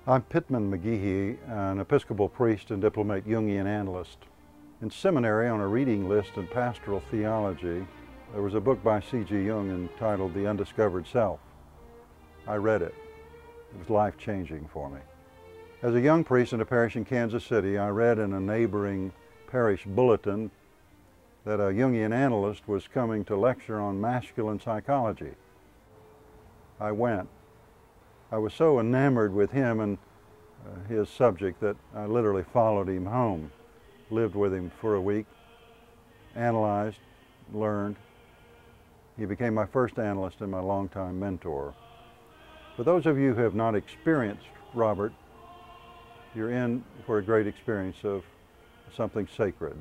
I'm Pittman McGehee, an Episcopal priest and diplomate Jungian analyst. In seminary, on a reading list in pastoral theology, there was a book by C.G. Jung entitled The Undiscovered Self. I read it. It was life-changing for me. As a young priest in a parish in Kansas City, I read in a neighboring parish bulletin that a Jungian analyst was coming to lecture on masculine psychology. I went. I was so enamored with him and his subject that I literally followed him home, lived with him for a week, analyzed, learned. He became my first analyst and my longtime mentor. For those of you who have not experienced Robert, you're in for a great experience of something sacred.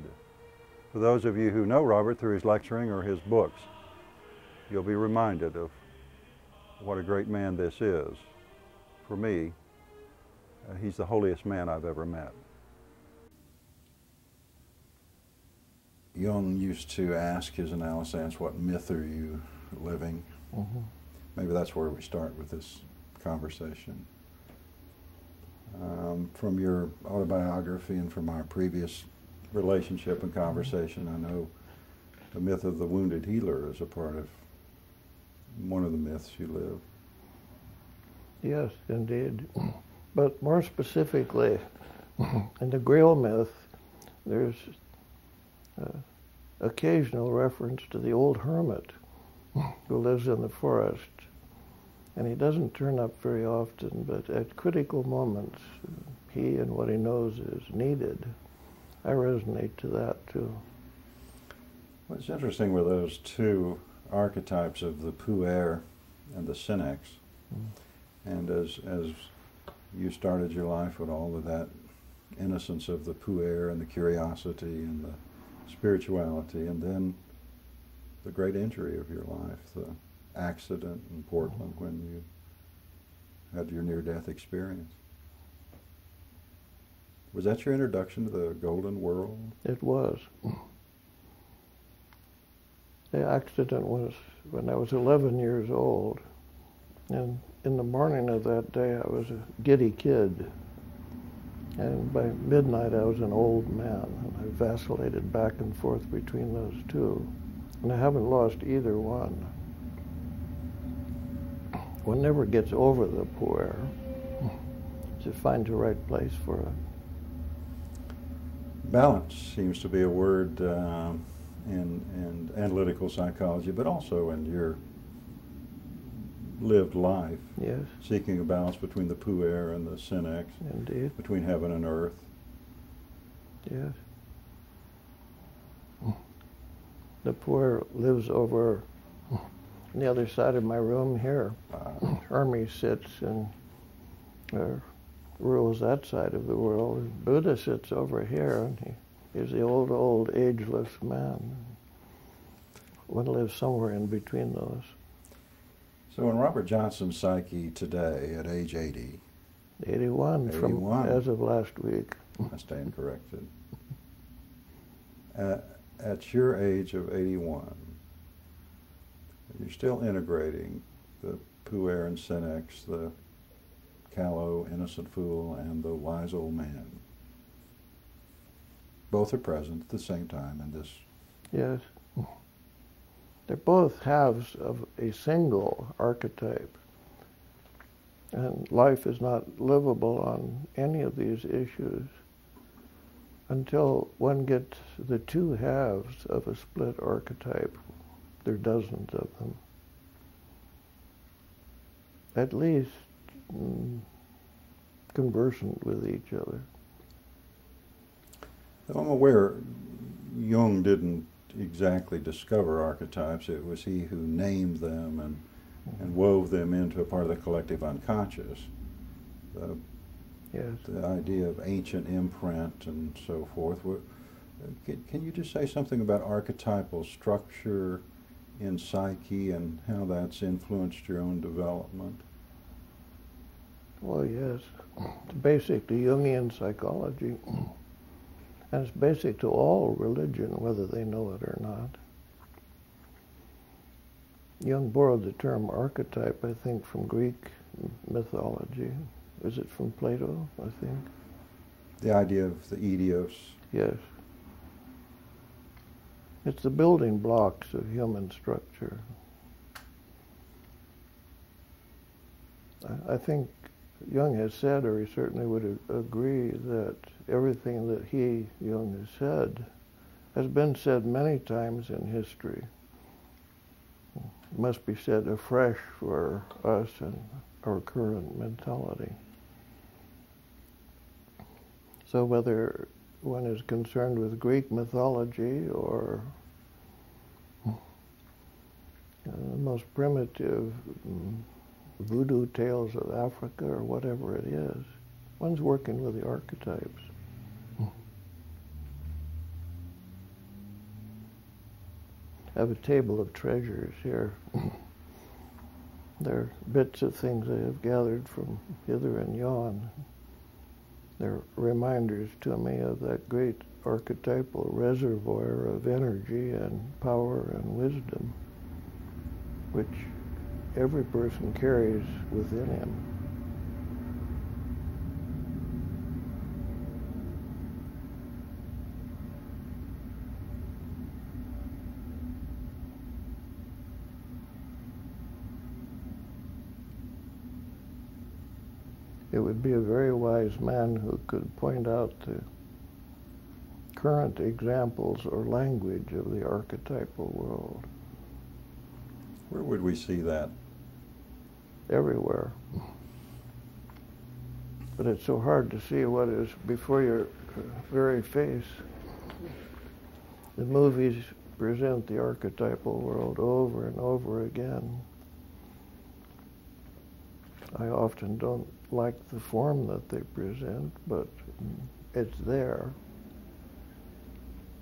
For those of you who know Robert through his lecturing or his books, you'll be reminded of what a great man this is. For me, he's the holiest man I've ever met. Jung used to ask his analysants, what myth are you living? Mm-hmm. Maybe that's where we start with this conversation. From your autobiography and from our previous relationship and conversation, I know the myth of the wounded healer is a part of one of the myths you live. Yes, indeed. But more specifically, in the Grail myth, there's occasional reference to the old hermit who lives in the forest. And he doesn't turn up very often, but at critical moments, he and what he knows is needed. I resonate to that, too. What's interesting with those two archetypes of the puer and the synex, and as you started your life with all of that innocence of the puer and the curiosity and the spirituality, and then the great injury of your life, the accident in Portland when you had your near-death experience. Was that your introduction to the golden world? It was. The accident was when I was 11 years old, and in the morning of that day I was a giddy kid, and by midnight I was an old man, and I vacillated back and forth between those two, and I haven't lost either one. One never gets over the puer, to find the right place for it. Balance seems to be a word in analytical psychology, but also in your lived life. Yes. Seeking a balance between the puer and the synex. Indeed. Between heaven and earth. Yes. The puer lives over on the other side of my room here. Hermes sits and rules that side of the world. Buddha sits over here, and he is the old, ageless man. One lives somewhere in between those. So in Robert Johnson's psyche today, at age 80, 81, from as of last week. I stand corrected. At your age of 81, you're still integrating the puer and synex, the callow, innocent fool, and the wise old man. Both are present at the same time in this. Yes. They're both halves of a single archetype. And life is not livable on any of these issues until one gets the two halves of a split archetype. There are dozens of them. At least conversant with each other. I'm aware Jung didn't exactly discover archetypes. It was he who named them and wove them into a part of the collective unconscious. Yes. The idea of ancient imprint and so forth. Can you just say something about archetypal structure in psyche and how that's influenced your own development? Well, yes. It's basic to Jungian psychology. And it's basic to all religion, whether they know it or not. Jung borrowed the term archetype, I think, from Greek mythology. Is it from Plato, I think? The idea of the idios. Yes. It's the building blocks of human structure. I think Jung has said, or he certainly would agree, that everything that he, Jung, has said has been said many times in history. It must be said afresh for us and our current mentality. So whether one is concerned with Greek mythology or the most primitive voodoo tales of Africa or whatever it is, one's working with the archetypes. I have a table of treasures here. They're bits of things I have gathered from hither and yon. They're reminders to me of that great archetypal reservoir of energy and power and wisdom, which every person carries within him. It would be a very wise man who could point out the current examples or language of the archetypal world. Where would we see that? Everywhere. But it's so hard to see what is before your very face. The movies present the archetypal world over and over again. I often don't like the form that they present, but it's there.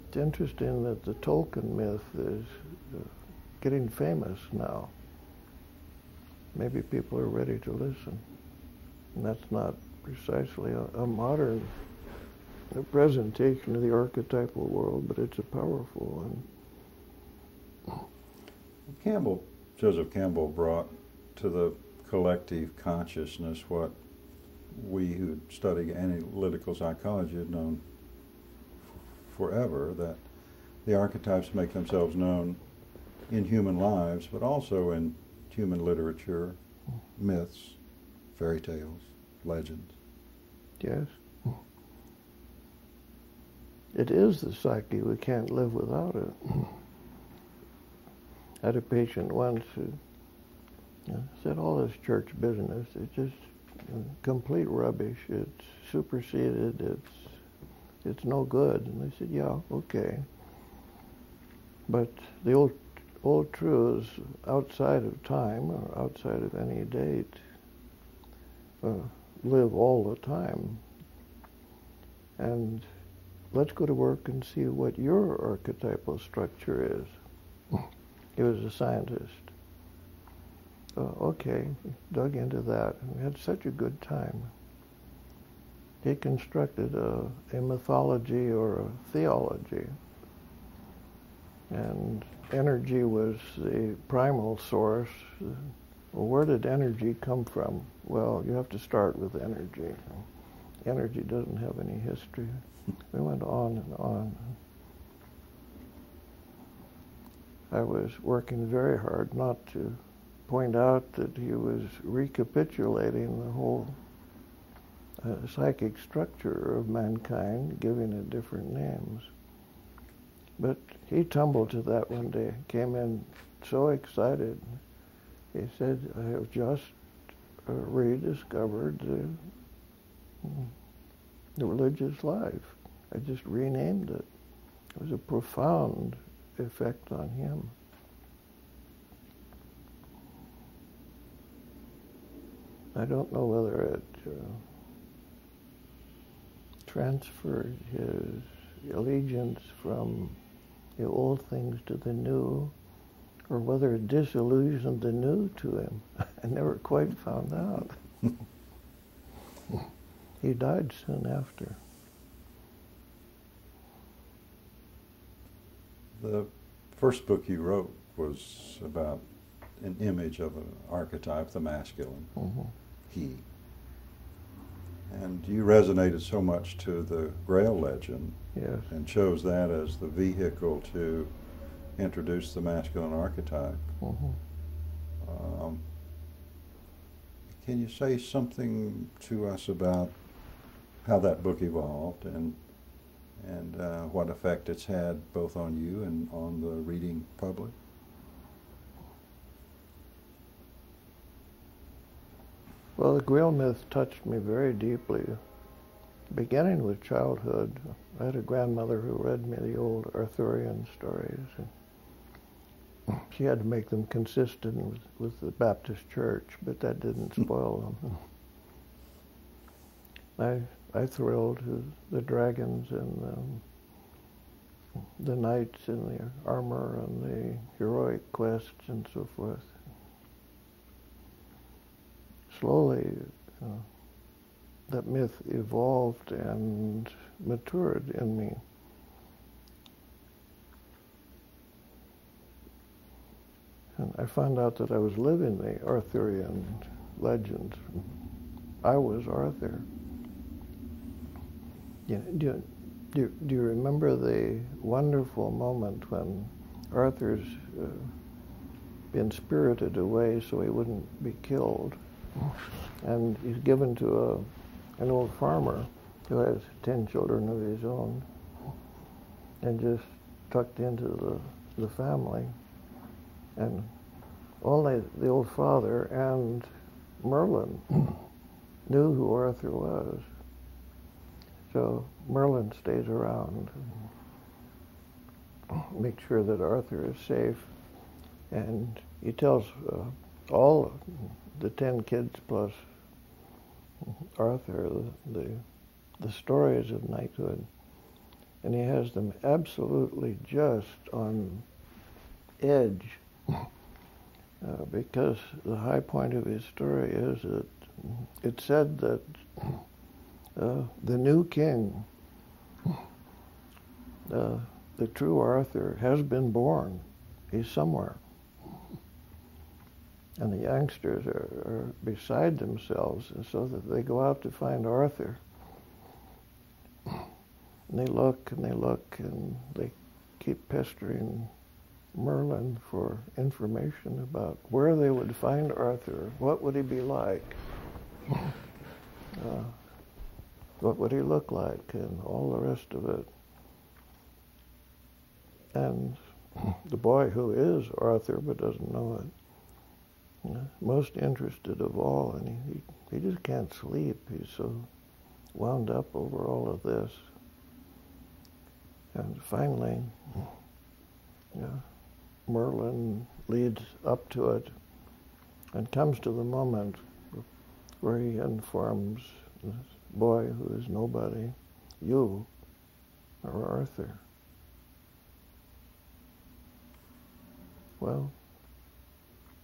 It's interesting that the Tolkien myth is getting famous now. Maybe people are ready to listen. And that's not precisely a modern presentation of the archetypal world, but it's a powerful one. Joseph Campbell brought to the collective consciousness what we who study analytical psychology had known forever, that the archetypes make themselves known in human lives, but also in human literature, myths, fairy tales, legends. Yes. It is the psyche. We can't live without it. I had a patient once who said all this church business is just complete rubbish. It's superseded. It's no good. And I said, yeah, okay. But the old truths outside of time or outside of any date live all the time. And let's go to work and see what your archetypal structure is. He was a scientist. Okay, dug into that. We had such a good time. He constructed a mythology or a theology. And energy was the primal source. Well, where did energy come from? Well, you have to start with energy. Energy doesn't have any history. We went on and on. I was working very hard not to point out that he was recapitulating the whole psychic structure of mankind, giving it different names. But he tumbled to that one day, came in so excited. He said, I have just rediscovered the religious life. I just renamed it. It was a profound effect on him. I don't know whether it transferred his allegiance from the old things to the new, or whether it disillusioned the new to him. I never quite found out. He died soon after. The first book you wrote was about an image of an archetype, the masculine, he. And you resonated so much to the Grail legend, yes, and chose that as the vehicle to introduce the masculine archetype. Can you say something to us about how that book evolved and what effect it's had both on you and on the reading public? Well, the Grail myth touched me very deeply, beginning with childhood. I had a grandmother who read me the old Arthurian stories. And she had to make them consistent with the Baptist church, but that didn't spoil them. I thrilled to the dragons and the knights in the armor and the heroic quests and so forth. Slowly, that myth evolved and matured in me. And I found out that I was living the Arthurian legend. I was Arthur. Do you remember the wonderful moment when Arthur's been spirited away so he wouldn't be killed? And he's given to an old farmer who has 10 children of his own, and just tucked into the family. And only the old father and Merlin knew who Arthur was. So Merlin stays around, makes sure that Arthur is safe, and he tells all the 10 kids plus Arthur the stories of knighthood, and he has them absolutely just on edge, because the high point of his story is that it said that the new king, the true Arthur, has been born. He's somewhere. And the youngsters are beside themselves, and so that they go out to find Arthur. And they look, and they keep pestering Merlin for information about where they would find Arthur. What would he be like? What would he look like? And all the rest of it. And the boy who is Arthur but doesn't know it, most interested of all, and he just can't sleep. He's so wound up over all of this. And finally, Merlin leads up to it and comes to the moment where he informs this boy who is nobody, you are Arthur. Well,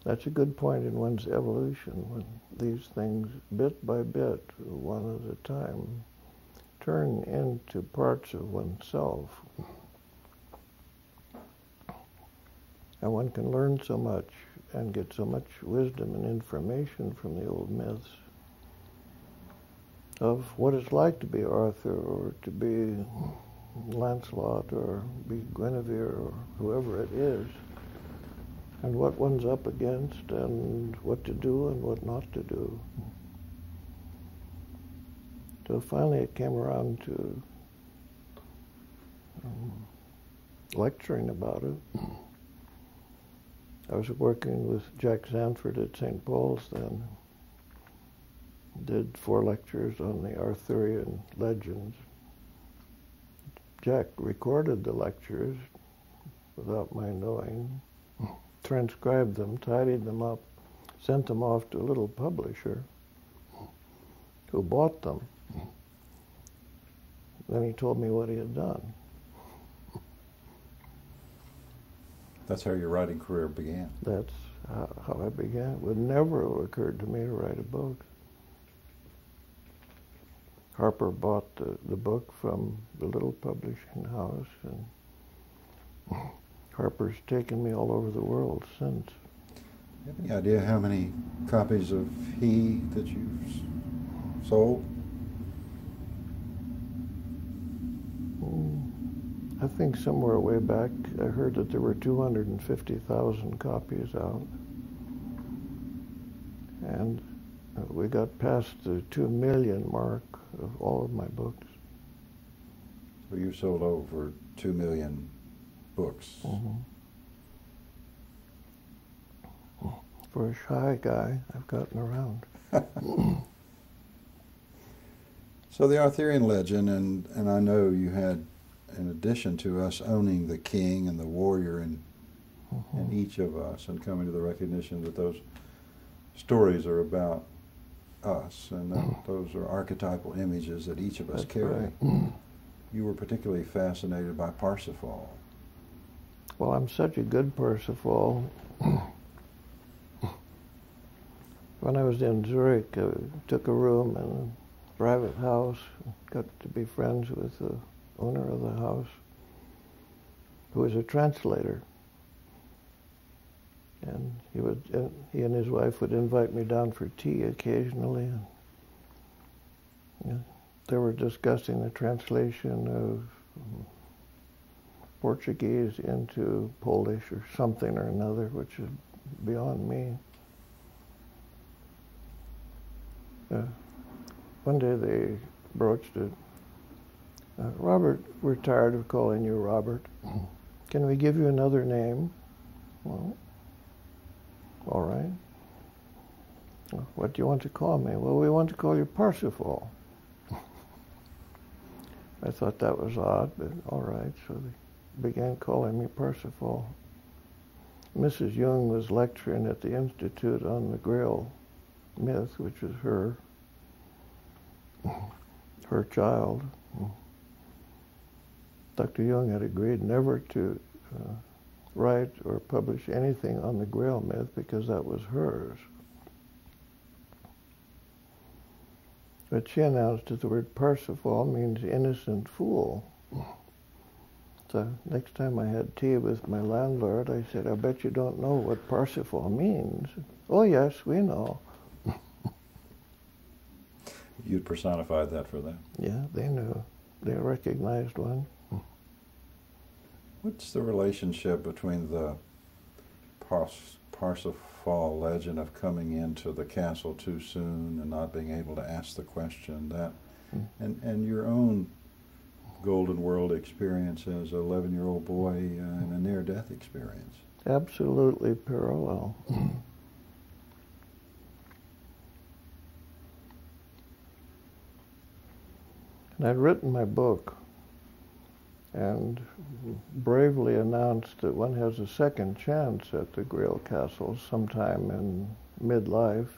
that's a good point in one's evolution, when these things, bit by bit, one at a time, turn into parts of oneself. And one can learn so much and get so much wisdom and information from the old myths of what it's like to be Arthur, or to be Lancelot, or be Guinevere, or whoever it is, and what one's up against, and what to do and what not to do. So finally it came around to lecturing about it. I was working with Jack Sanford at St. Paul's then. Did 4 lectures on the Arthurian legends. Jack recorded the lectures without my knowing, transcribed them, tidied them up, sent them off to a little publisher who bought them. Then he told me what he had done. That's how your writing career began. That's how I began. It would never have occurred to me to write a book. Harper bought the book from the little publishing house, and Harper's taken me all over the world since. You have any idea how many copies of He that you've sold? I think somewhere way back I heard that there were 250,000 copies out. And we got past the 2 million mark of all of my books. So you've sold over 2 million books. Mm-hmm. For a shy guy, I've gotten around. So the Arthurian legend, and I know you had, in addition to us owning the king and the warrior in each of us and coming to the recognition that those stories are about us and that those are archetypal images that each of us That's carry. right. You were particularly fascinated by Parsifal. Well, I'm such a good Parsifal. When I was in Zurich, I took a room in a private house, got to be friends with the owner of the house, who was a translator. And he and his wife would invite me down for tea occasionally. And they were discussing the translation of Portuguese into Polish or something or another, which is beyond me. One day they broached it. Robert, we're tired of calling you Robert. Can we give you another name? Well, all right. What do you want to call me? Well, we want to call you Parsifal. I thought that was odd, but all right. So they began calling me Parsifal. Mrs. Jung was lecturing at the Institute on the Grail myth, which was her child. Dr. Jung had agreed never to write or publish anything on the Grail myth because that was hers. But she announced that the word Parsifal means innocent fool. So next time I had tea with my landlord, I said, I bet you don't know what Parsifal means. Oh yes, we know. You'd personified that for them. Yeah, they knew. They recognized one. What's the relationship between the Parsifal legend of coming into the castle too soon and not being able to ask the question, that, and your own Golden World experience as an 11-year-old boy in a near-death experience? Absolutely parallel. And I'd written my book and bravely announced that one has a second chance at the Grail Castle sometime in midlife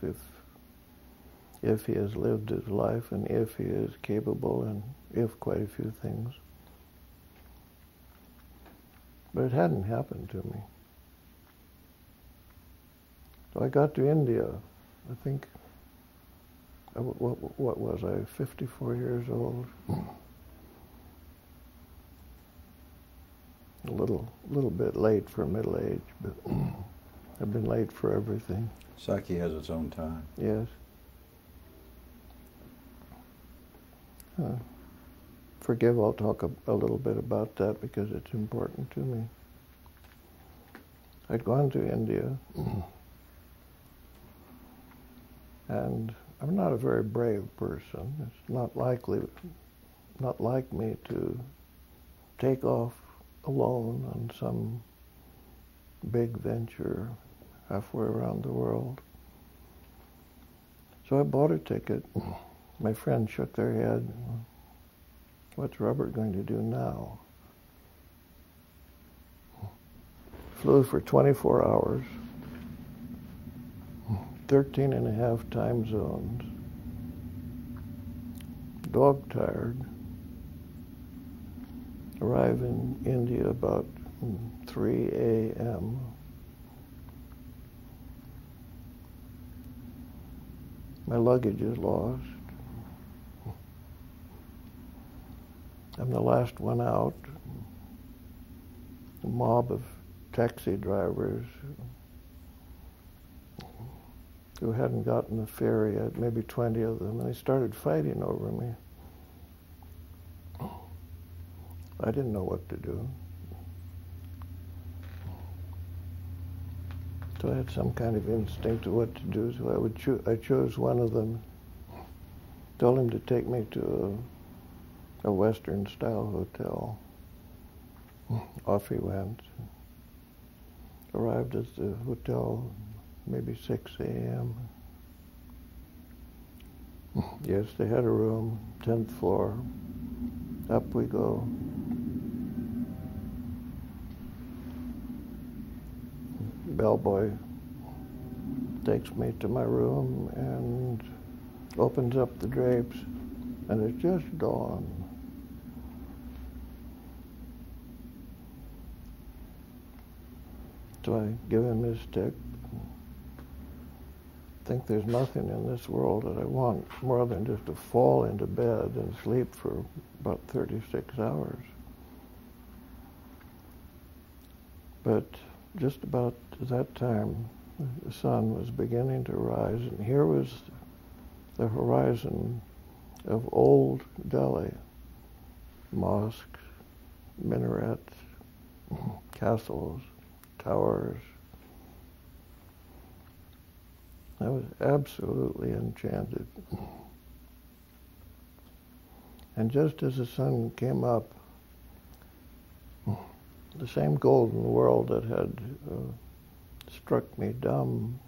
if he has lived his life and if he is capable and if quite a few things. But it hadn't happened to me. So I got to India, I think, what was I, 54 years old? A little bit late for middle age, but I've been late for everything. Psyche has its own time. Yes. Forgive, I'll talk a little bit about that because it's important to me. I'd gone to India, and I'm not a very brave person. It's not like me to take off alone on some big venture halfway around the world. So I bought a ticket. My friends shook their head. What's Robert going to do now? Flew for 24 hours, 13 and a half time zones, dog-tired, arrive in India about 3 a.m. My luggage is lost. I'm the last one out. A mob of taxi drivers who hadn't gotten the ferry yet, maybe 20 of them, and they started fighting over me. I didn't know what to do. So I had some kind of instinct of what to do, so I chose one of them, told him to take me to a Western-style hotel. Off he went. Arrived at the hotel maybe 6 a.m. Yes, they had a room, 10th floor. Up we go. Bellboy takes me to my room and opens up the drapes, and it's just dawn. So I give him his stick. I think there's nothing in this world that I want more than just to fall into bed and sleep for about 36 hours. But just about that time, the sun was beginning to rise, and here was the horizon of old Delhi. Mosques, minarets, castles, towers. I was absolutely enchanted. And just as the sun came up, the same golden world that had struck me dumb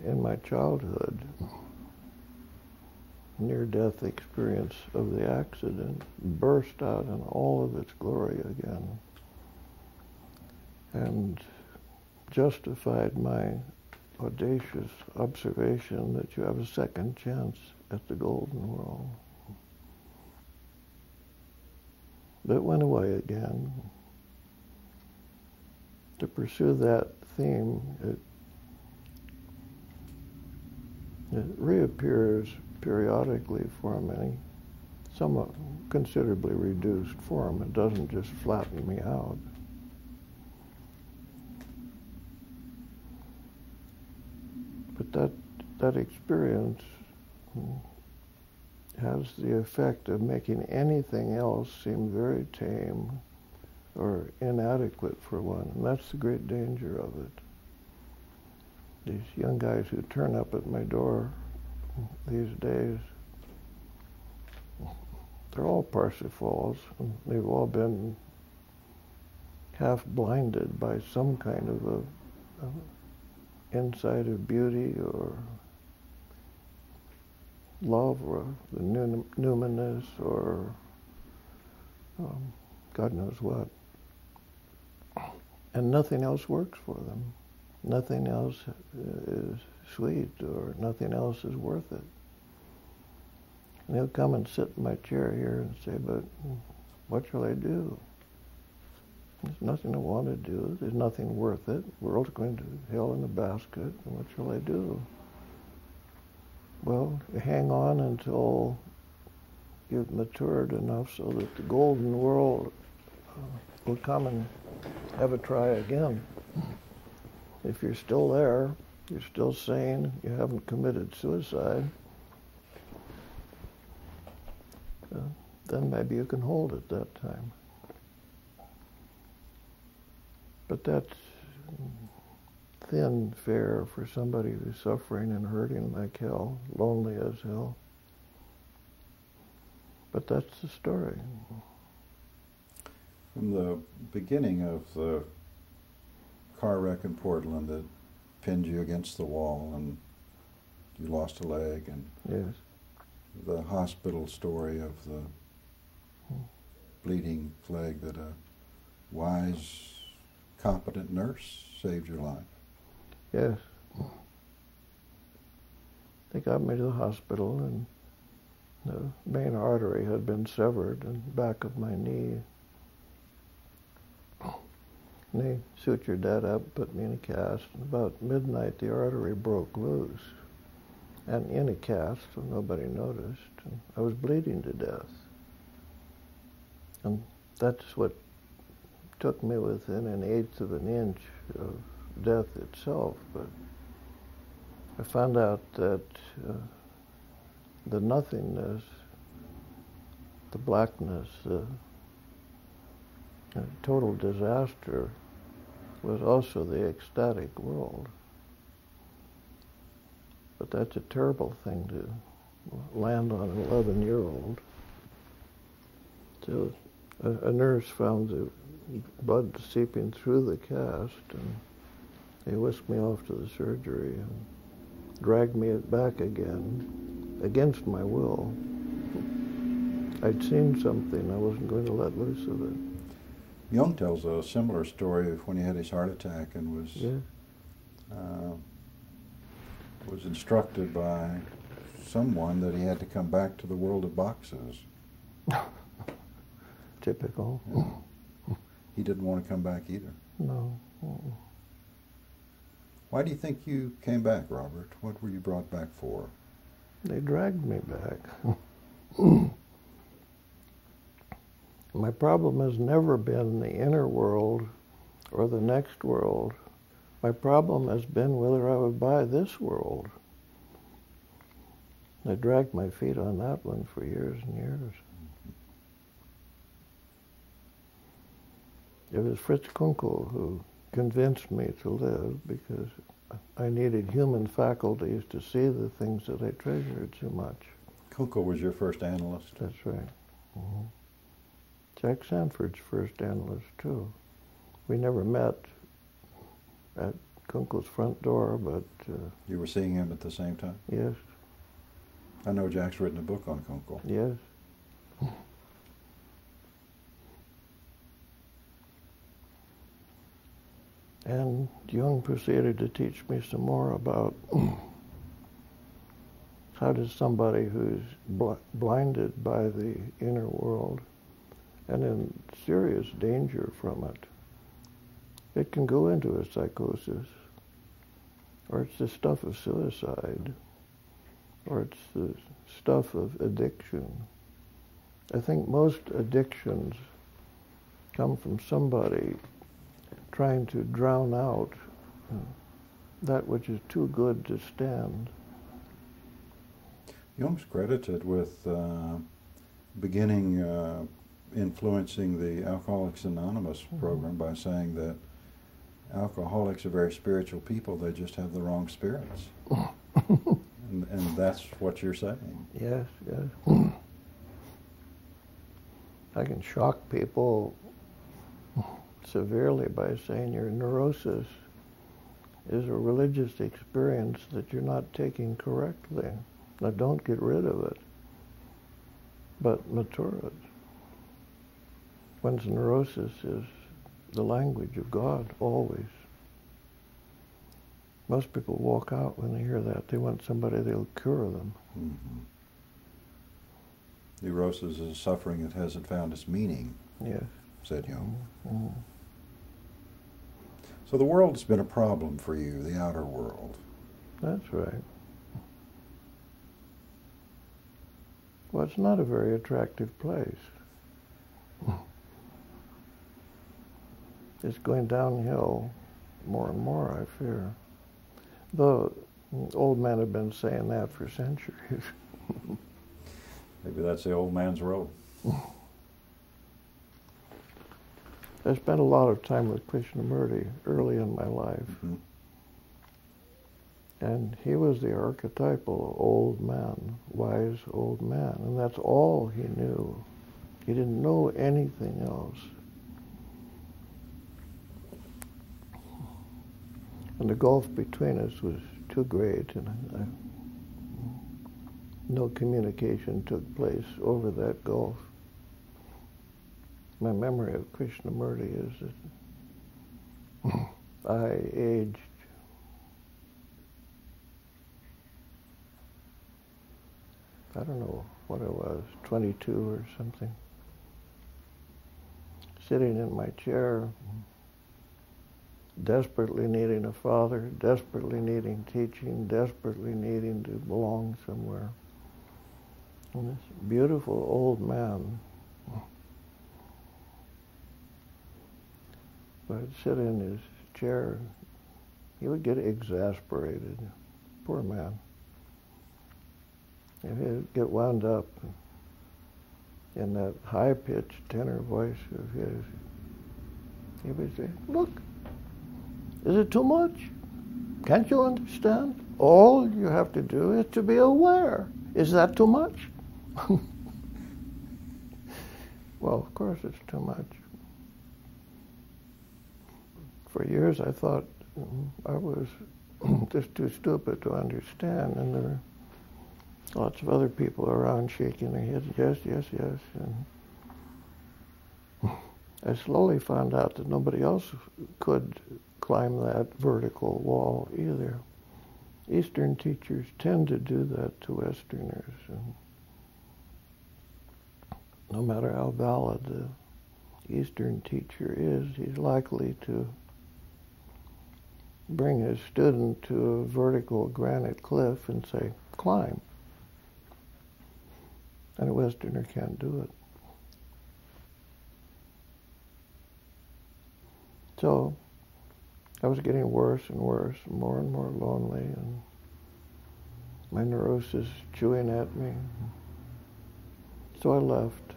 in my childhood, near-death experience of the accident, burst out in all of its glory again and justified my audacious observation that you have a second chance at the golden world. But it went away again. To pursue that theme, it reappears periodically for me, somewhat considerably reduced form. It doesn't just flatten me out. But that experience has the effect of making anything else seem very tame or inadequate for one, and that's the great danger of it. These young guys who turn up at my door these days, they're all Parsifals, and they've all been half blinded by some kind of a insight of beauty or love or the numinous or God knows what. And nothing else works for them. Nothing else is sweet or nothing else is worth it. And they'll come and sit in my chair here and say, but what shall I do? There's nothing I want to do. There's nothing worth it. The world's going to hell in a basket. What shall I do? Well, hang on until you've matured enough so that the golden world will come and have a try again. If you're still there, you're still sane, you haven't committed suicide, then maybe you can hold it that time. But that's thin fare for somebody who's suffering and hurting like hell, lonely as hell. But that's the story. From the beginning of the car wreck in Portland that pinned you against the wall and you lost a leg, and yes, the hospital story of the bleeding leg that a wise, competent nurse saved your life. Yes. They got me to the hospital, and the main artery had been severed in the back of my knee. And they sutured that up, put me in a cast, and about midnight the artery broke loose. And in a cast, so nobody noticed. And I was bleeding to death. And that's what took me within 1/8 of an inch of death itself, but I found out that the nothingness, the blackness, the total disaster was also the ecstatic world. But that's a terrible thing to land on an 11-year-old. So a nurse found the blood seeping through the cast, and they whisked me off to the surgery and dragged me back again, against my will. I'd seen something, I wasn't going to let loose of it. Jung tells a similar story of when he had his heart attack and was instructed by someone that he had to come back to the world of boxes. Typical. Yeah. He didn't want to come back either. No. Why do you think you came back, Robert? What were you brought back for? They dragged me back. My problem has never been the inner world or the next world. My problem has been whether I would buy this world. I dragged my feet on that one for years and years. It was Fritz Kunkel who convinced me to live because I needed human faculties to see the things that I treasured so much. Kunkel was your first analyst? That's right. Mm-hmm. Jack Sanford's first analyst, too. We never met at Kunkel's front door, but... you were seeing him at the same time? Yes. I know Jack's written a book on Kunkel. Yes. And Jung proceeded to teach me some more about how does somebody who's blinded by the inner world and in serious danger from it, it can go into a psychosis, or it's the stuff of suicide, or it's the stuff of addiction. I think most addictions come from somebody trying to drown out that which is too good to stand. Jung's credited with beginning influencing the Alcoholics Anonymous program by saying that alcoholics are very spiritual people, they just have the wrong spirits. and that's what you're saying. Yes, yes. I can shock people severely by saying your neurosis is a religious experience that you're not taking correctly. Now don't get rid of it, but mature it. One's neurosis is the language of God, always. Most people walk out when they hear that. They want somebody that'll cure them. Mm-hmm. Neurosis is a suffering that hasn't found its meaning, yes, said Jung. Mm-hmm. So the world's been a problem for you, the outer world. That's right. Well, it's not a very attractive place. It's going downhill more and more, I fear. Though old men have been saying that for centuries. Maybe that's the old man's road. I spent a lot of time with Krishnamurti early in my life. Mm-hmm. And he was the archetypal old man, wise old man. And that's all he knew. He didn't know anything else. And the gulf between us was too great, and no communication took place over that gulf. My memory of Krishnamurti is that I aged I don't know what I was, 22 or something, sitting in my chair, desperately needing a father, desperately needing teaching, desperately needing to belong somewhere. And this beautiful old man would sit in his chair he would get exasperated. Poor man. And he'd get wound up in that high-pitched tenor voice of his. He would say, "Look, is it too much? Can't you understand? All you have to do is to be aware. Is that too much?" Well, of course it's too much. For years I thought I was just too stupid to understand, and there were lots of other people around shaking their heads, yes, yes, yes. And I slowly found out that nobody else could climb that vertical wall either. Eastern teachers tend to do that to Westerners. And no matter how valid the Eastern teacher is, he's likely to bring his student to a vertical granite cliff and say, "Climb." And a Westerner can't do it. So I was getting worse and worse, more and more lonely, and my neurosis chewing at me. So I left.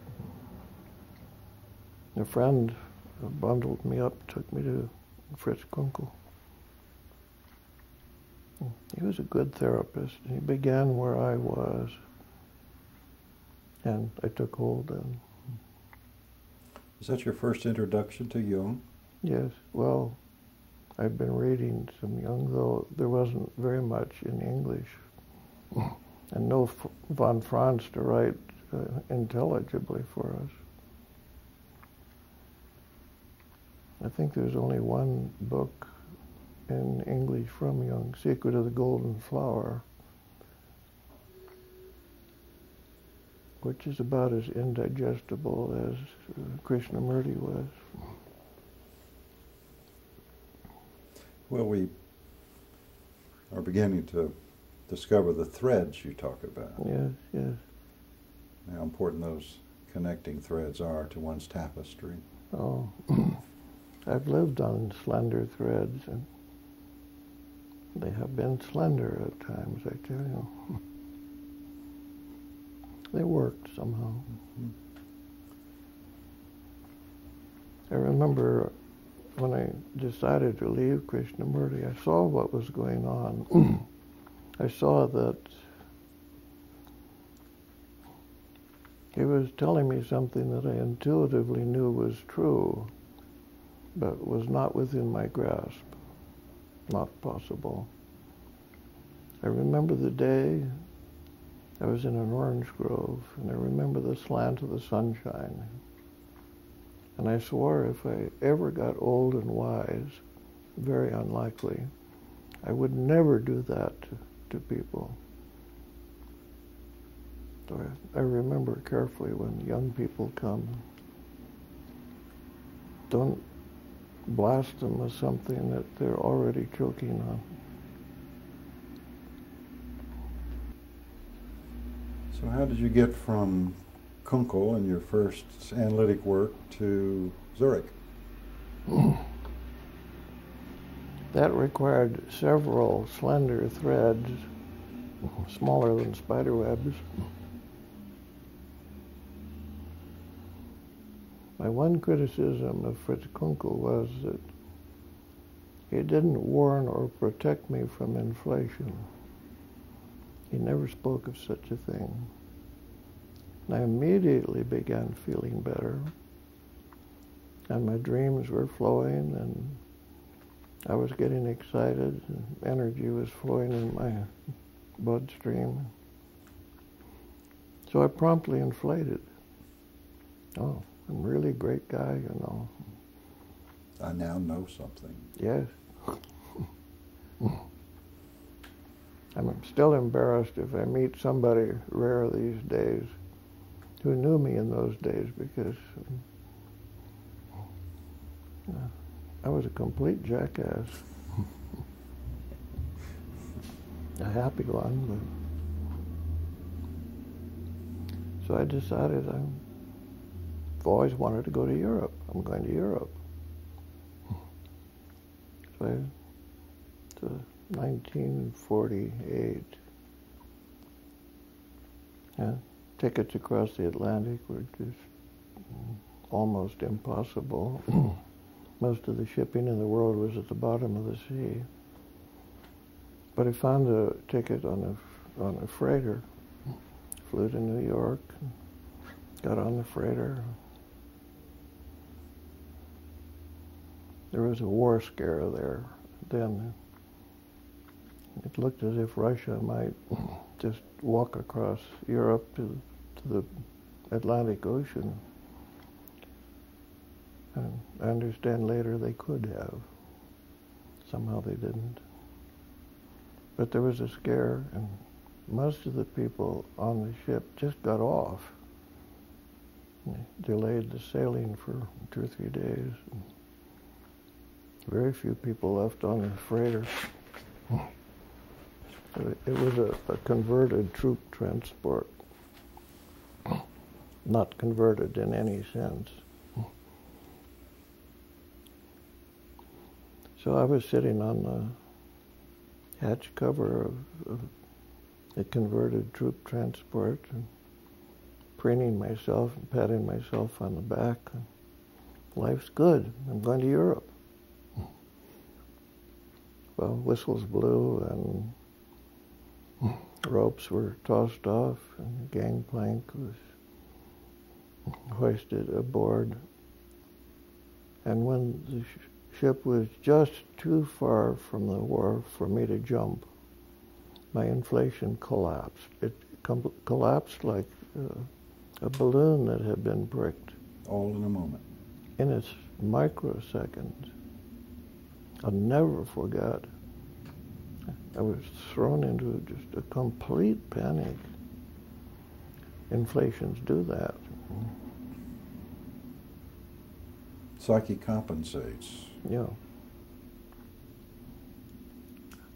A friend bundled me up, took me to Fritz Kunkel. He was a good therapist. He began where I was, and I took hold then. Is that your first introduction to Jung? Yes, well, I've been reading some Jung, though there wasn't very much in English, and no von Franz to write intelligibly for us. I think there's only one book in English from Jung, Secret of the Golden Flower, which is about as indigestible as Krishnamurti was. Well, we are beginning to discover the threads you talk about. Yes, yes. How important those connecting threads are to one's tapestry. Oh, I've lived on slender threads, and they have been slender at times, I tell you. They worked somehow. Mm-hmm. I remember when I decided to leave Krishnamurti, I saw what was going on. I saw that he was telling me something that I intuitively knew was true, but was not within my grasp, not possible. I remember the day I was in an orange grove, and I remember the slant of the sunshine. And I swore if I ever got old and wise, very unlikely, I would never do that to people. So I remember carefully when young people come, don't blast them with something that they're already choking on. So how did you get from Kunkel and your first analytic work to Zurich? That required several slender threads, smaller than spider webs. My one criticism of Fritz Kunkel was that he didn't warn or protect me from inflation. He never spoke of such a thing. And I immediately began feeling better, and my dreams were flowing, and I was getting excited, and energy was flowing in my bloodstream. So I promptly inflated. Oh, I'm a really great guy, you know. I now know something. Yes. I'm still embarrassed if I meet somebody rare these days who knew me in those days, because I was a complete jackass. A happy one, but so I decided I've always wanted to go to Europe. I'm going to Europe. So I 1948. Tickets across the Atlantic were just almost impossible. Most of the shipping in the world was at the bottom of the sea. But I found a ticket on a freighter, flew to New York, got on the freighter. There was a war scare there then. It looked as if Russia might just walk across Europe to the Atlantic Ocean. And I understand later they could have. Somehow they didn't. But there was a scare, and most of the people on the ship just got off. They delayed the sailing for 2 or 3 days. Very few people left on the freighter. It was a converted troop transport, not converted in any sense. So I was sitting on the hatch cover of a converted troop transport and preening myself and patting myself on the back. Life's good. I'm going to Europe. Well, whistles blew and ropes were tossed off and the gangplank was hoisted aboard. And when the ship was just too far from the wharf for me to jump, my inflation collapsed. It collapsed like a balloon that had been pricked. All in a moment. In its microseconds. I'll never forget. I was thrown into just a complete panic. Inflations do that. Psyche compensates. Yeah.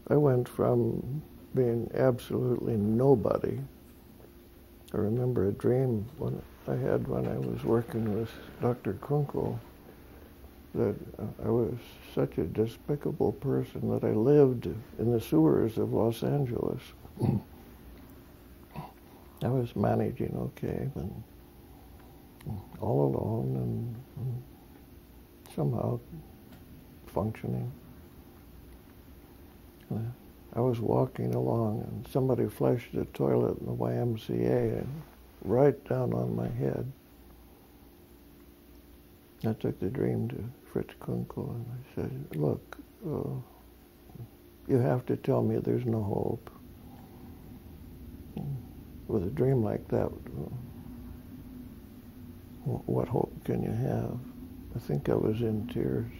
I went from being absolutely nobody. I remember a dream I had when I was working with Dr. Kunkel that I was such a despicable person that I lived in the sewers of Los Angeles. I was managing okay, but all alone and somehow functioning. I was walking along and somebody flushed the toilet in the YMCA and right down on my head. I took the dream to Fritz Kunkel and I said, look, you have to tell me there's no hope. With a dream like that, what hope can you have? I think I was in tears.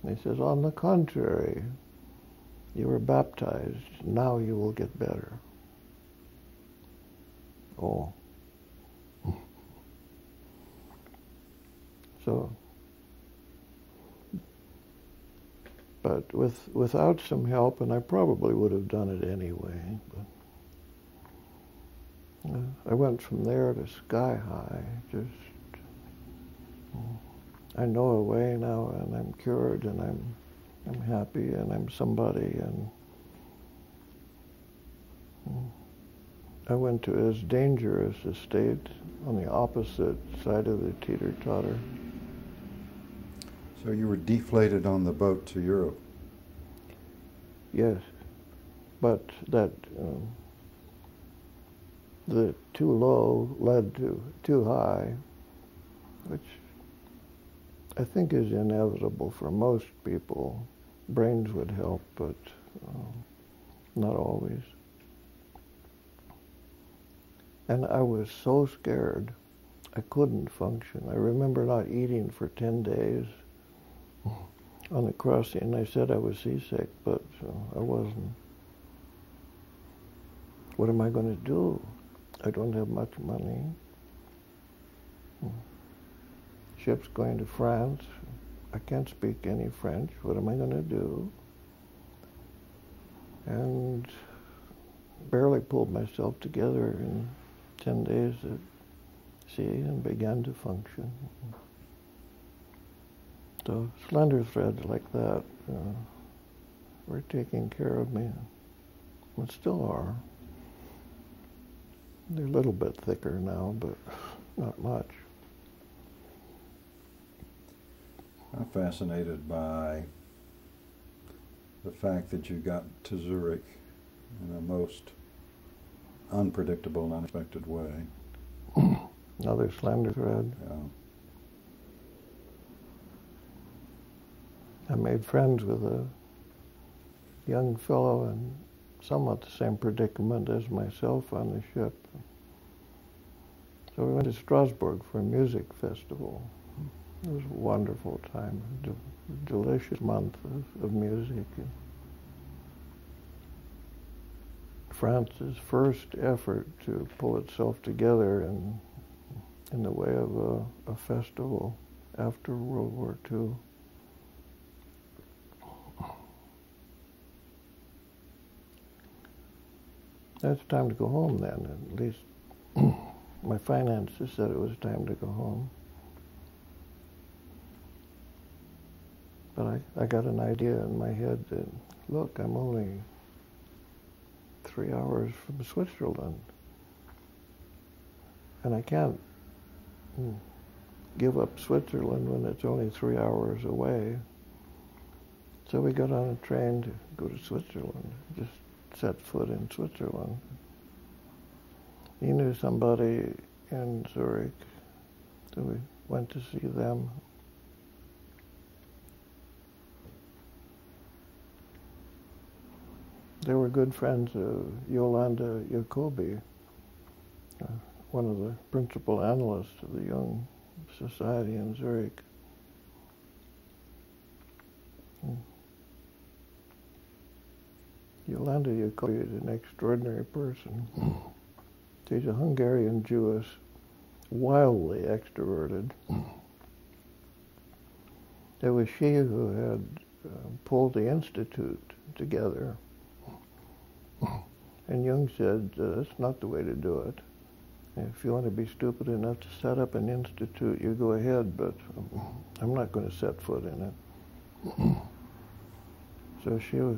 And he says, on the contrary, you were baptized. Now you will get better. Oh. So, but without some help, and I probably would have done it anyway, but I went from there to sky high. Just, I know a way now, and I'm cured, and I'm happy, and I'm somebody, and I went to as dangerous a state on the opposite side of the teeter-totter. So you were deflated on the boat to Europe? Yes, but that the too low led to too high, which I think is inevitable for most people. Brains would help, but not always. And I was so scared, I couldn't function. I remember not eating for 10 days. On the crossing, I said I was seasick, but I wasn't. What am I going to do? I don't have much money. Ship's going to France. I can't speak any French. What am I going to do? And barely pulled myself together in 10 days at sea and began to function. So slender threads like that were taking care of me, and still are. They're a little bit thicker now, but not much. I'm fascinated by the fact that you got to Zurich in a most unpredictable and unexpected way. Another slender thread. Yeah. I made friends with a young fellow in somewhat the same predicament as myself on the ship. So we went to Strasbourg for a music festival. It was a wonderful time, a delicious month of music. France's first effort to pull itself together in the way of a festival after World War II. It's time to go home then, at least my finances said it was time to go home. But I got an idea in my head that, look, I'm only 3 hours from Switzerland. And I can't give up Switzerland when it's only 3 hours away. So we got on a train to go to Switzerland, just set foot in Switzerland. He knew somebody in Zurich, so we went to see them. They were good friends of Yolanda Jacobi, one of the principal analysts of the Young Society in Zurich. Yolanda Jacobi is an extraordinary person. She's a Hungarian Jewess, wildly extroverted. It was she who had pulled the Institute together. And Jung said, that's not the way to do it. If you want to be stupid enough to set up an institute, you go ahead, but I'm not going to set foot in it. So she was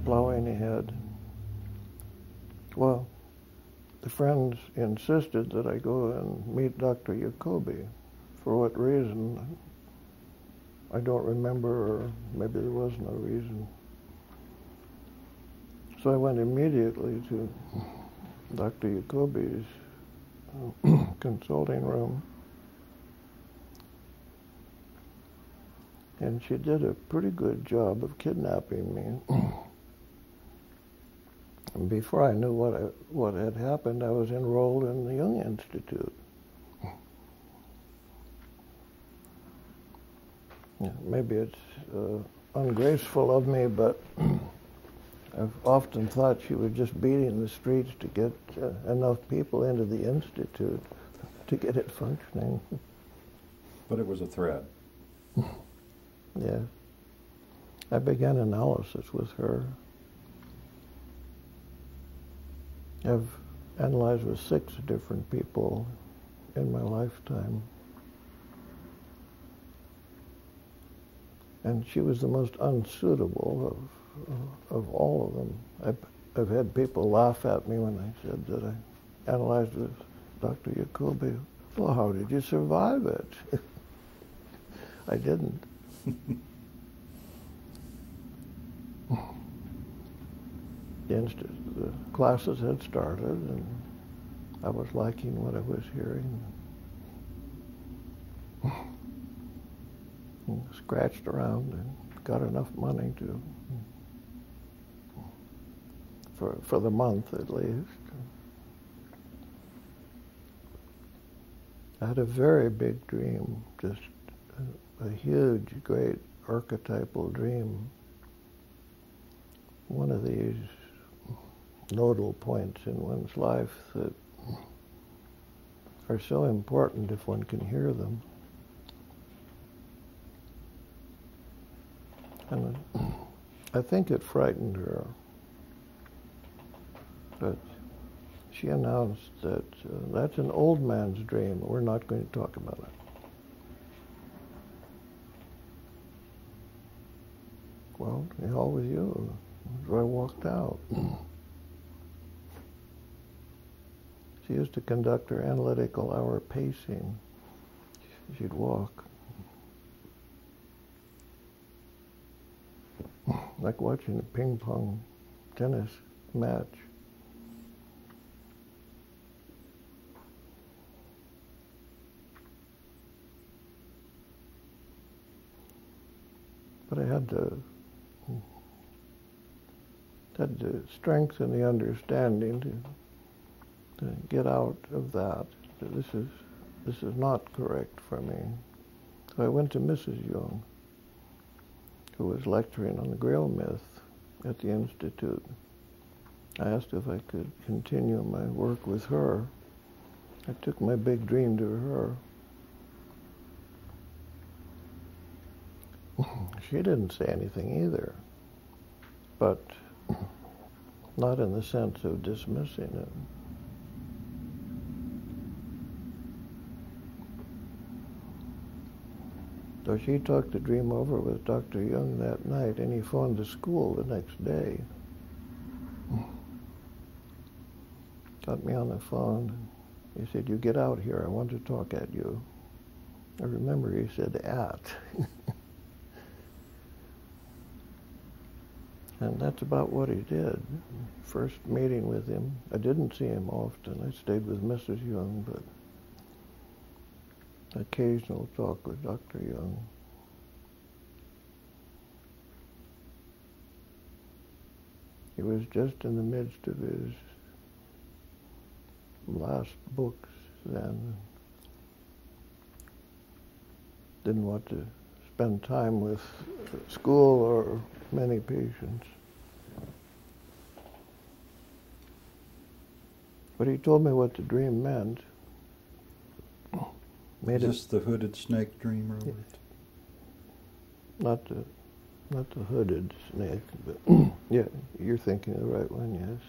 plowing ahead. Well, the friends insisted that I go and meet Dr. Jacobi. For what reason, I don't remember, or maybe there was no reason. So I went immediately to Dr. Jacobi's consulting room. And she did a pretty good job of kidnapping me. And before I knew what had happened, I was enrolled in the Jung Institute. Yeah, maybe it's ungraceful of me, but I've often thought she was just beating the streets to get enough people into the Institute to get it functioning. But it was a thread. Yeah. I began analysis with her. I've analyzed with 6 different people in my lifetime. And she was the most unsuitable of all of them. I've had people laugh at me when I said that I analyzed with Dr. Jacobi. Well, how did you survive it? I didn't. The classes had started, and I was liking what I was hearing. And scratched around and got enough money to, for the month at least. I had a very big dream, just a huge, great archetypal dream. One of these nodal points in one's life that are so important if one can hear them. And I think it frightened her. But she announced that that's an old man's dream. We're not going to talk about it. Well, the hell with you. So I walked out. She used to conduct her analytical hour pacing. She'd walk. Like watching a ping pong tennis match. But I had the strength and the understanding to get out of that this is not correct for me. So I went to Mrs. Jung, who was lecturing on the Grail myth at the Institute. I asked if I could continue my work with her. I took my big dream to her. She didn't say anything either, but not in the sense of dismissing it. So she talked the dream over with Dr. Jung that night, and he phoned the school the next day. Got me on the phone. He said, "You get out here, I want to talk at you." I remember he said, "at." And that's about what he did. First meeting with him, I didn't see him often. I stayed with Mrs. Jung, but occasional talk with Dr. Jung. He was just in the midst of his last books then. Didn't want to spend time with school or many patients. But he told me what the dream meant. Is this the hooded snake dream, Robert? Not the hooded snake, but yeah, you're thinking of the right one, yes.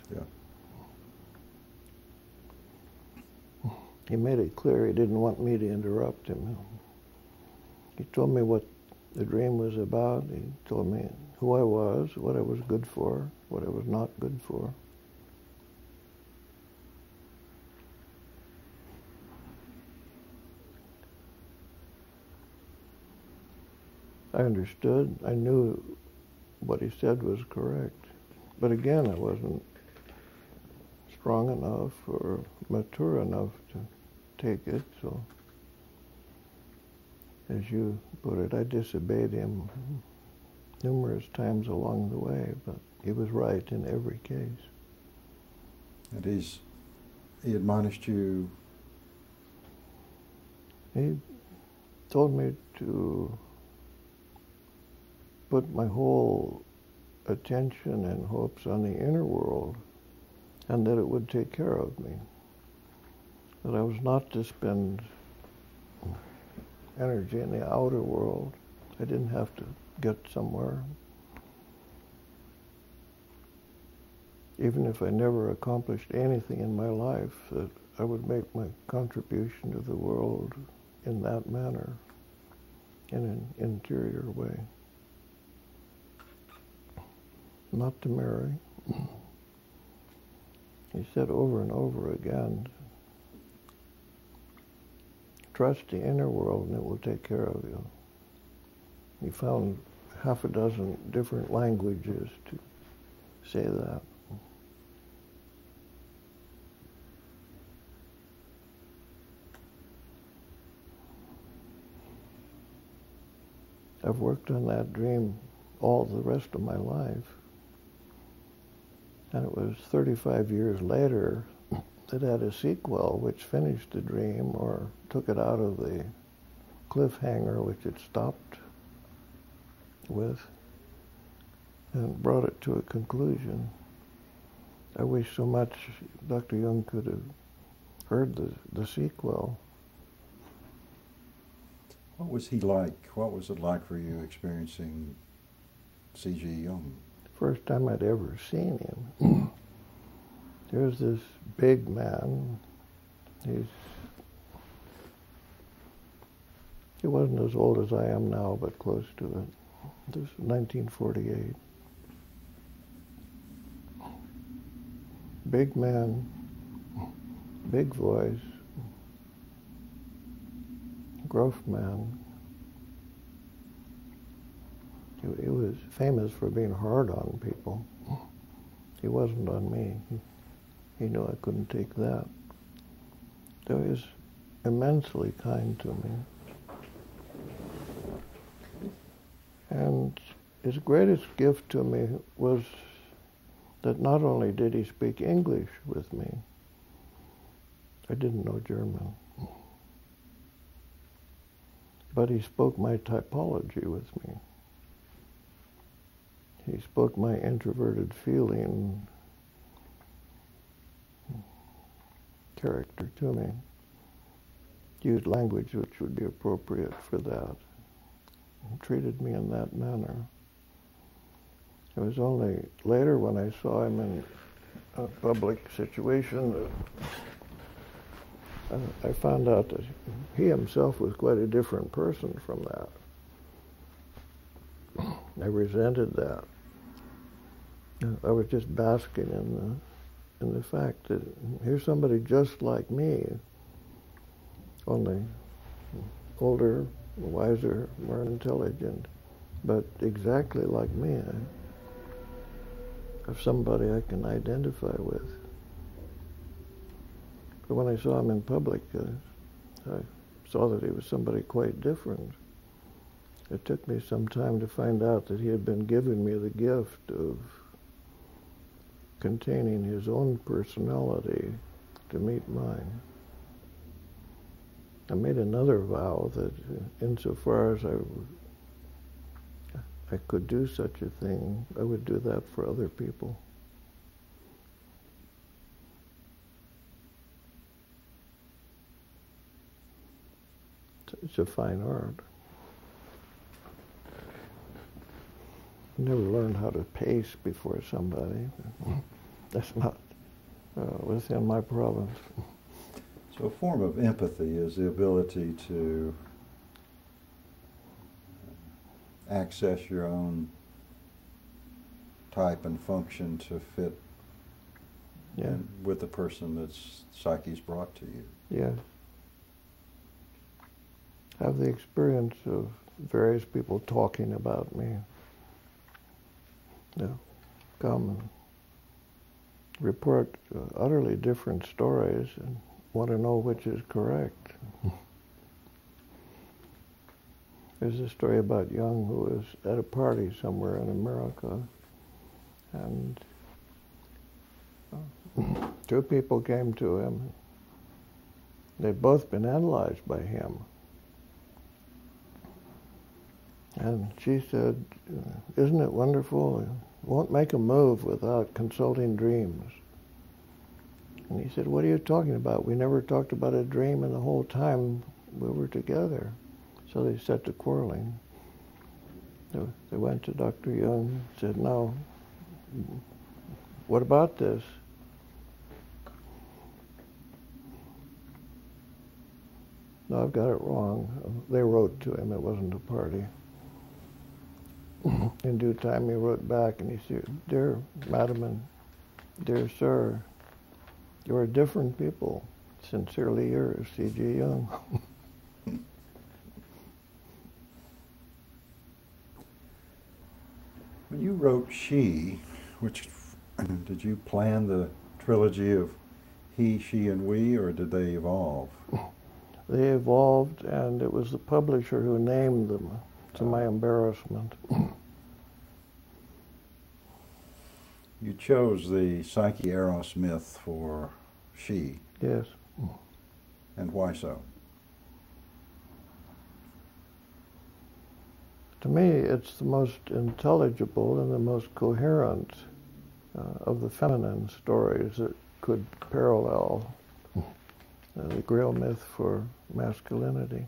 Yeah. He made it clear he didn't want me to interrupt him. He told me what the dream was about. He told me who I was, what I was good for, what I was not good for. I understood. I knew what he said was correct. But again, I wasn't strong enough or mature enough to take it, so as you put it, I disobeyed him numerous times along the way, but he was right in every case. And he admonished you? He told me to put my whole attention and hopes on the inner world, and that it would take care of me. That I was not to spend energy in the outer world. I didn't have to get somewhere. Even if I never accomplished anything in my life, that I would make my contribution to the world in that manner, in an interior way. Not to marry. He said over and over again, trust the inner world and it will take care of you. He found half a dozen different languages to say that. I've worked on that dream all the rest of my life. And it was 35 years later that had a sequel which finished the dream or took it out of the cliffhanger which it stopped with and brought it to a conclusion. I wish so much Dr. Jung could have heard the sequel. What was he like? What was it like for you experiencing C.G. Jung? First time I'd ever seen him. There's this big man. He wasn't as old as I am now, but close to it. This was 1948. Big man, big voice, gruff man. He was famous for being hard on people. He wasn't on me. He knew I couldn't take that. So he was immensely kind to me. And his greatest gift to me was that not only did he speak English with me, I didn't know German, but he spoke my typology with me. He spoke my introverted feeling character to me. Used language which would be appropriate for that. And treated me in that manner. It was only later when I saw him in a public situation that I found out that he himself was quite a different person from that. I resented that. I was just basking in the fact that here's somebody just like me, only older, wiser, more intelligent, but exactly like me. Of somebody I can identify with. But when I saw him in public, I saw that he was somebody quite different. It took me some time to find out that he had been giving me the gift of containing his own personality to meet mine. I made another vow that insofar as I could do such a thing, I would do that for other people. It's a fine art. I never learned how to pace before somebody. That's not within my province. So a form of empathy is the ability to access your own type and function to fit with the person that's psyche's brought to you. Yes. Have the experience of various people talking about me. Come and report utterly different stories and want to know which is correct. There's a story about Jung who was at a party somewhere in America, and two people came to him. They'd both been analyzed by him. And she said, "Isn't it wonderful? You won't make a move without consulting dreams." And he said, "What are you talking about? We never talked about a dream in the whole time we were together." So they set to quarreling. They went to Dr. Jung and said, "No, what about this?" "No, I've got it wrong." They wrote to him. It wasn't a party. In due time, he wrote back and he said, "Dear Madam and dear Sir, you are different people. Sincerely yours, C.G. Jung." When you wrote She, did you plan the trilogy of He, She, and We, or did they evolve? They evolved, and it was the publisher who named them, to my embarrassment. You chose the Psyche Eros myth for She. Yes. And why so? To me, it's the most intelligible and the most coherent of the feminine stories that could parallel the Grail myth for masculinity.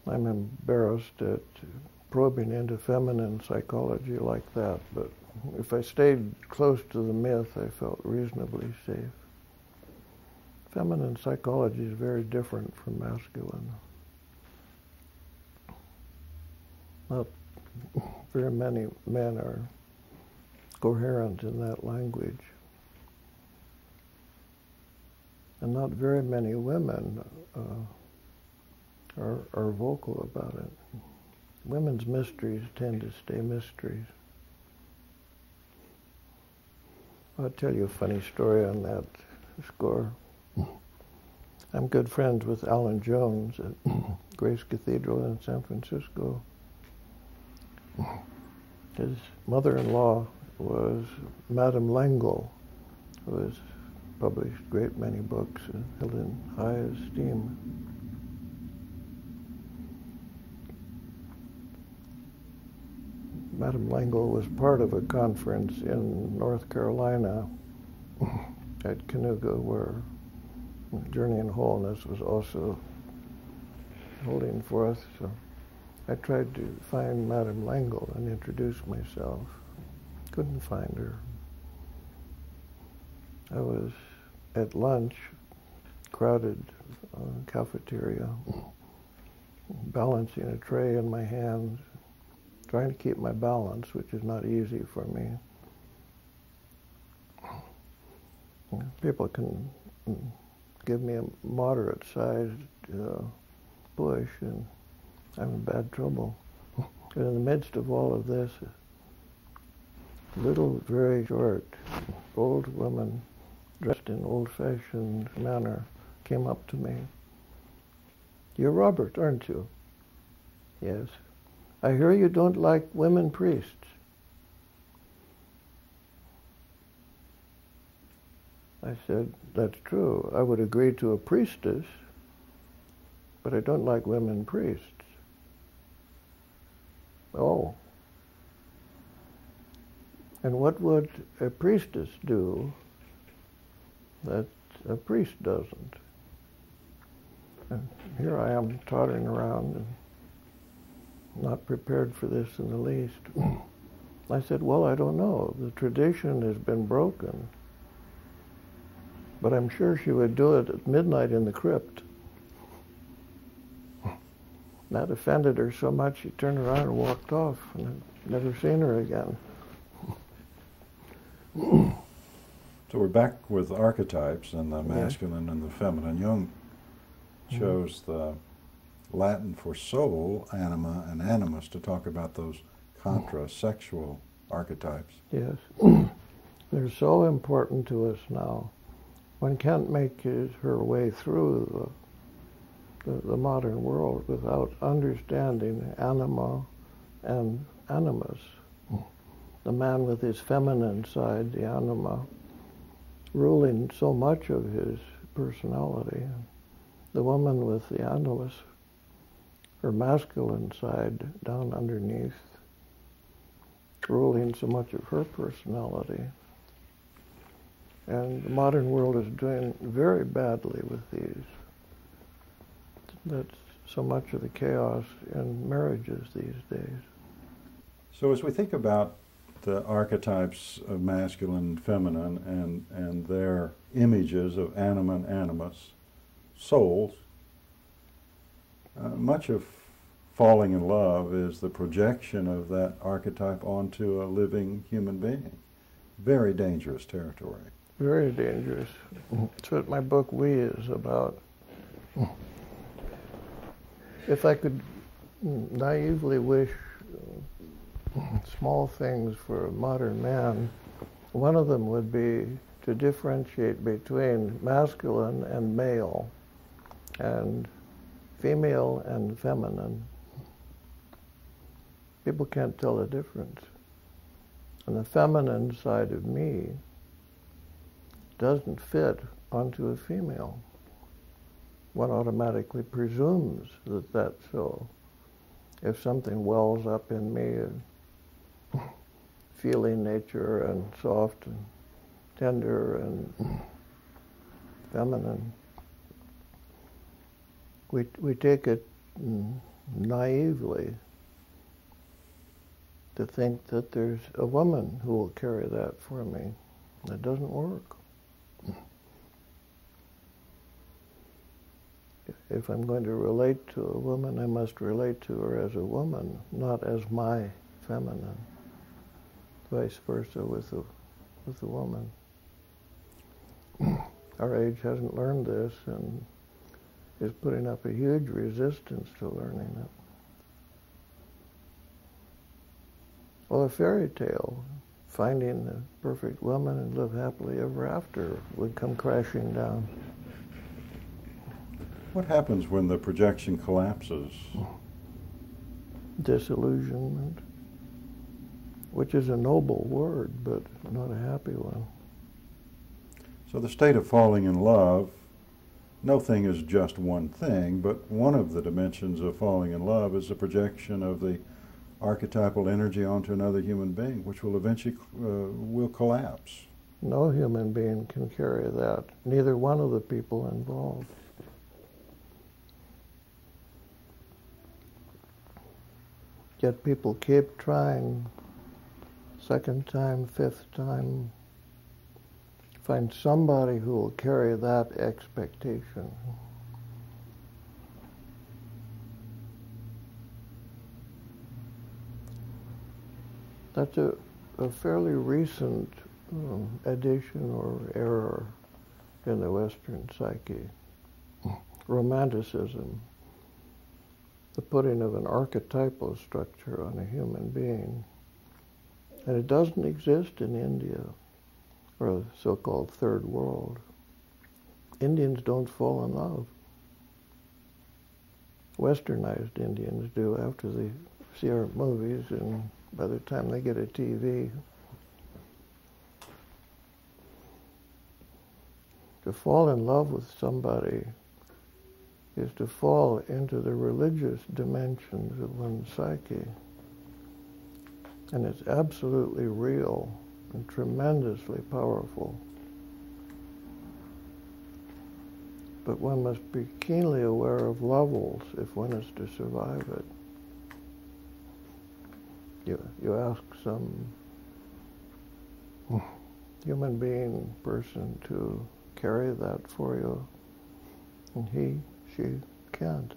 I'm embarrassed at probing into feminine psychology like that, but if I stayed close to the myth, I felt reasonably safe. Feminine psychology is very different from masculine. Not very many men are coherent in that language. And not very many women are vocal about it. Women's mysteries tend to stay mysteries. I'll tell you a funny story on that score. I'm good friends with Alan Jones at Grace Cathedral in San Francisco. His mother-in-law was Madame L'Engle, who has published a great many books and held in high esteem. Madame L'Engle was part of a conference in North Carolina at Cayuga where Journey in Wholeness was also holding forth. So I tried to find Madame L'Engle and introduce myself. Couldn't find her. I was at lunch, crowded cafeteria, balancing a tray in my hands, trying to keep my balance, which is not easy for me. People can give me a moderate-sized push, and I'm in bad trouble. And in the midst of all of this, a little, very short, old woman, dressed in old-fashioned manner, came up to me. "You're Robert, aren't you?" "Yes." "I hear you don't like women priests." I said, "That's true. I would agree to a priestess, but I don't like women priests." "Oh. And what would a priestess do that a priest doesn't?" And here I am tottering around and not prepared for this in the least. I said, "Well, I don't know. The tradition has been broken. But I'm sure she would do it at midnight in the crypt." That offended her so much she turned around and walked off, and I've never seen her again. So we're back with archetypes and the masculine and the feminine. Jung chose the Latin for soul, anima, and animus, to talk about those contra-sexual archetypes. Yes. They're so important to us now. One can't make her way through the modern world without understanding anima and animus. The man with his feminine side, the anima, ruling so much of his personality. The woman with the animus, her masculine side down underneath, ruling so much of her personality. And the modern world is doing very badly with these. That's so much of the chaos in marriages these days. So as we think about the archetypes of masculine and feminine and their images of anima and animus, souls, much of falling in love is the projection of that archetype onto a living human being. Very dangerous territory. Very dangerous. That's what my book, We, is about. If I could naively wish small things for a modern man, one of them would be to differentiate between masculine and male, and female and feminine. People can't tell the difference. And the feminine side of me doesn't fit onto a female. One automatically presumes that that's so. If something wells up in me, feeling nature and soft and tender and feminine, we take it naively to think that there's a woman who will carry that for me. That doesn't work. if I'm going to relate to a woman, I must relate to her as a woman, not as my feminine. Vice versa with the woman. Our age hasn't learned this and is putting up a huge resistance to learning it. Well, a fairy tale, finding the perfect woman and live happily ever after, would come crashing down. What happens when the projection collapses? Disillusionment, which is a noble word, but not a happy one. So the state of falling in love, no thing is just one thing, but one of the dimensions of falling in love is the projection of the archetypal energy onto another human being, which will eventually will collapse. No human being can carry that, neither one of the people involved. Yet people keep trying, second time, fifth time, find somebody who will carry that expectation. That's a fairly recent addition or error in the Western psyche. Romanticism, the putting of an archetypal structure on a human being. And it doesn't exist in India, or the so-called third world. Indians don't fall in love. Westernized Indians do after they see our movies, and by the time they get a TV. To fall in love with somebody is to fall into the religious dimensions of one's psyche. And it's absolutely real and tremendously powerful. But one must be keenly aware of levels if one is to survive it. You ask some human being, person to carry that for you, and she can't.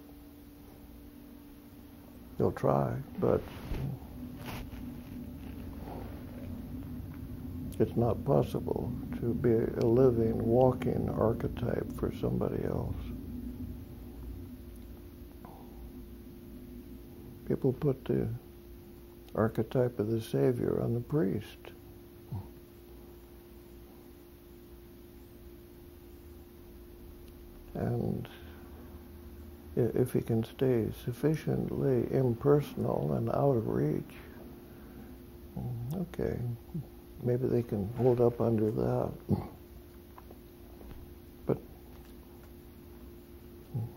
They'll try, but it's not possible to be a living, walking archetype for somebody else. People put the archetype of the Savior on the priest. And if he can stay sufficiently impersonal and out of reach, okay, maybe they can hold up under that. But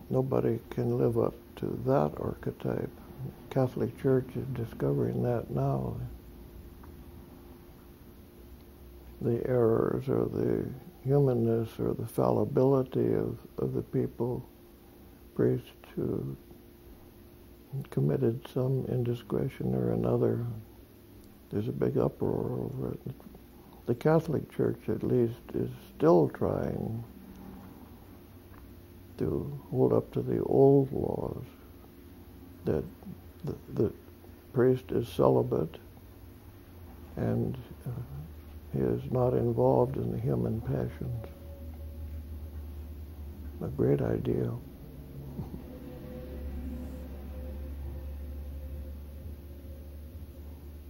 nobody can live up to that archetype. Catholic Church is discovering that now. The errors or the humanness or the fallibility of the people, priests who committed some indiscretion or another. There's a big uproar over it. The Catholic Church, at least, is still trying to hold up to the old laws, that the priest is celibate and he is not involved in the human passions. A great idea.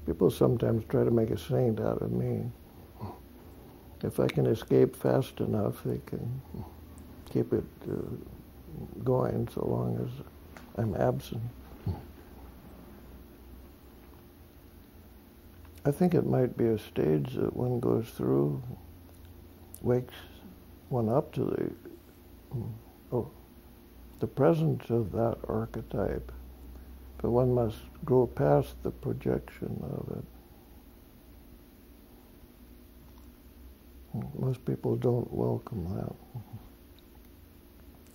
People sometimes try to make a saint out of me. If I can escape fast enough, they can keep it going so long as I'm absent. I think it might be a stage that one goes through, wakes one up to the presence of that archetype, but one must grow past the projection of it. Most people don't welcome that.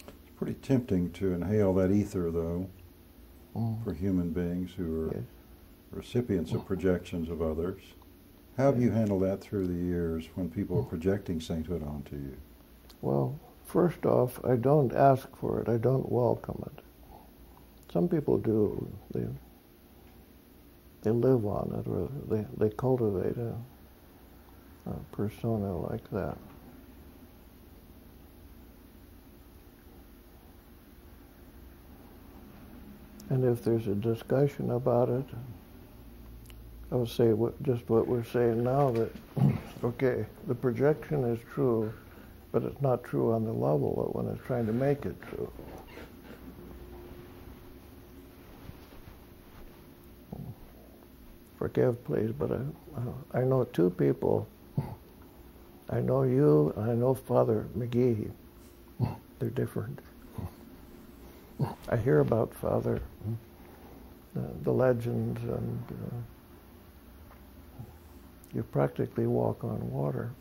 It's pretty tempting to inhale that ether, though, for human beings who are recipients of projections of others. How have you handled that through the years when people are projecting sainthood onto you? Well, First off, I don't ask for it. I don't welcome it. Some people do. They live on it, or they cultivate a persona like that. And if there's a discussion about it, I would say just what we're saying now, that, okay, the projection is true, but it's not true on the level that one is trying to make it true. Forgive, please, but I know two people. I know you, and I know Father McGee. They're different. I hear about Father, the legends, and you practically walk on water.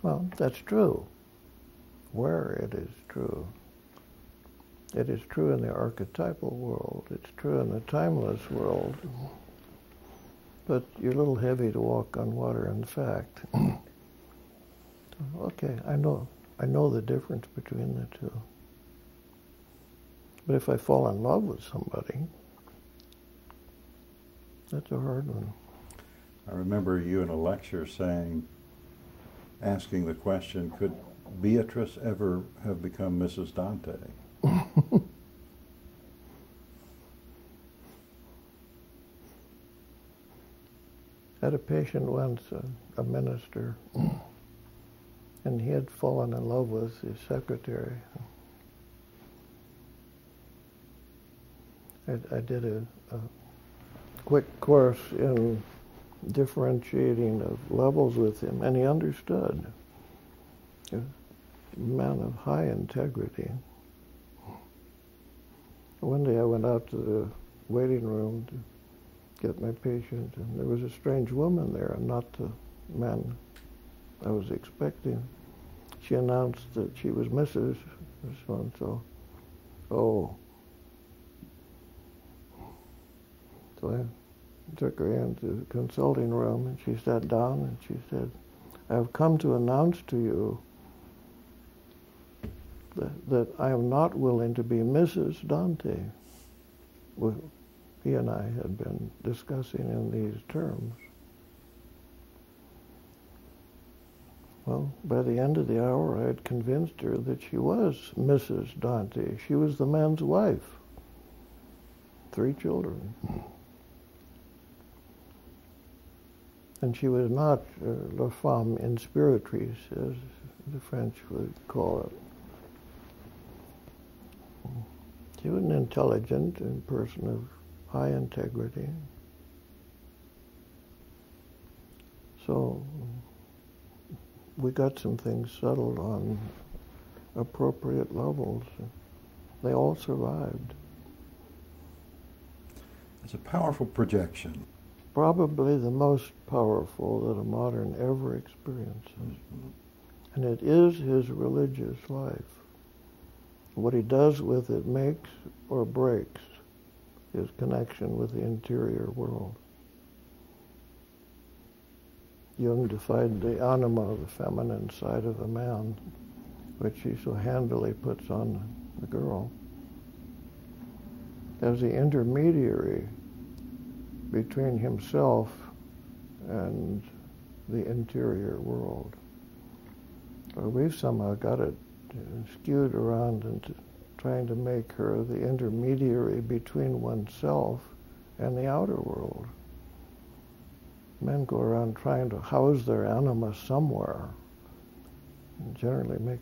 Well, that's true. Where it is true. It is true in the archetypal world. It's true in the timeless world. But you're a little heavy to walk on water, in fact. Okay, I know the difference between the two. But if I fall in love with somebody, that's a hard one. I remember you in a lecture asking the question, could Beatrice ever have become Mrs. Dante? I had a patient once, a minister, and he had fallen in love with his secretary. I did a quick course in differentiating of levels with him, and he understood. A man of high integrity. One day I went out to the waiting room to get my patient, and there was a strange woman there, and not the man I was expecting. She announced that she was Mrs. so-and-so. Oh. So I took her into the consulting room, and she sat down, and she said, I have come to announce to you that I am not willing to be Mrs. Dante. Well, he and I had been discussing in these terms. Well, by the end of the hour, I had convinced her that she was Mrs. Dante. She was the man's wife. 3 children. And she was not la femme inspiratrice, as the French would call it. She was an intelligent and person of high integrity. So we got some things settled on appropriate levels. They all survived. It's a powerful projection. Probably the most powerful that a modern ever experiences. Mm-hmm. And it is his religious life. What he does with it makes or breaks his connection with the interior world. Jung defined the anima, the feminine side of a man, which he so handily puts on the girl, as the intermediary between himself and the interior world. We've somehow got it skewed around into trying to make her the intermediary between oneself and the outer world. Men go around trying to house their anima somewhere, and generally make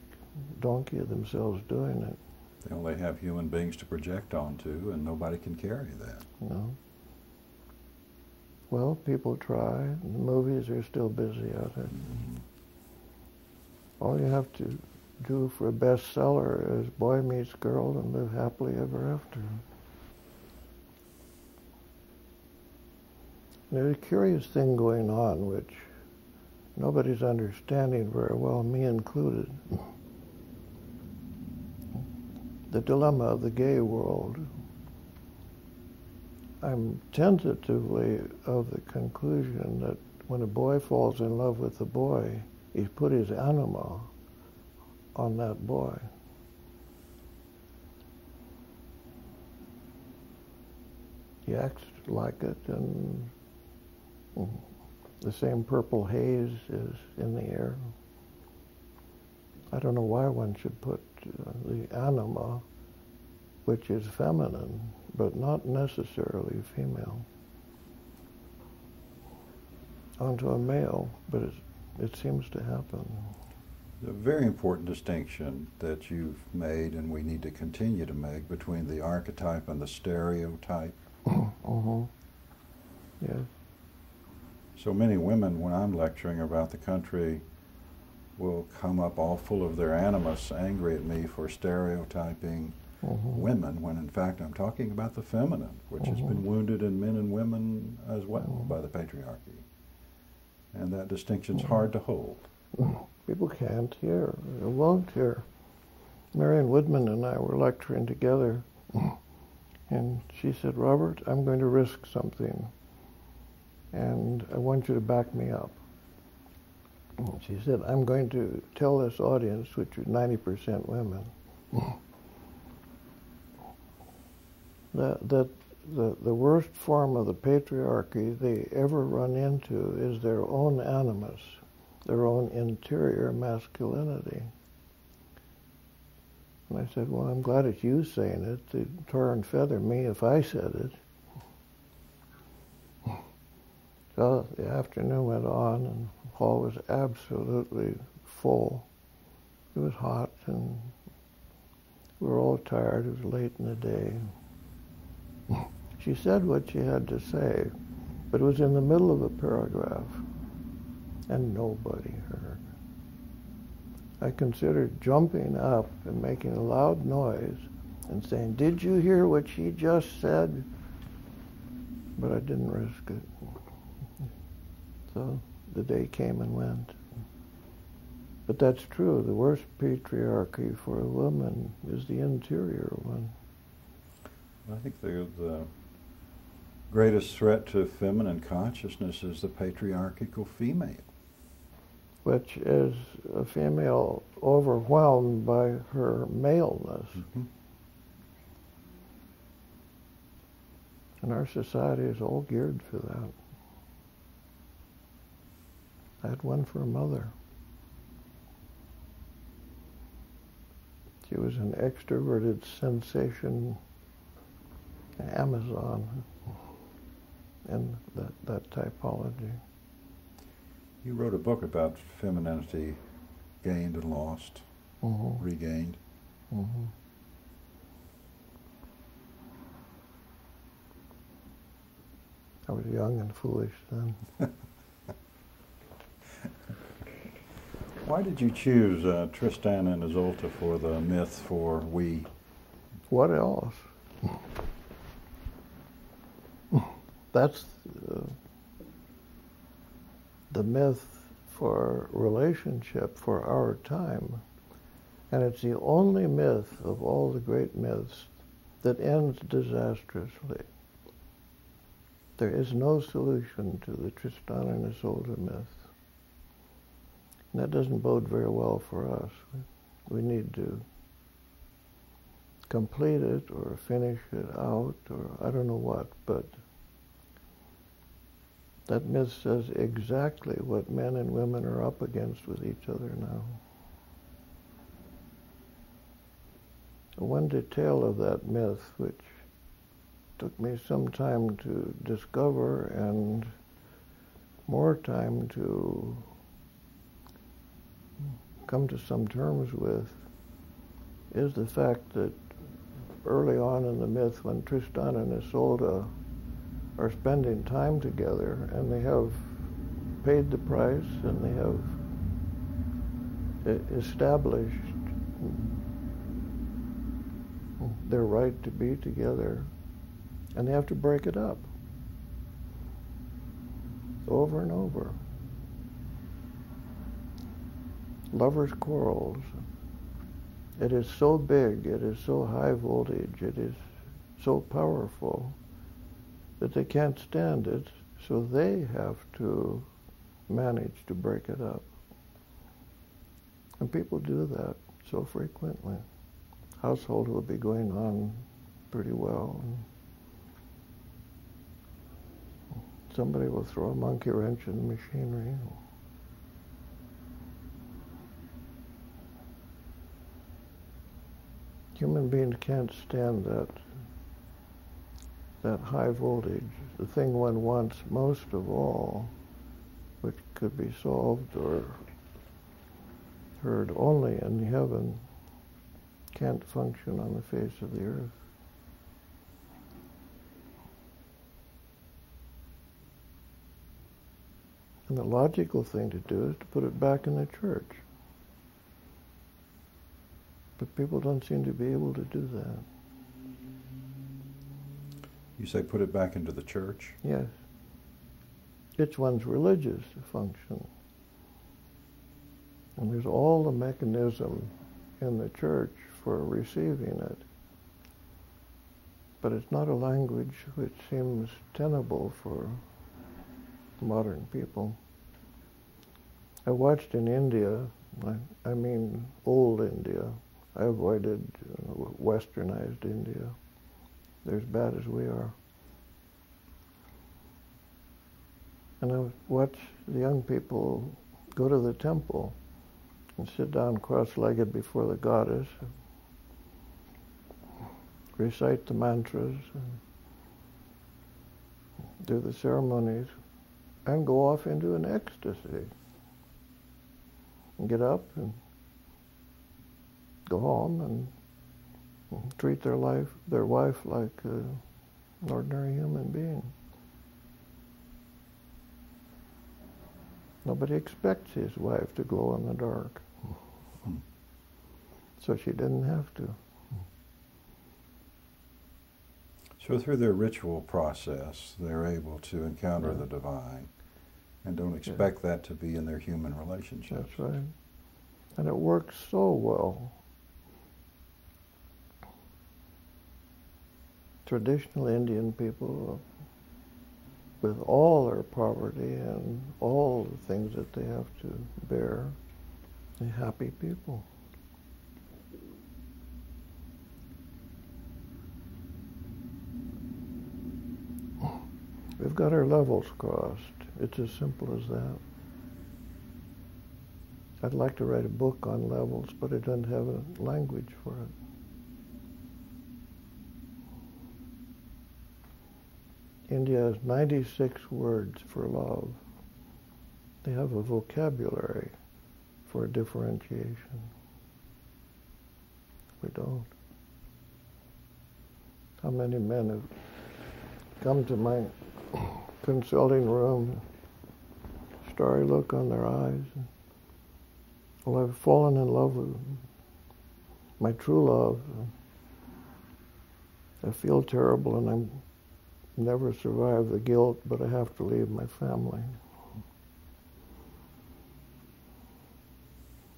a donkey of themselves doing it. They only have human beings to project onto, and nobody can carry that. No. Well, people try. The movies are still busy at it. Mm-hmm. All you have to do for a bestseller is boy meets girl and live happily ever after. There's a curious thing going on which nobody's understanding very well, me included. The dilemma of the gay world. I'm tentatively of the conclusion that when a boy falls in love with a boy, He's put his anima on that boy. He acts like it, and the same purple haze is in the air. I don't know why one should put the anima, which is feminine, but not necessarily female, onto a male, but it seems to happen. A very important distinction that you've made, and we need to continue to make, between the archetype and the stereotype. Yes. So many women, when I'm lecturing about the country, will come up all full of their animus, angry at me for stereotyping women, when in fact I'm talking about the feminine, which has been wounded in men and women as well by the patriarchy. And that distinction's hard to hold. People can't hear, or won't hear. Marion Woodman and I were lecturing together, and she said, "Robert, I'm going to risk something, and I want you to back me up." And she said, "I'm going to tell this audience, which is 90% women, that the worst form of the patriarchy they ever run into is their own animus, their own interior masculinity." And I said, "Well, I'm glad it's you saying it. It'd tar and feather me if I said it." So the afternoon went on, and the hall was absolutely full. It was hot, and we were all tired. It was late in the day. She said what she had to say, but it was in the middle of a paragraph, and nobody heard. I considered jumping up and making a loud noise and saying, "Did you hear what she just said?" But I didn't risk it. So the day came and went. But that's true. The worst patriarchy for a woman is the interior one. I think the greatest threat to feminine consciousness is the patriarchal female, which is a female overwhelmed by her maleness. And our society is all geared for that. I had one for a mother. She was an extroverted sensation Amazon in that typology. You wrote a book about femininity gained and lost, regained. I was young and foolish then. Why did you choose Tristan and Isolde for the myth for we? What else? That's the myth for relationship for our time. And it's the only myth of all the great myths that ends disastrously. There is no solution to the Tristan and Isolde myth. And that doesn't bode very well for us. We need to complete it or finish it out or I don't know what, but that myth says exactly what men and women are up against with each other now. One detail of that myth, which took me some time to discover and more time to come to some terms with, is the fact that early on in the myth, when Tristan and Isolde are spending time together and they have paid the price and they have established their right to be together, and they have to break it up over and over. Lovers' quarrels. It is so big, it is so high voltage, it is so powerful that they can't stand it, so they have to manage to break it up. And people do that so frequently. Household will be going on pretty well. Somebody will throw a monkey wrench in the machinery. Human beings can't stand that high voltage, the thing one wants most of all, which could be solved or heard only in heaven, can't function on the face of the earth. And the logical thing to do is to put it back in the church. But people don't seem to be able to do that. You say put it back into the church? Yes. It's one's religious function. And there's all the mechanism in the church for receiving it. But it's not a language which seems tenable for modern people. I watched in India, I mean old India. I avoided westernized India. They're as bad as we are. And I watched the young people go to the temple and sit down cross-legged before the goddess, recite the mantras, and do the ceremonies, and go off into an ecstasy. And get up and go home and treat their wife like an ordinary human being. Nobody expects his wife to glow in the dark. So she didn't have to. So through their ritual process, they're able to encounter the divine and don't expect that to be in their human relationships. That's right. And it works so well. Traditional Indian people, with all their poverty and all the things that they have to bear, they're happy people. We've got our levels crossed. It's as simple as that. I'd like to write a book on levels, but it doesn't have a language for it. India has 96 words for love. They have a vocabulary for differentiation. We don't. How many men have come to my consulting room, starry look on their eyes? Well, I've fallen in love with my true love. I feel terrible and I'm never survive the guilt, but I have to leave my family.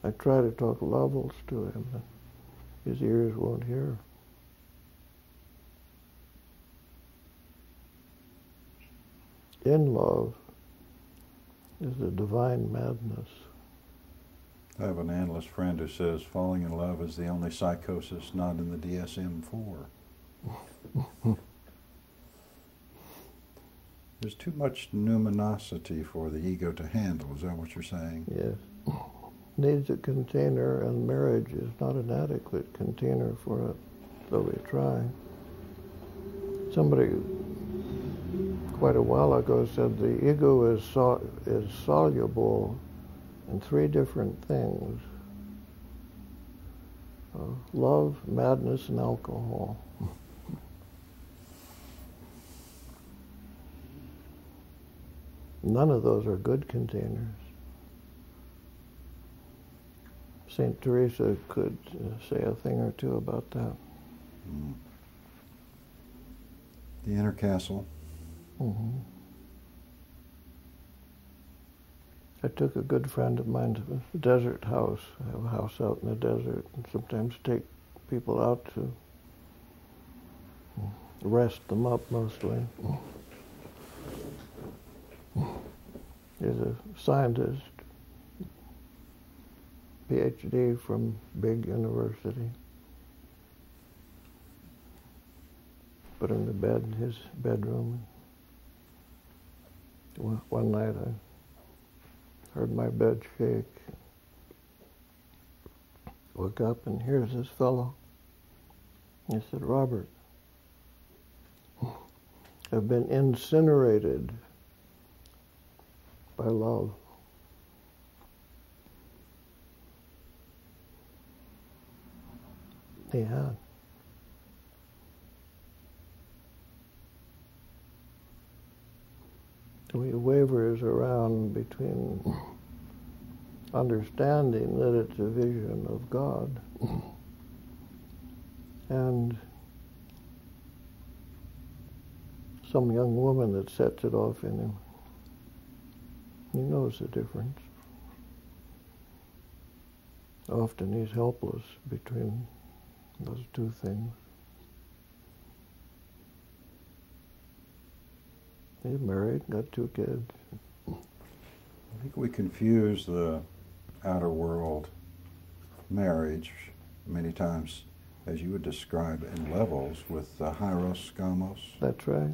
I try to talk levels to him, but his ears won't hear. In love is the divine madness. I have an analyst friend who says falling in love is the only psychosis not in the DSM-4. There's too much numinosity for the ego to handle. Is that what you're saying? Yes. Needs a container, and marriage is not an adequate container for it, though we try. Somebody quite a while ago said the ego is soluble in 3 different things: love, madness, and alcohol. None of those are good containers. St. Teresa could say a thing or two about that. The inner castle. Mm-hmm. I took a good friend of mine to a desert house. I have a house out in the desert, and sometimes take people out to rest them up mostly. He's a scientist, PhD from big university. Put him to bed in his bedroom. One night I heard my bed shake. Woke up and here's this fellow. He said, "Robert, I've been incinerated by love." He had. He wavers around between understanding that it's a vision of God and some young woman that sets it off in him. He knows the difference. Often he's helpless between those two things. He's married, got 2 kids. I think we confuse the outer world marriage many times, as you would describe, in levels with hieros, gamos. That's right.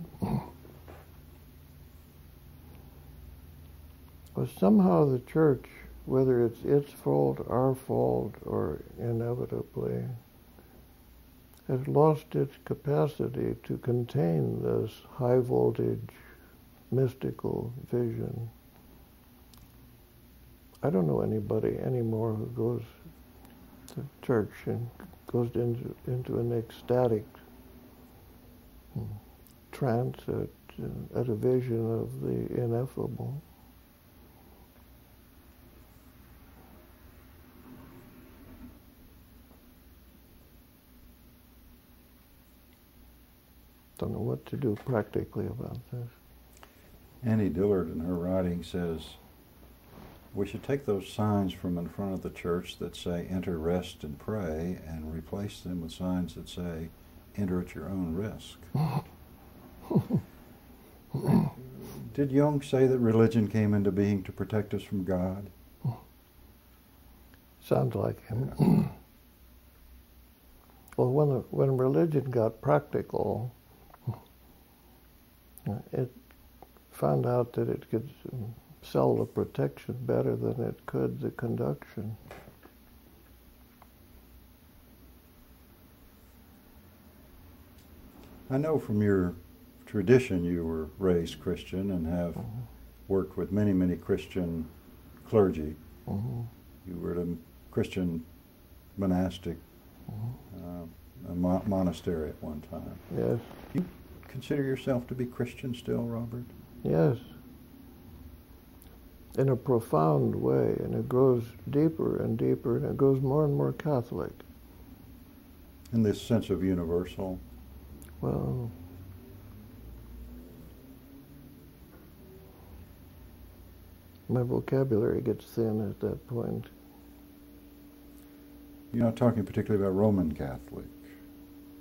Well, somehow the church, whether it's its fault, our fault, or inevitably, has lost its capacity to contain this high voltage mystical vision. I don't know anybody anymore who goes to church and goes into an ecstatic trance at a vision of the ineffable. Don't know what to do practically about this. Annie Dillard in her writing says, we should take those signs from in front of the church that say, enter, rest, and pray, and replace them with signs that say, enter at your own risk. Did Jung say that religion came into being to protect us from God? Sounds like him. Well, when religion got practical, it found out that it could sell the protection better than it could the conduction. I know from your tradition you were raised Christian and have worked with many, many Christian clergy. You were at a Christian monastic monastery at one time. Yes. Do you consider yourself to be Christian still, Robert? Yes. In a profound way, and it grows deeper and deeper, and it goes more and more Catholic. In this sense of universal? Well, my vocabulary gets thin at that point. You're not talking particularly about Roman Catholic?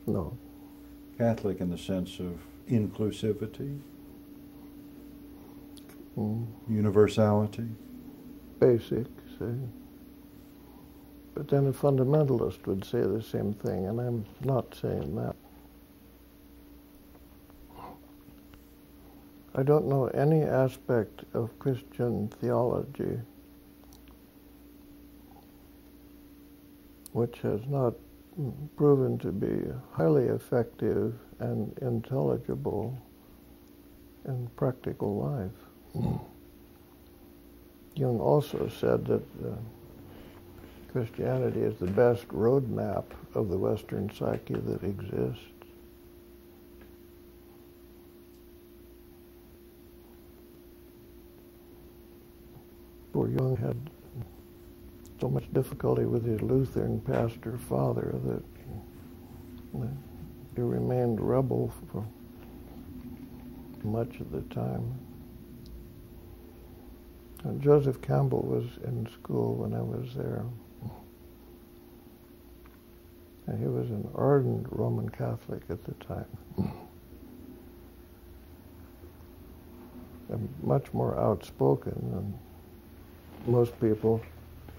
No. Catholic in the sense of inclusivity? Universality? Basic, say. But then a fundamentalist would say the same thing, and I'm not saying that. I don't know any aspect of Christian theology which has not proven to be highly effective and intelligible in practical life. Jung also said that Christianity is the best roadmap of the Western psyche that exists. Poor Jung had so much difficulty with his Lutheran pastor father that he remained rebel for much of the time. And Joseph Campbell was in school when I was there. And he was an ardent Roman Catholic at the time. And much more outspoken than most people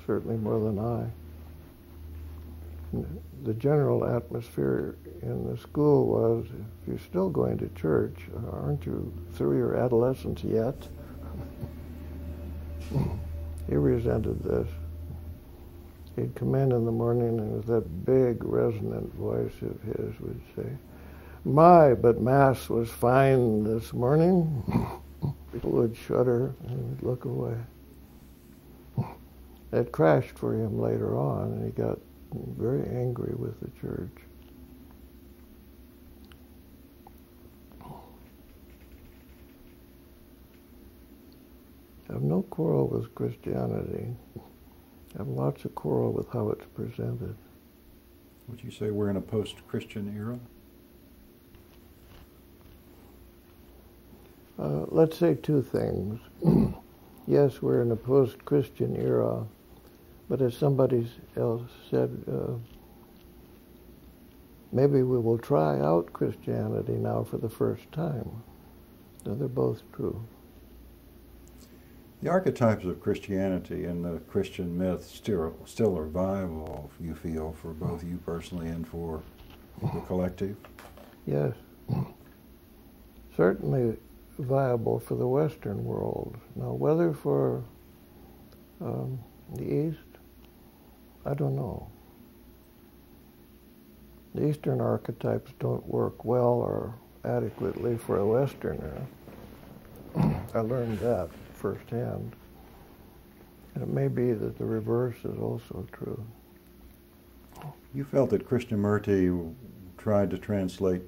certainly more than I. The general atmosphere in the school was, if you're still going to church, aren't you through your adolescence yet? He resented this. He'd come in the morning and with that big resonant voice of his would say, "My, but Mass was fine this morning." People would shudder and would look away. It crashed for him later on, and he got very angry with the church. I have no quarrel with Christianity. I have lots of quarrel with how it's presented. Would you say we're in a post-Christian era? Let's say two things. Yes, we're in a post-Christian era, but as somebody else said, maybe we will try out Christianity now for the first time. So they're both true. The archetypes of Christianity and the Christian myth still are viable, you feel, for both you personally and for the collective? Yes. Certainly viable for the Western world. Now, whether for the East, I don't know. The Eastern archetypes don't work well or adequately for a Westerner. I learned that firsthand. And it may be that the reverse is also true. You felt that Krishnamurti tried to translate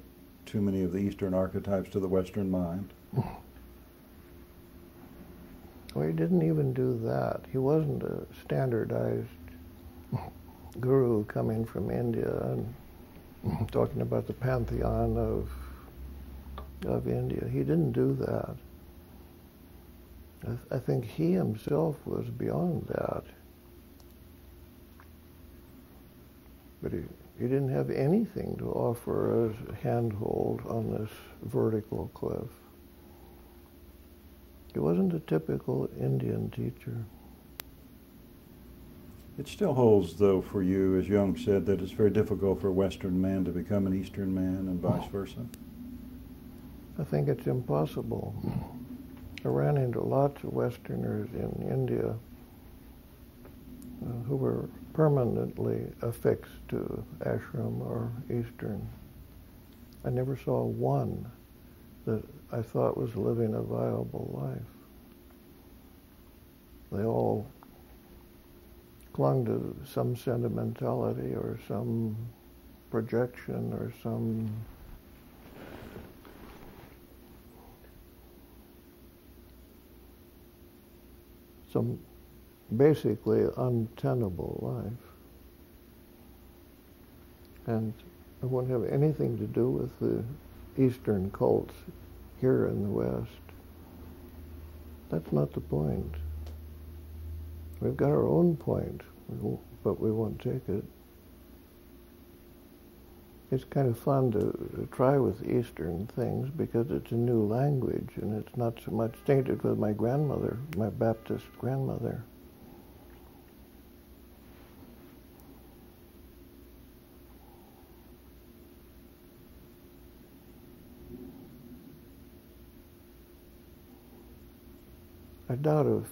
too many of the Eastern archetypes to the Western mind? Well, he didn't even do that. He wasn't a standardized guru coming from India and talking about the pantheon of India. He didn't do that. I think he himself was beyond that. But he didn't have anything to offer as a handhold on this vertical cliff. He wasn't a typical Indian teacher. It still holds, though, for you, as Jung said, that it's very difficult for a Western man to become an Eastern man and vice versa? I think it's impossible. I ran into lots of Westerners in India who were permanently affixed to ashram or Eastern. I never saw one that I thought was living a viable life. They all clung to some sentimentality or some projection or some basically untenable life. And it won't have anything to do with the Eastern cults here in the West. That's not the point. We've got our own point, but we won't take it. It's kind of fun to try with Eastern things because it's a new language and it's not so much tainted with my grandmother, my Baptist grandmother. I doubt if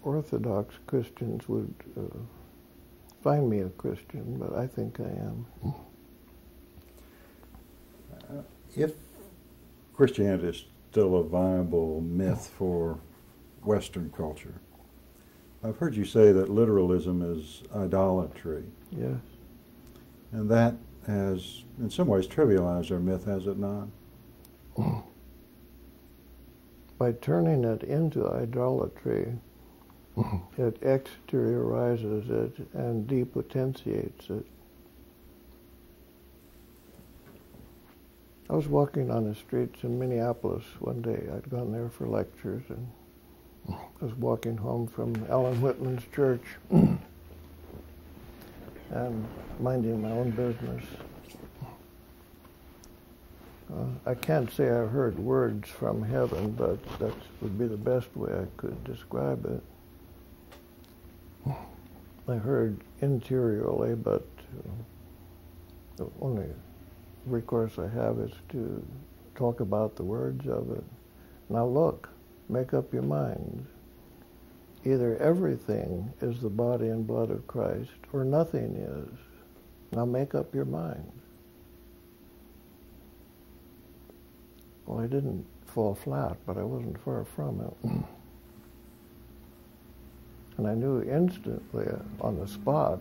Orthodox Christians would find me a Christian, but I think I am. If Christianity is still a viable myth for Western culture, I've heard you say that literalism is idolatry. Yes. And that has, in some ways, trivialized our myth, has it not? By turning it into idolatry, it exteriorizes it and depotentiates it. I was walking on the streets in Minneapolis one day. I'd gone there for lectures, and I was walking home from Alan Whitman's church and minding my own business. I can't say I heard words from heaven, but that would be the best way I could describe it. I heard interiorly, but the only recourse I have is to talk about the words of it. Now look, make up your mind. Either everything is the body and blood of Christ, or nothing is. Now make up your mind. Well, I didn't fall flat, but I wasn't far from it. And I knew instantly, on the spot,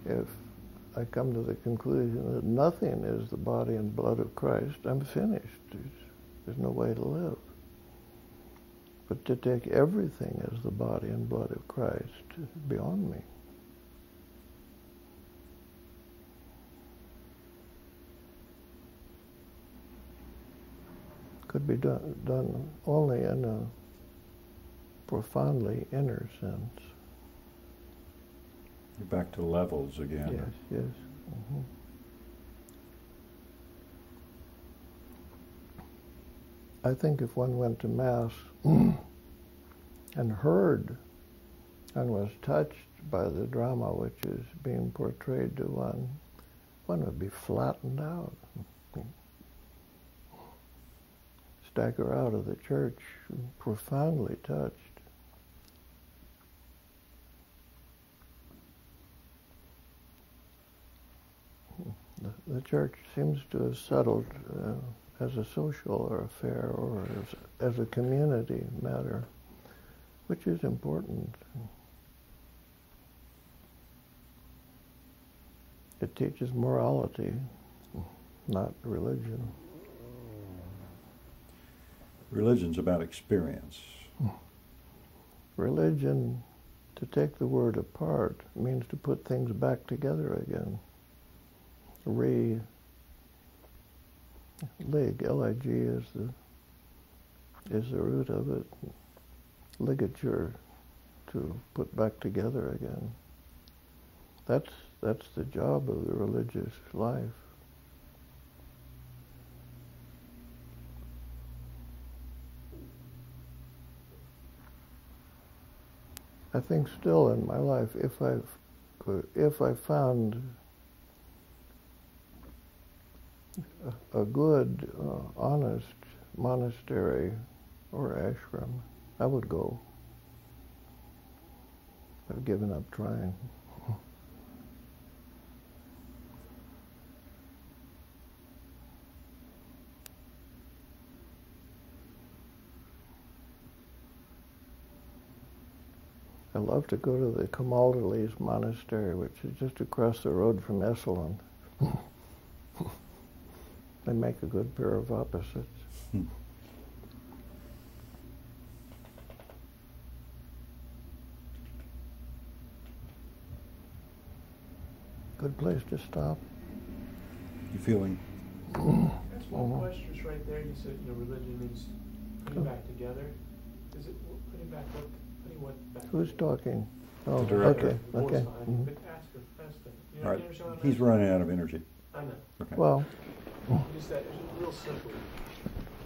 if I come to the conclusion that nothing is the body and blood of Christ, I'm finished. There's no way to live. But to take everything as the body and blood of Christ is beyond me. Could be done only in a profoundly inner sense. You're back to levels again. Yes, yes. Mm-hmm. I think if one went to Mass and heard and was touched by the drama which is being portrayed to one, one would be flattened out. Stagger out of the church profoundly touched. The church seems to have settled as a social affair or as a community matter, which is important. It teaches morality, not religion. Religion's about experience. Religion, to take the word apart, means to put things back together again. Lig, L-I-G is the root of it. Ligature, to put back together again. That's the job of the religious life. I think still in my life, if I found a good, honest monastery or ashram, I would go. I've given up trying. I love to go to the Camaldolese Monastery, which is just across the road from Esalen. They make a good pair of opposites. Good place to stop. You feeling? That's one question right there. You said, religion means putting back together. Is it putting back what? Putting what back? Who's talking? Oh, The director. okay. Mm-hmm. But ask them. All right. He's running out of energy. I know. Okay. Well, Just that, real simply.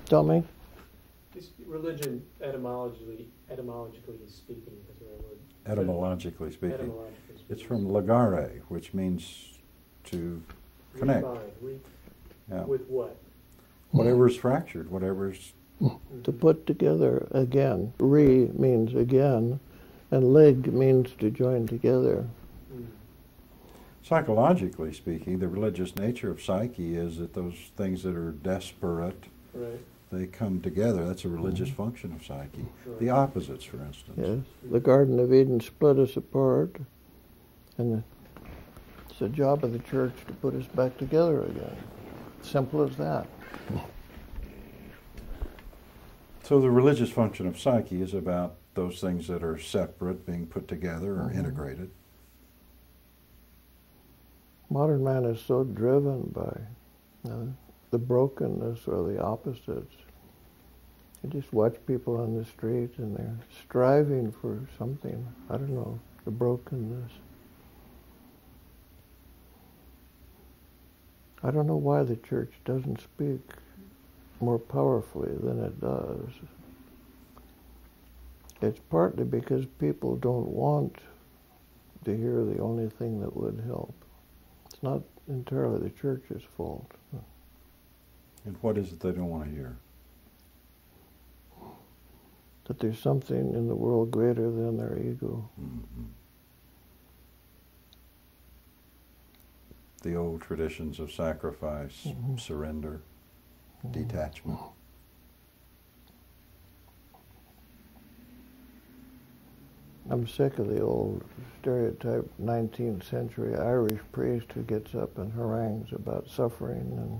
tell me. This religion, etymologically speaking, is the right word. Etymologically speaking. Etymologically speaking. It's from ligare, which means to connect. Yeah. With what? Whatever's fractured, whatever's... To put together again. Re means again, and lig means to join together. Psychologically speaking, the religious nature of psyche is that those things that are desperate, Right. they come together. That's a religious function of psyche. Right. The opposites, for instance. Yes. The Garden of Eden split us apart, and it's the job of the church to put us back together again. Simple as that. So the religious function of psyche is about those things that are separate being put together or integrated. Modern man is so driven by the brokenness or the opposites. You just watch people on the street and they're striving for something. I don't know, the brokenness. I don't know why the church doesn't speak more powerfully than it does. It's partly because people don't want to hear the only thing that would help. It's not entirely the church's fault. And what is it they don't want to hear? That there's something in the world greater than their ego. Mm-hmm. The old traditions of sacrifice, Mm-hmm. surrender, detachment. I'm sick of the old stereotype 19th century Irish priest who gets up and harangues about suffering and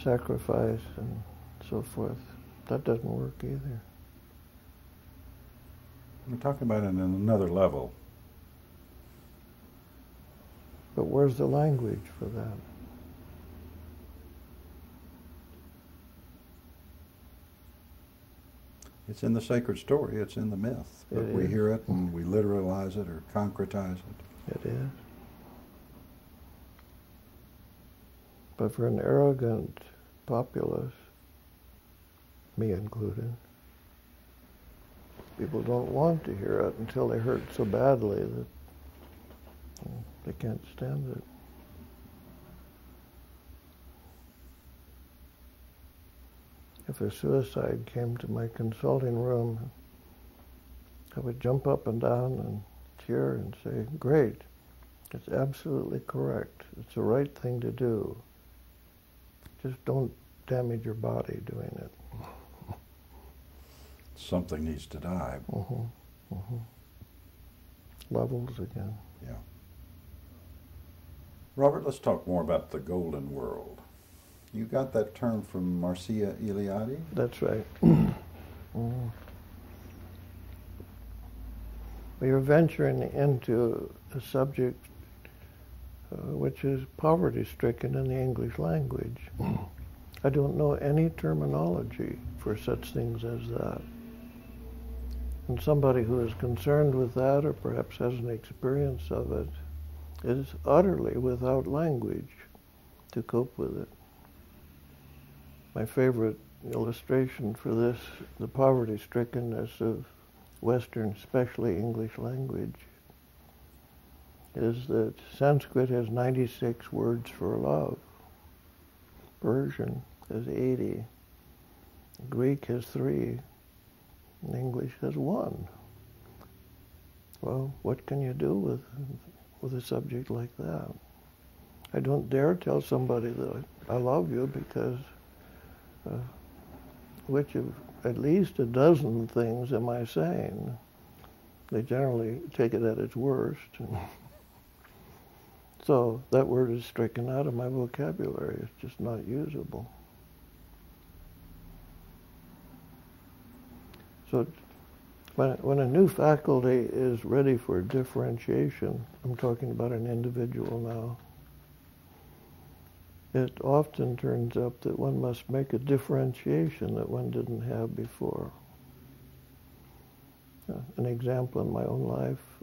sacrifice and so forth. That doesn't work either. We're talking about it on another level. But where's the language for that? It's in the sacred story, it's in the myth. But we hear it and we literalize it or concretize it. It is. But for an arrogant populace, me included, people don't want to hear it until they hurt so badly that they can't stand it. If a suicide came to my consulting room, I would jump up and down and cheer and say, "Great, it's absolutely correct. It's the right thing to do. Just don't damage your body doing it." Something needs to die. Levels again. Yeah. Robert, let's talk more about the golden world. You got that term from Mircea Eliade? That's right. We are venturing into a subject which is poverty-stricken in the English language. I don't know any terminology for such things as that. And somebody who is concerned with that, or perhaps has an experience of it, is utterly without language to cope with it. My favorite illustration for this, the poverty-strickenness of Western, especially English language, is that Sanskrit has 96 words for love. Persian has 80. Greek has 3. And English has 1. Well, what can you do with a subject like that? I don't dare tell somebody that I love you because which of at least a dozen things am I saying? They generally take it at its worst. So that word is stricken out of my vocabulary. It's just not usable. So when a new faculty is ready for differentiation, I'm talking about an individual now, it often turns up that one must make a differentiation that one didn't have before. An example in my own life,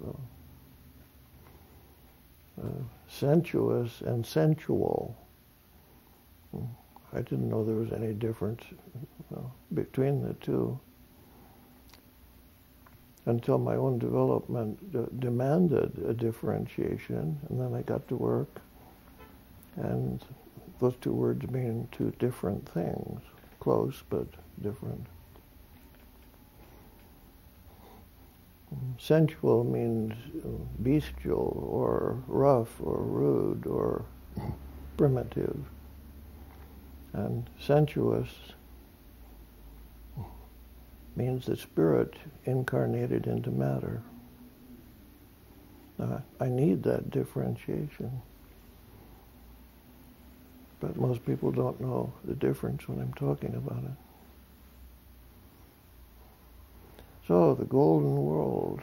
sensuous and sensual. I didn't know there was any difference between the two until my own development demanded a differentiation, and then I got to work, and those two words mean two different things, close but different. Sensual means bestial or rough or rude or primitive. And sensuous means the spirit incarnated into matter. Now, I need that differentiation. But most people don't know the difference when I'm talking about it. So, the golden world.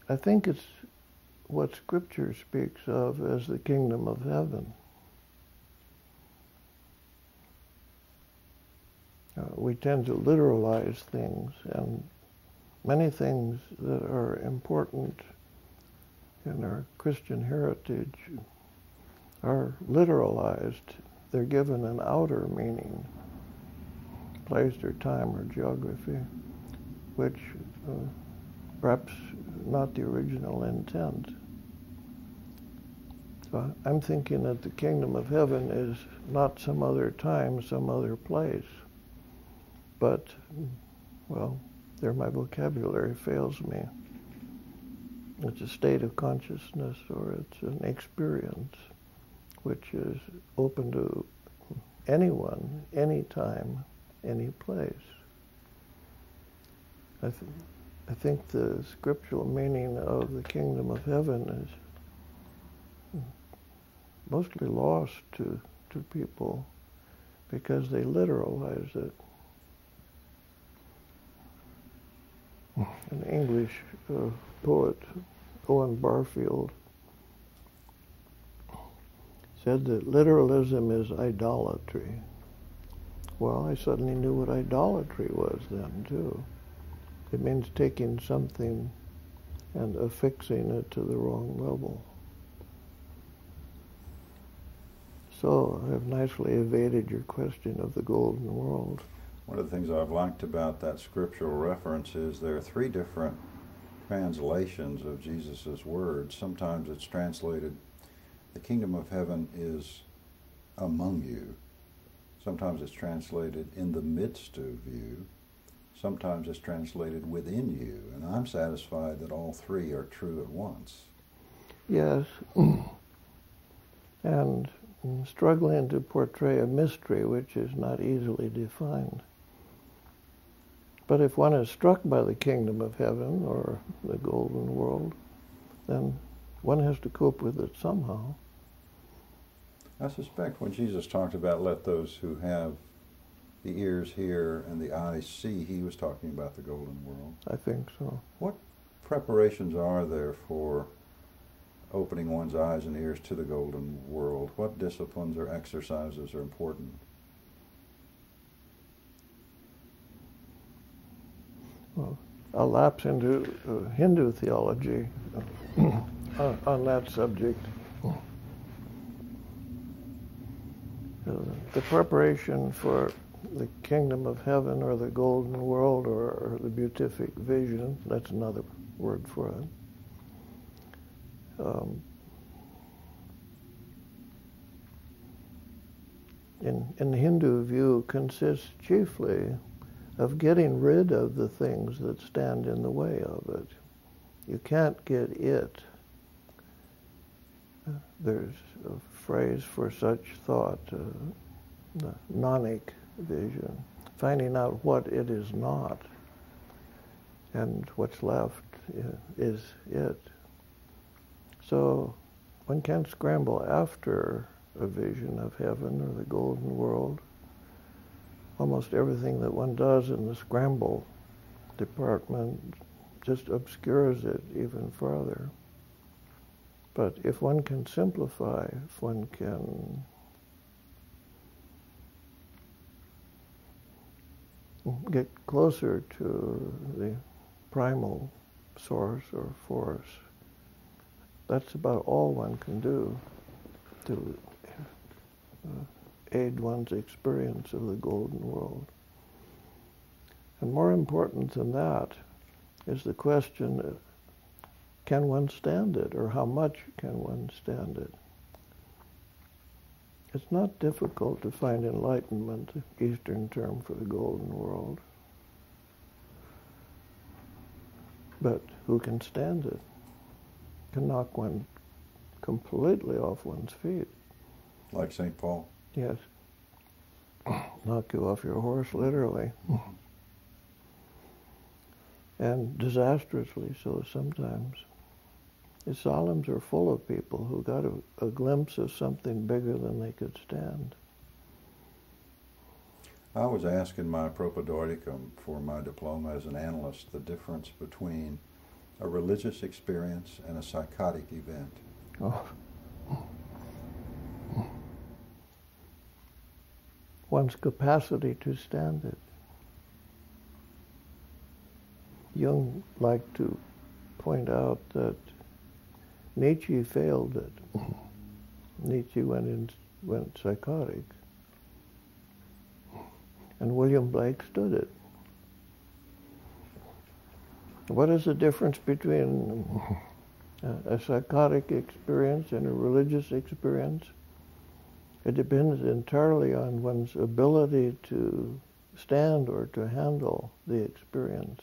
I think it's what Scripture speaks of as the kingdom of heaven. We tend to literalize things, and many things that are important in our Christian heritage are literalized. They're given an outer meaning, place or time or geography. which perhaps not the original intent. So I'm thinking that the kingdom of heaven is not some other time, some other place, but, well, there my vocabulary fails me. It's a state of consciousness, or it's an experience which is open to anyone, anytime, any place. I think the scriptural meaning of the kingdom of heaven is mostly lost to people because they literalize it. An English poet, Owen Barfield, said that literalism is idolatry. Well, I suddenly knew what idolatry was then, too. It means taking something and affixing it to the wrong level. So I've nicely evaded your question of the golden world. One of the things I've liked about that scriptural reference is there are three different translations of Jesus' words. Sometimes it's translated, the kingdom of heaven is among you. Sometimes it's translated in the midst of you. Sometimes it's translated within you. And I'm satisfied that all three are true at once. Yes. And struggling to portray a mystery which is not easily defined. But if one is struck by the kingdom of heaven or the golden world, then one has to cope with it somehow. I suspect when Jesus talked about let those who have the ears hear and the eyes see, he was talking about the golden world. I think so. What preparations are there for opening one's eyes and ears to the golden world? What disciplines or exercises are important? Well, I'll lapse into Hindu theology on that subject. The preparation for the kingdom of heaven or the golden world or the beatific vision, that's another word for it. In the Hindu view, consists chiefly of getting rid of the things that stand in the way of it. You can't get it. There's a phrase for such thought, the gnonic vision, finding out what it is not, and what's left is it. So one can't scramble after a vision of heaven or the golden world. Almost everything that one does in the scramble department just obscures it even further. But if one can simplify, if one can get closer to the primal source or force, that's about all one can do to aid one's experience of the golden world. And more important than that is the question, can one stand it, or how much can one stand it? It's not difficult to find enlightenment, Eastern term for the golden world. But who can stand it? Can knock one completely off one's feet. Like St. Paul? Yes. Knock you off your horse, literally. And disastrously so sometimes. The Psalms are full of people who got a glimpse of something bigger than they could stand. I was asked in my propaedeuticum for my diploma as an analyst the difference between a religious experience and a psychotic event. Oh. One's capacity to stand it. Jung liked to point out that Nietzsche failed it. Nietzsche went psychotic. And William Blake stood it. What is the difference between a psychotic experience and a religious experience? It depends entirely on one's ability to stand or to handle the experience.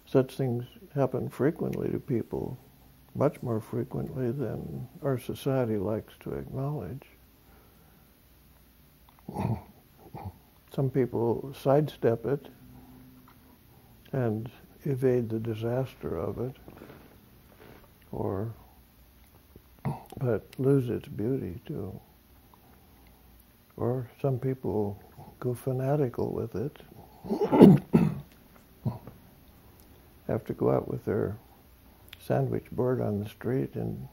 Such things happen frequently to people, much more frequently than our society likes to acknowledge. Some people sidestep it and evade the disaster of it, but lose its beauty too. Or some people go fanatical with it, have to go out with their sandwich board on the street and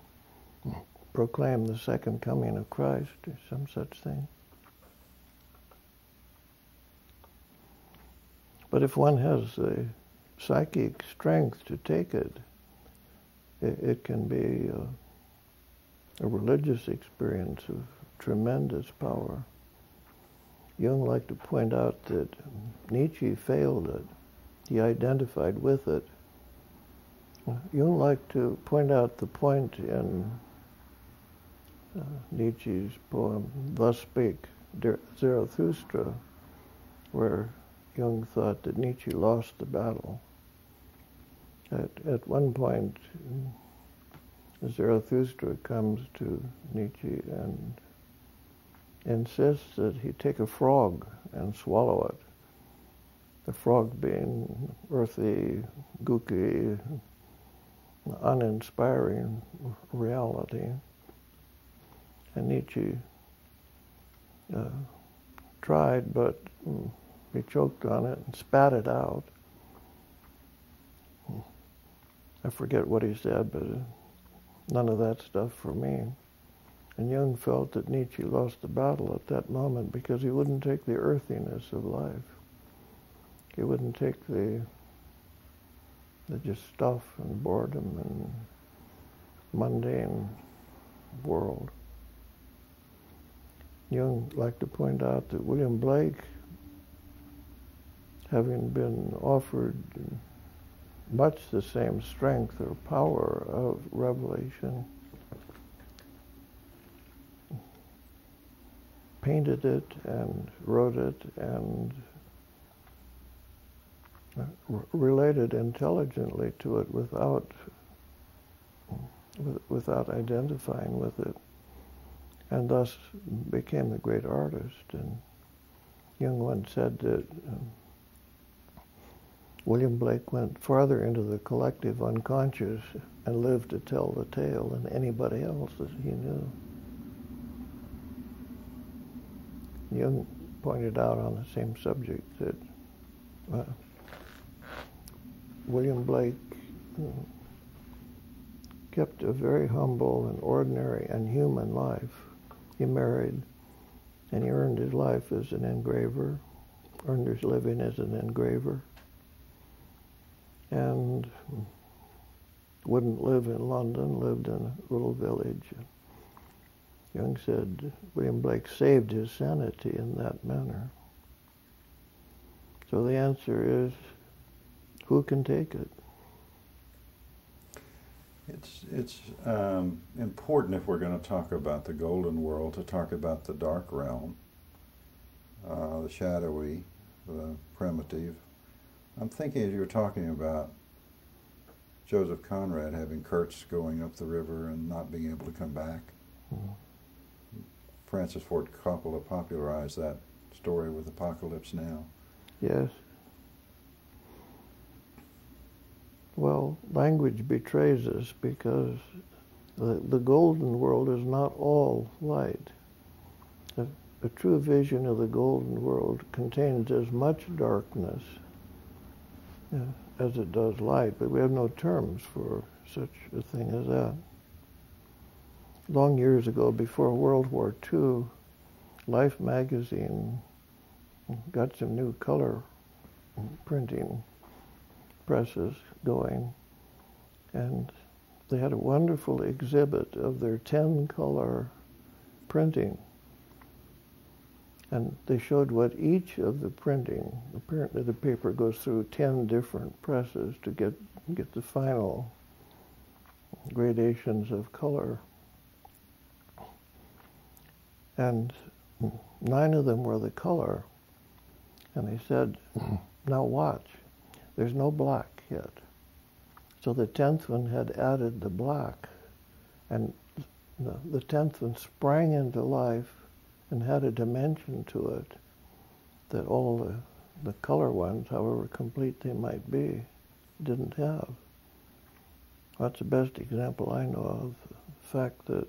proclaim the second coming of Christ or some such thing. But if one has the psychic strength to take it, it can be a religious experience of tremendous power. Jung liked to point out that Nietzsche failed it. He identified with it. Jung liked to point out the point in Nietzsche's poem, Thus Spake Zarathustra, where Jung thought that Nietzsche lost the battle. At one point, Zarathustra comes to Nietzsche and insists that he take a frog and swallow it. The frog being earthy, gooky, uninspiring reality. And Nietzsche tried, but he choked on it and spat it out. I forget what he said, but none of that stuff for me. And Jung felt that Nietzsche lost the battle at that moment because he wouldn't take the earthiness of life. He wouldn't take the just stuff and boredom and mundane world. Jung liked to point out that William Blake, having been offered much the same strength or power of revelation, painted it and wrote it and related intelligently to it without identifying with it, and thus became a great artist. And Jung once said that William Blake went farther into the collective unconscious and lived to tell the tale than anybody else that he knew. Jung pointed out on the same subject that William Blake kept a very humble and ordinary and human life. He married, and he earned his life as an engraver, earned his living as an engraver, and wouldn't live in London, lived in a little village. Jung said William Blake saved his sanity in that manner. So the answer is, who can take it? It's important, if we're going to talk about the golden world, to talk about the dark realm, the shadowy, the primitive. I'm thinking, as you were talking about Joseph Conrad having Kurtz going up the river and not being able to come back. Mm-hmm. Francis Ford Coppola popularized that story with Apocalypse Now. Yes. Well, language betrays us because the golden world is not all light. A true vision of the golden world contains as much darkness as it does light, but we have no terms for such a thing as that. Long years ago, before World War II, Life magazine got some new color printing presses going, and they had a wonderful exhibit of their 10-color printing. And they showed what each of the printing, apparently the paper goes through 10 different presses to get the final gradations of color. And 9 of them were the color. And they said, now watch, there's no black yet. So the 10th one had added the black, and the 10th one sprang into life and had a dimension to it that all the color ones, however complete they might be, didn't have. That's the best example I know of the fact that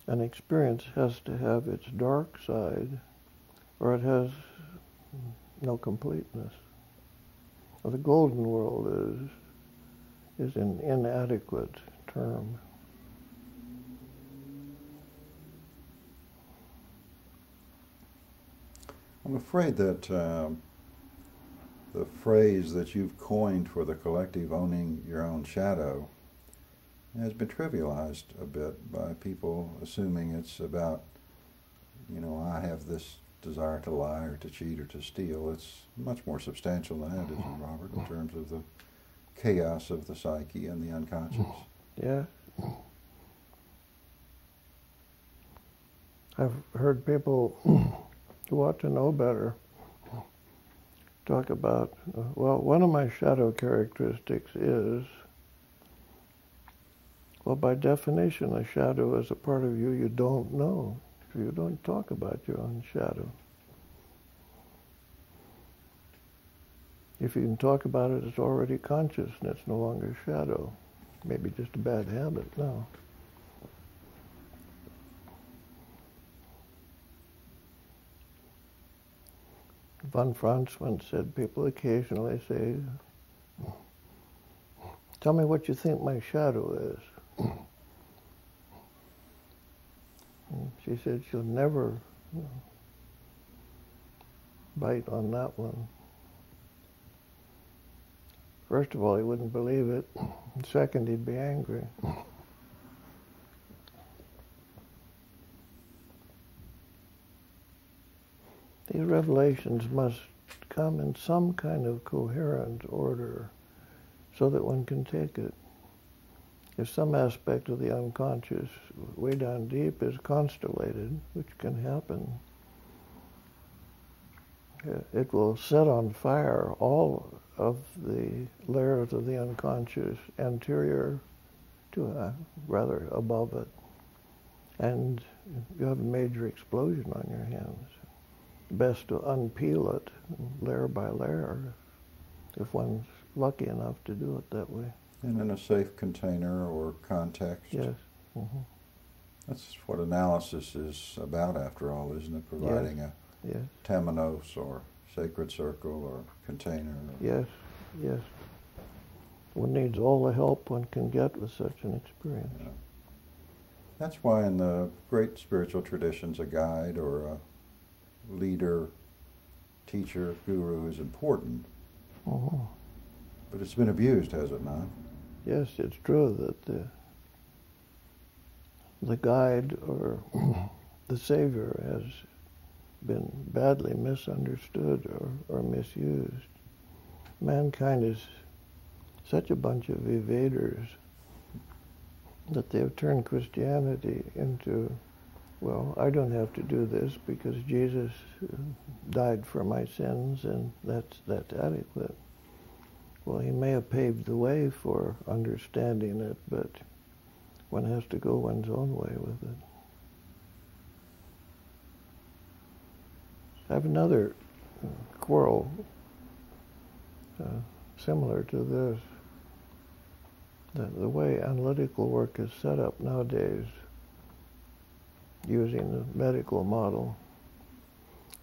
an experience has to have its dark side or it has no completeness. Well, the golden world is an inadequate term. I'm afraid that the phrase that you've coined for the collective owning your own shadow has been trivialized a bit by people assuming it's about, I have this desire to lie or to cheat or to steal. It's much more substantial than that, isn't it, Robert, in terms of the chaos of the psyche and the unconscious? Yeah. I've heard people who ought to know better talk about, well, one of my shadow characteristics is, well, by definition, a shadow is a part of you you don't know. So you don't talk about your own shadow. If you can talk about it, it's already conscious and it's no longer shadow. Maybe just a bad habit now. Von Franz once said, people occasionally say, tell me what you think my shadow is. And she said she'll never bite on that one. First of all, he wouldn't believe it. And second, he'd be angry. These revelations must come in some kind of coherent order so that one can take it. If some aspect of the unconscious, way down deep, is constellated, which can happen, it will set on fire all of the layers of the unconscious anterior to, rather, above it. And you have a major explosion on your hands. Best to unpeel it layer by layer if one's lucky enough to do it that way. And in a safe container or context. Yes. Mm-hmm. That's what analysis is about, after all, isn't it? Providing Yes. a temenos or sacred circle or container. Yes, yes. One needs all the help one can get with such an experience. Yeah. That's why in the great spiritual traditions, a guide or a leader, teacher, guru is important. Mm-hmm. But it's been abused, has it not? Yes, it's true that the guide or the savior has been badly misunderstood or misused. Mankind is such a bunch of evaders that they have turned Christianity into, well, I don't have to do this because Jesus died for my sins and that's adequate. Well, he may have paved the way for understanding it, but one has to go one's own way with it. I have another quarrel similar to this. The way analytical work is set up nowadays, using the medical model,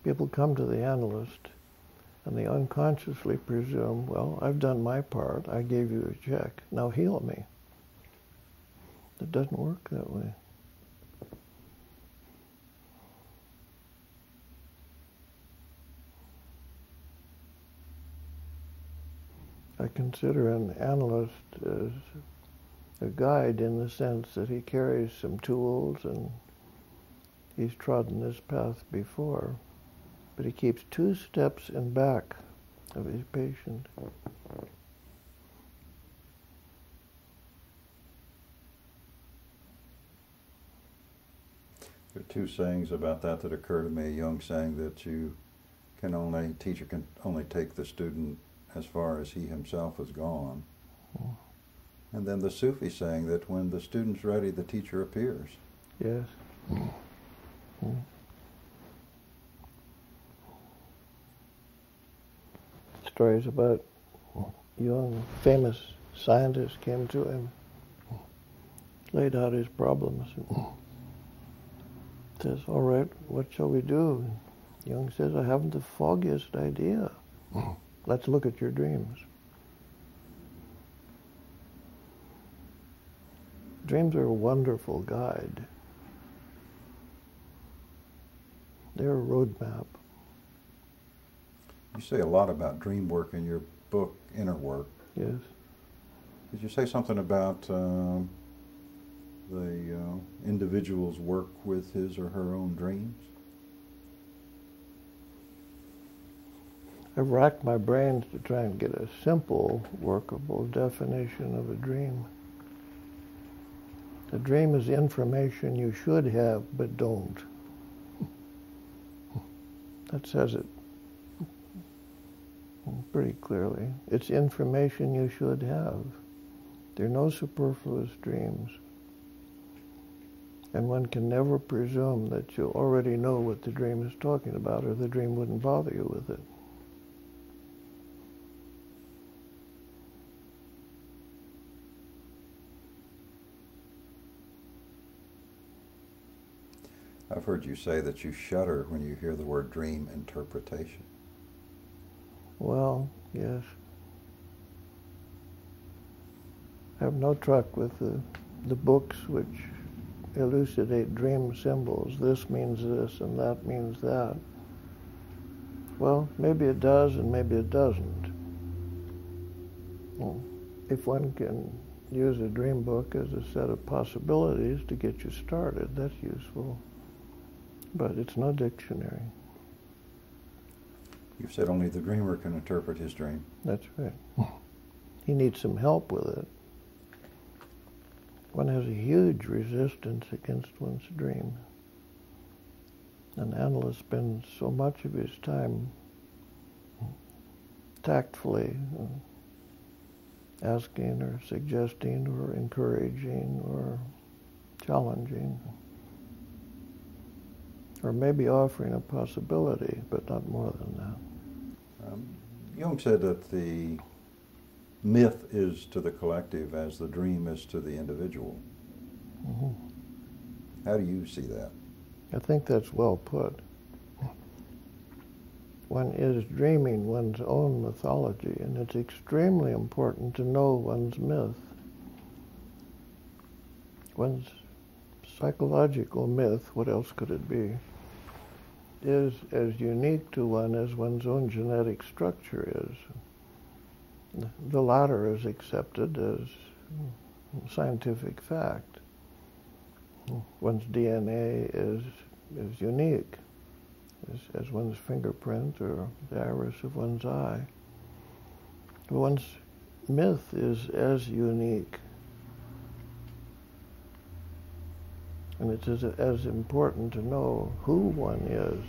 people come to the analyst and they unconsciously presume, well, I've done my part, I gave you a check, now heal me. It doesn't work that way. I consider an analyst as a guide in the sense that he carries some tools and He's trodden this path before, but he keeps 2 steps in back of his patient. There are 2 sayings about that that occur to me. Jung saying that teacher can only take the student as far as he himself has gone. Mm. And then the Sufi saying that when the student's ready, the teacher appears. Yes. Mm. Mm. Stories about Jung, famous scientists came to him, laid out his problems, and says, all right, what shall we do? Jung says, I haven't the foggiest idea. Let's look at your dreams. Dreams are a wonderful guide. They're a roadmap. You say a lot about dream work in your book, Inner Work. Yes. Could you say something about the individual's work with his or her own dreams? I've racked my brains to try and get a simple, workable definition of a dream. A dream is information you should have but don't. That says it pretty clearly. It's information you should have. There are no superfluous dreams. And one can never presume that you already know what the dream is talking about, or the dream wouldn't bother you with it. I've heard you say that you shudder when you hear the word dream interpretation. Well, yes. I have no truck with the books which elucidate dream symbols. This means this and that means that. Well, maybe it does and maybe it doesn't. Well, if one can use a dream book as a set of possibilities to get you started, that's useful. But it's no dictionary. You've said only the dreamer can interpret his dream. That's right. He needs some help with it. One has a huge resistance against one's dream. An analyst spends so much of his time tactfully asking or suggesting or encouraging or challenging, or maybe offering a possibility, but not more than that. Jung said that the myth is to the collective as the dream is to the individual. Mm-hmm. How do you see that? I think that's well put. One is dreaming one's own mythology, and it's extremely important to know one's myth. One's psychological myth, what else could it be, is as unique to one as one's own genetic structure is. The latter is accepted as scientific fact. One's DNA is unique, as one's fingerprint or the iris of one's eye. One's myth is as unique. And it's as important to know who one is,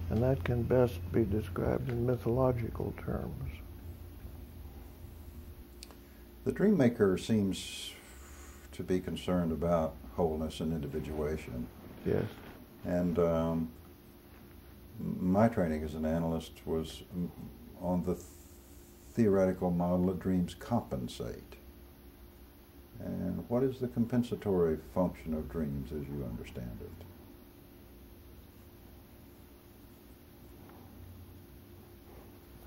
and that can best be described in mythological terms. The dream maker seems to be concerned about wholeness and individuation. Yes. And my training as an analyst was on the theoretical model that dreams compensate. And what is the compensatory function of dreams as you understand it?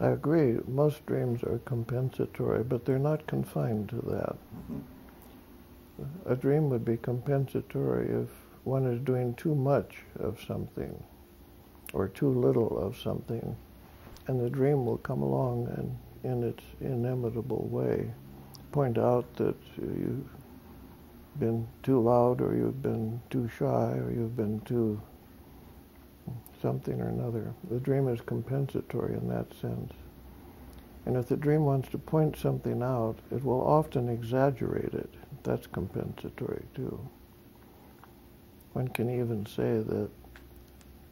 I agree, most dreams are compensatory, but they're not confined to that. Mm-hmm. A dream would be compensatory if one is doing too much of something or too little of something, and the dream will come along and, in its inimitable way, point out that been too loud, or you've been too shy, or you've been too something or another. The dream is compensatory in that sense. And if the dream wants to point something out, it will often exaggerate it. That's compensatory too. One can even say that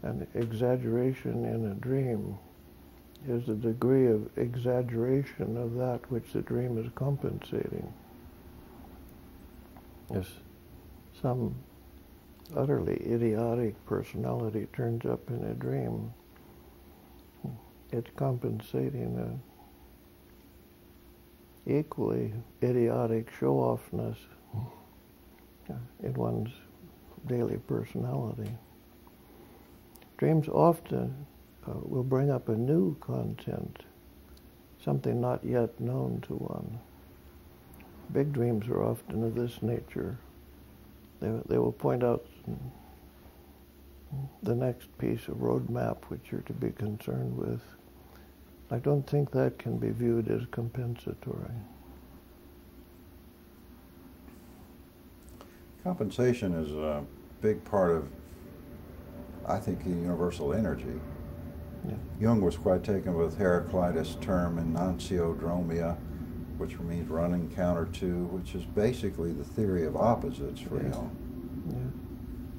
an exaggeration in a dream is a degree of exaggeration of that which the dream is compensating. If some utterly idiotic personality turns up in a dream, it's compensating an equally idiotic show-offness in one's daily personality. Dreams often will bring up a new content, something not yet known to one. Big dreams are often of this nature. They will point out the next piece of roadmap which you're to be concerned with. I don't think that can be viewed as compensatory. Compensation is a big part of, I think, the universal energy. Yeah. Jung was quite taken with Heraclitus' term enantiodromia, which means running counter to, which is basically the theory of opposites for Jung.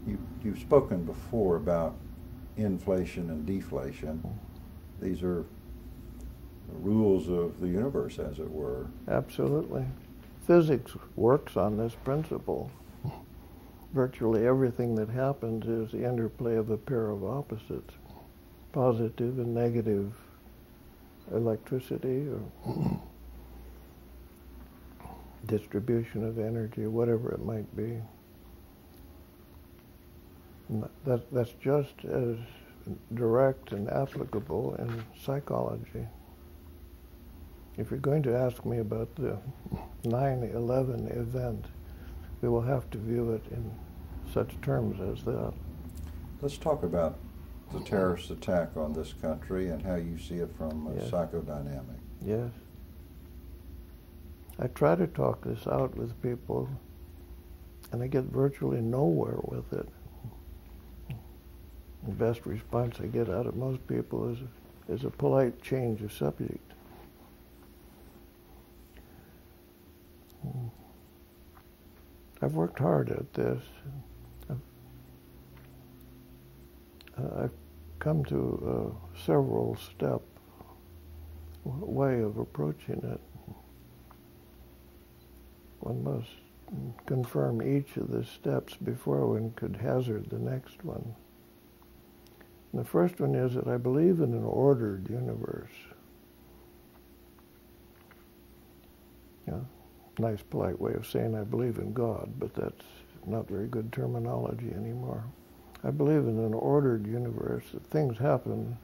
Yeah. You've spoken before about inflation and deflation. These are the rules of the universe, as it were. Absolutely. Physics works on this principle. Virtually everything that happens is the interplay of a pair of opposites, positive and negative electricity or distribution of energy, whatever it might be. And that's just as direct and applicable in psychology. If you're going to ask me about the 9/11 event, we will have to view it in such terms as that. Let's talk about the terrorist attack on this country and how you see it from a psychodynamic. Yes. I try to talk this out with people, and I get virtually nowhere with it. The best response I get out of most people is a polite change of subject. I've worked hard at this. I've come to a several-step way of approaching it. One must confirm each of the steps before one could hazard the next one. And the first one is that I believe in an ordered universe. Yeah. Nice, polite way of saying I believe in God, but that's not very good terminology anymore. I believe in an ordered universe, that things happen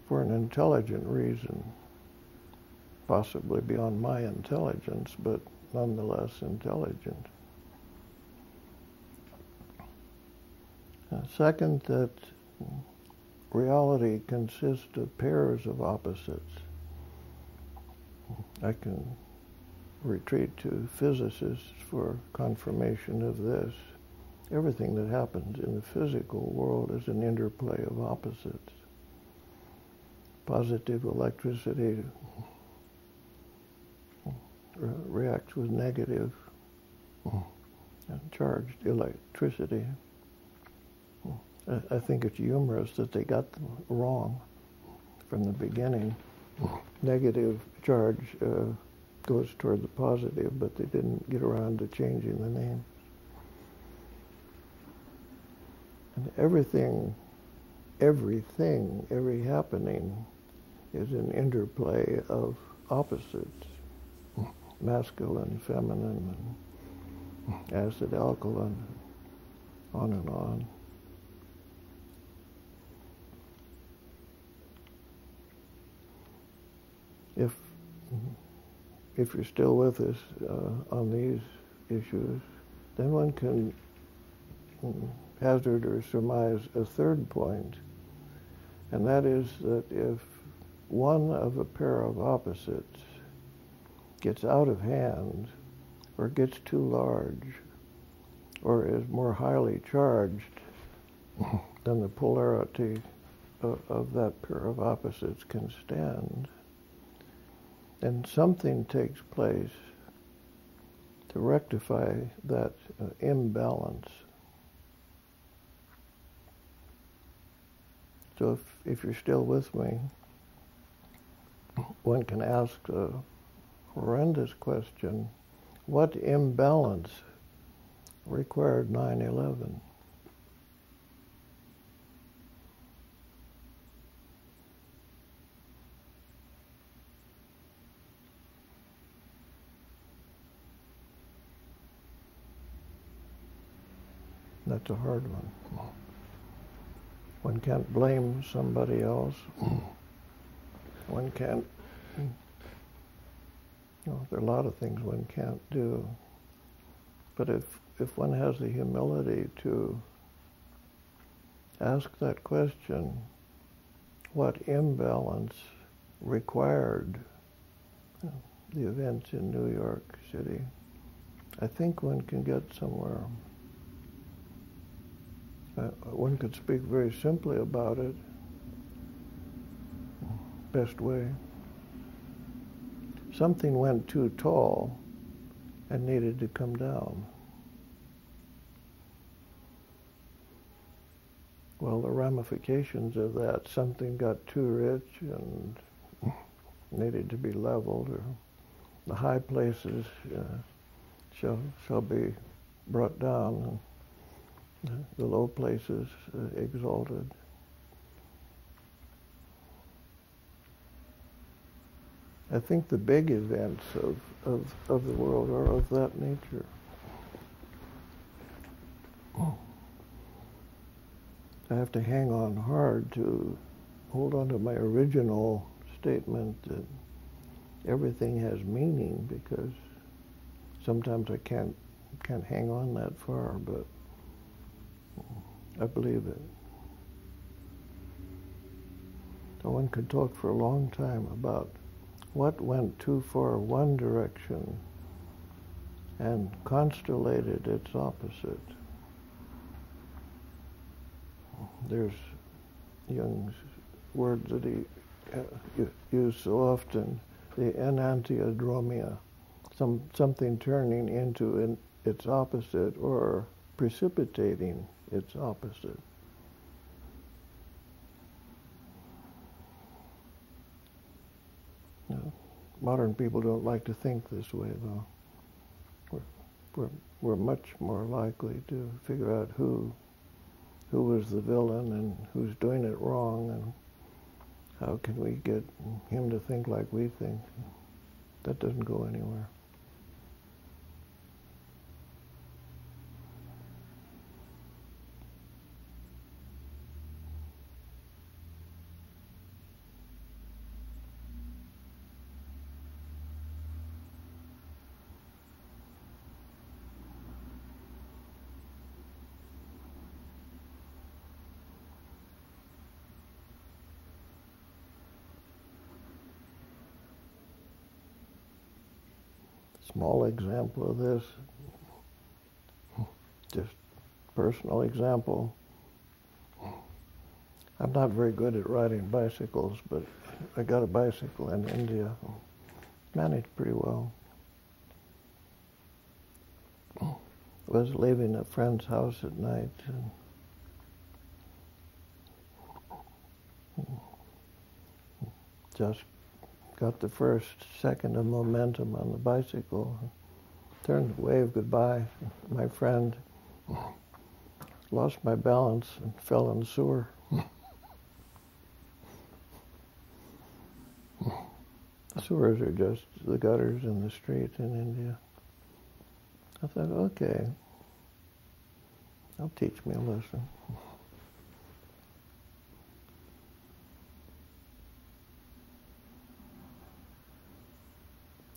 for an intelligent reason, possibly beyond my intelligence, but nonetheless intelligent. Second, that reality consists of pairs of opposites. I can retreat to physicists for confirmation of this. Everything that happens in the physical world is an interplay of opposites. Positive electricity reacts with negative charged electricity. I think it's humorous that they got them wrong from the beginning. Negative charge goes toward the positive, but they didn't get around to changing the name. And every happening is an interplay of opposites, masculine, feminine, and acid, alkaline, on and on. If you're still with us on these issues, then one can hazard or surmise a third point, and that is that if one of a pair of opposites gets out of hand or gets too large or is more highly charged than the polarity of that pair of opposites can stand. And something takes place to rectify that imbalance. So if you're still with me, one can ask a horrendous question: what imbalance required 9/11? That's a hard one. One can't blame somebody else. One can't, there are a lot of things one can't do. But if one has the humility to ask that question, what imbalance required the events in New York City, I think one can get somewhere. One could speak very simply about it. Best way. Something went too tall and needed to come down. Well, the ramifications of that, something got too rich and needed to be leveled, or the high places shall be brought down, and the low places exalted. I think the big events of the world are of that nature. I have to hang on hard to hold on to my original statement that everything has meaning, because sometimes I can't hang on that far, but I believe it. So one could talk for a long time about what went too far one direction and constellated its opposite. There's Jung's word that he used so often, the enantiodromia, something turning into its opposite or precipitating its opposite. No, modern people don't like to think this way, though. We're much more likely to figure out who was the villain and who's doing it wrong, and how can we get him to think like we think. That doesn't go anywhere. Small example of this, just personal example. I'm not very good at riding bicycles, but I got a bicycle in India. Managed pretty well. Was leaving a friend's house at night, and just got the first second of momentum on the bicycle, turned to wave goodbye to my friend, lost my balance and fell in the sewer. The sewers are just the gutters in the street in India. I thought, okay, that'll teach me a lesson.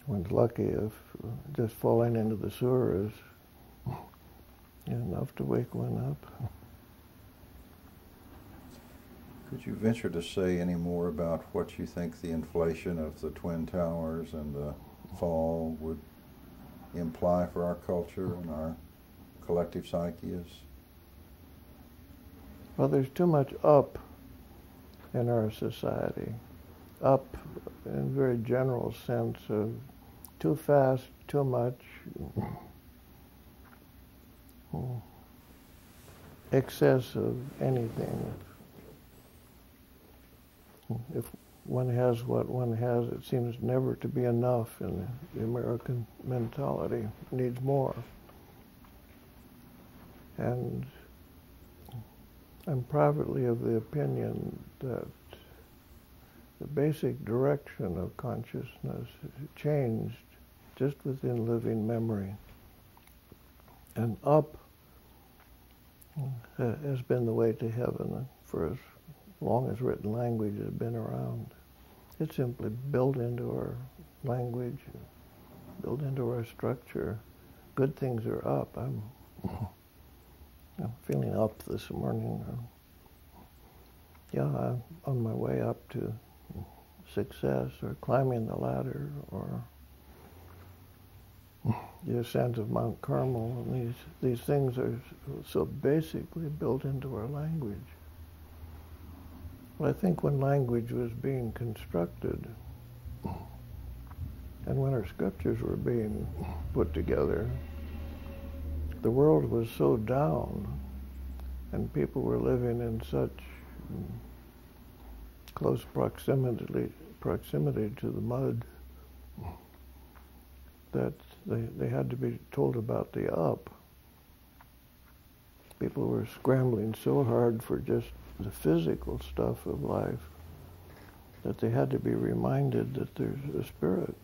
One's lucky if just falling into the sewer is enough to wake one up. Could you venture to say any more about what you think the inflation of the Twin Towers and the fall would imply for our culture and our collective psyche is? Well, there's too much up in our society. Up in a very general sense of too fast, too much, excess of anything. If one has what one has, it seems never to be enough in the American mentality. It needs more. And I'm privately of the opinion that the basic direction of consciousness changed just within living memory. And up has been the way to heaven for as long as written language has been around. It's simply built into our language, built into our structure. Good things are up. I'm feeling up this morning. I'm on my way up to success, or climbing the ladder, or the ascent of Mount Carmel. And these things are so basically built into our language. Well, I think when language was being constructed, and when our scriptures were being put together, the world was so down, and people were living in such close proximity to the mud that they had to be told about the up. People were scrambling so hard for just the physical stuff of life that they had to be reminded that there's a spirit.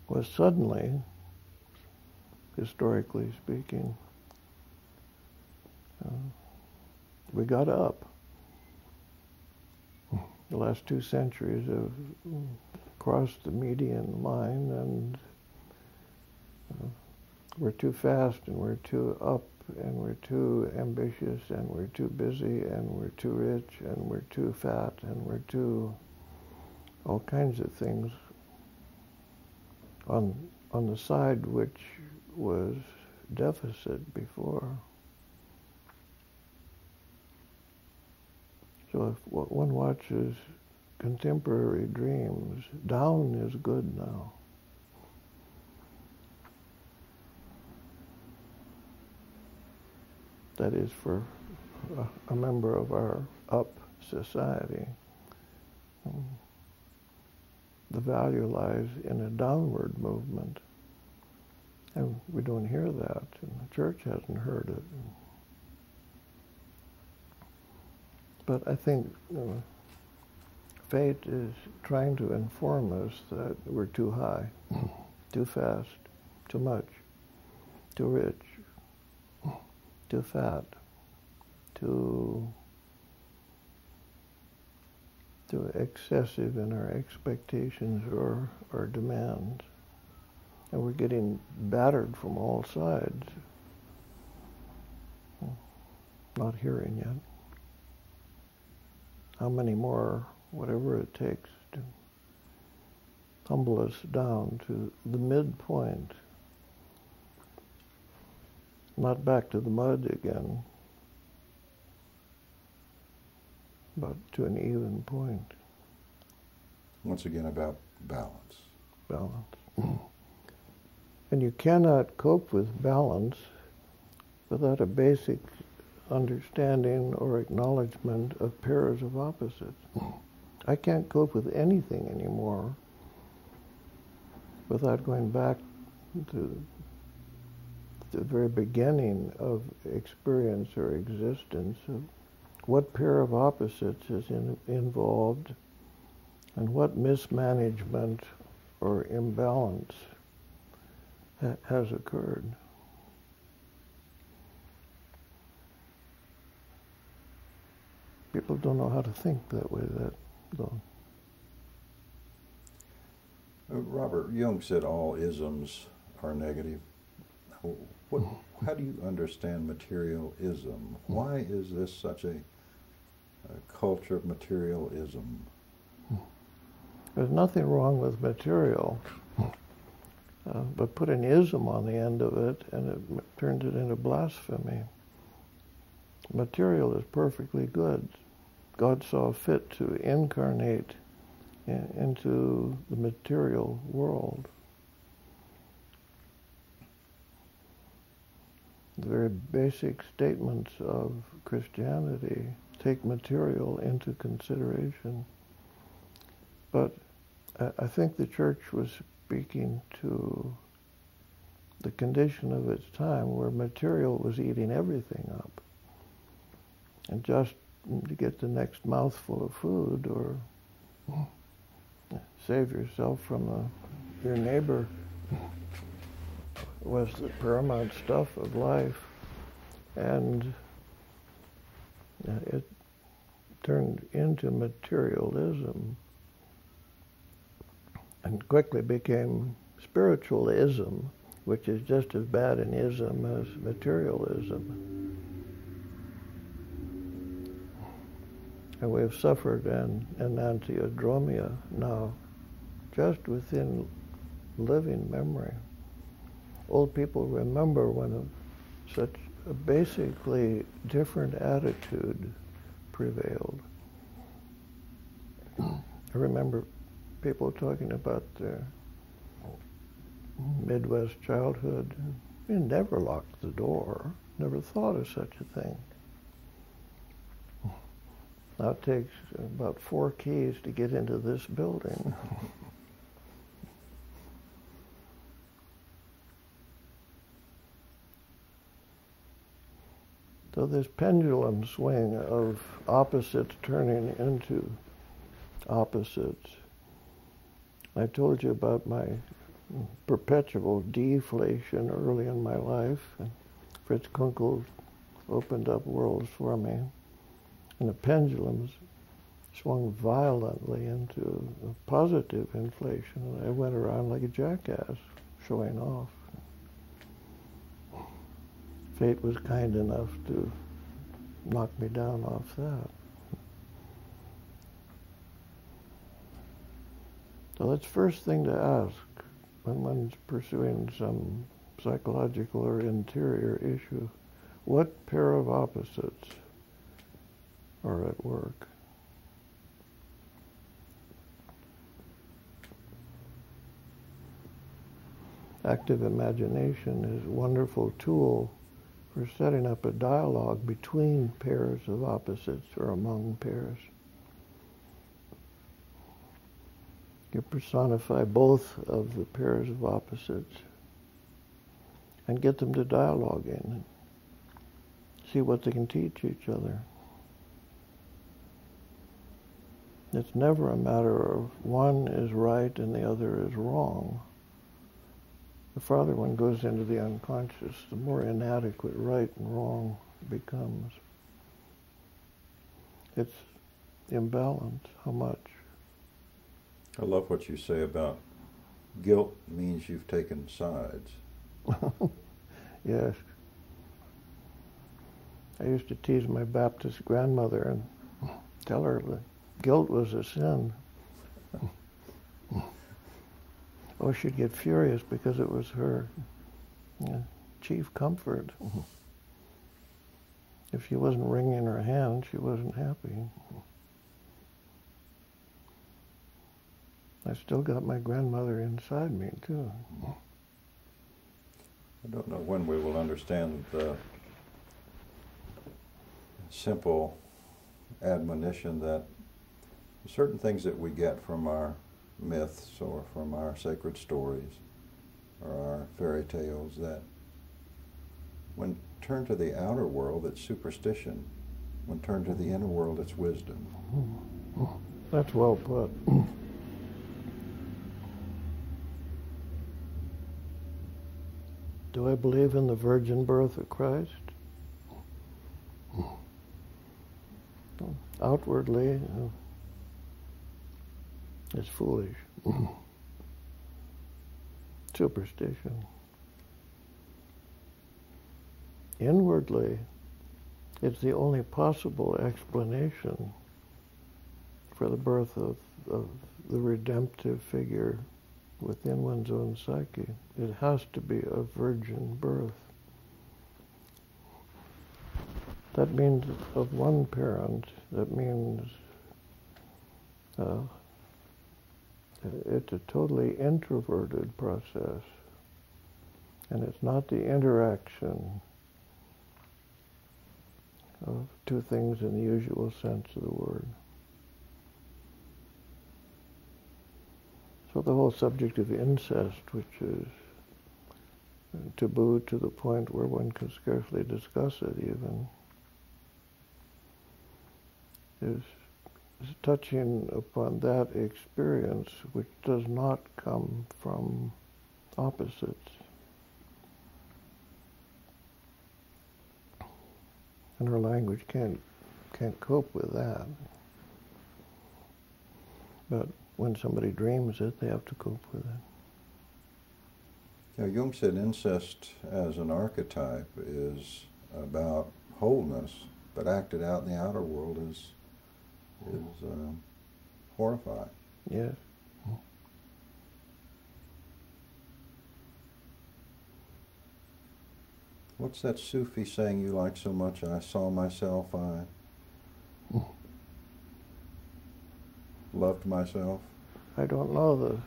Well, suddenly, historically speaking, we got up. The last 2 centuries have crossed the median line, and we're too fast, and we're too up, and we're too ambitious, and we're too busy, and we're too rich, and we're too fat, and we're too all kinds of things on the side which was deficit before. So if one watches contemporary dreams, down is good now. That is for a member of our up society. The value lies in a downward movement. And we don't hear that, and the church hasn't heard it. But I think fate is trying to inform us that we're too high, too fast, too much, too rich, too fat, too excessive in our expectations or our demands. And we're getting battered from all sides. Not hearing yet. How many more, whatever it takes to humble us down to the midpoint. Not back to the mud again, but to an even point. Once again, about balance. Balance. And you cannot cope with balance without a basic understanding or acknowledgement of pairs of opposites. I can't cope with anything anymore without going back to the very beginning of experience or existence of what pair of opposites is involved and what mismanagement or imbalance has occurred. People don't know how to think that way, though. Robert, Jung said all isms are negative. How do you understand materialism? Why is this such a culture of materialism? There's nothing wrong with material. but put an ism on the end of it, and it turned it into blasphemy. Material is perfectly good. God saw fit to incarnate into the material world. The very basic statements of Christianity take material into consideration. But I think the church was speaking to the condition of its time where material was eating everything up. And just to get the next mouthful of food or save yourself from your neighbor was the paramount stuff of life. And it turned into materialism and quickly became spiritualism, which is just as bad an ism as materialism. And we have suffered an enantiodromia now, just within living memory. Old people remember when such a basically different attitude prevailed. I remember people talking about their Midwest childhood. We never locked the door, never thought of such a thing. Now it takes about 4 keys to get into this building. So this pendulum swing of opposites turning into opposites. I told you about my perpetual deflation early in my life. And Fritz Kunkel opened up worlds for me. And the pendulums swung violently into a positive inflation. And I went around like a jackass, showing off. Fate was kind enough to knock me down off that. So that's the first thing to ask when one's pursuing some psychological or interior issue. What pair of opposites are at work? Active imagination is a wonderful tool for setting up a dialogue between pairs of opposites or among pairs. You personify both of the pairs of opposites and get them to dialogue in and see what they can teach each other. It's never a matter of one is right and the other is wrong. The farther one goes into the unconscious, the more inadequate right and wrong becomes. It's imbalance. How much? I love what you say about guilt means you've taken sides. Yes. I used to tease my Baptist grandmother and tell her that guilt was a sin. Oh, she'd get furious because it was her chief comfort. If she wasn't wringing her hands, she wasn't happy. I still got my grandmother inside me, too. I don't know when we will understand the simple admonition that certain things that we get from our myths or from our sacred stories or our fairy tales, that when turned to the outer world, it's superstition. When turned to the inner world, it's wisdom. That's well put. Do I believe in the virgin birth of Christ? Outwardly, it's foolish. Superstition. Inwardly, it's the only possible explanation for the birth of the redemptive figure within one's own psyche. It has to be a virgin birth. That means of one parent, that means it's a totally introverted process. And it's not the interaction of two things in the usual sense of the word. So the whole subject of incest, which is taboo to the point where one can scarcely discuss it even, is touching upon that experience which does not come from opposites. And our language can't cope with that. But when somebody dreams it, they have to cope with it. You know, Jung said incest as an archetype is about wholeness, but acted out in the outer world is horrifying. Yes. What's that Sufi saying you like so much? I saw myself, I loved myself. I don't know the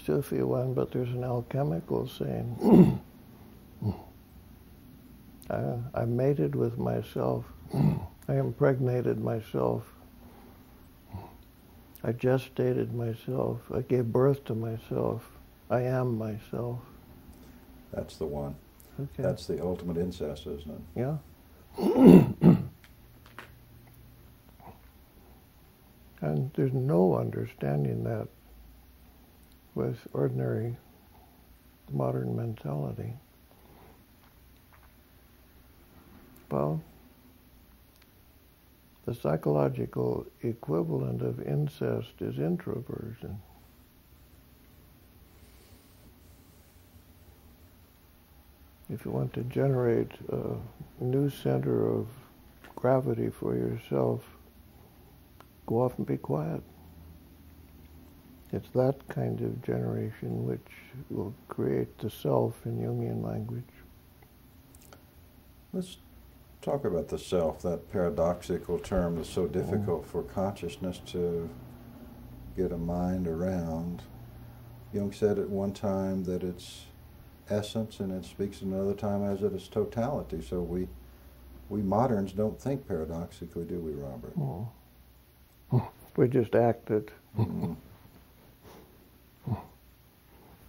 Sufi one, but there's an alchemical saying. I mated with myself. I impregnated myself. I gestated myself. I gave birth to myself. I am myself. That's the one. Okay. That's the ultimate incest, isn't it? Yeah. And there's no understanding that with ordinary modern mentality. Well, the psychological equivalent of incest is introversion. If you want to generate a new center of gravity for yourself, go off and be quiet. It's that kind of generation which will create the self in Jungian language. Let's talk about the self, that paradoxical term that's so difficult for consciousness to get a mind around. Jung said at one time that it's essence, and it speaks another time as it is totality. So we moderns don't think paradoxically, do we, Robert? Oh. We just act it. Mm-hmm.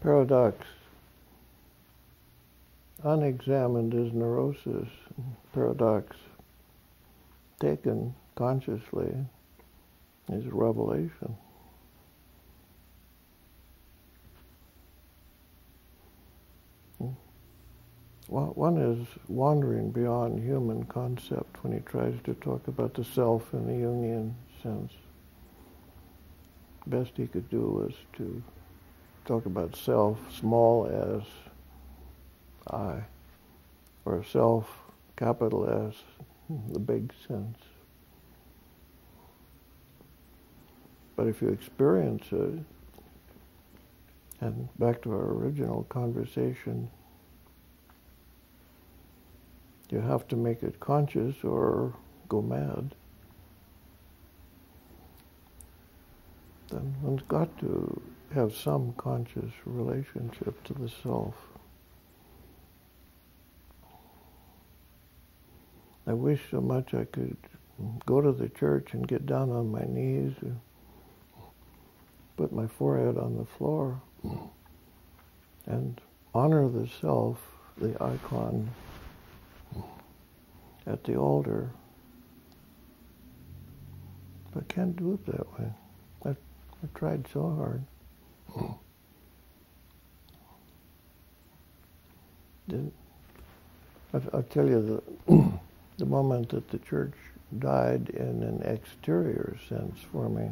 Paradox, unexamined, is neurosis. Paradox, taken consciously, is revelation. One is wandering beyond human concept when he tries to talk about the self in the Jungian sense. Best he could do was to talk about self, small as I, or self, capital S, the big sense. But if you experience it, and back to our original conversation, you have to make it conscious or go mad. Then one's got to have some conscious relationship to the self. I wish so much I could go to the church and get down on my knees, and put my forehead on the floor, and honor the self, the icon, at the altar. But I can't do it that way. I've tried so hard. I'll tell you, the moment that the church died in an exterior sense for me,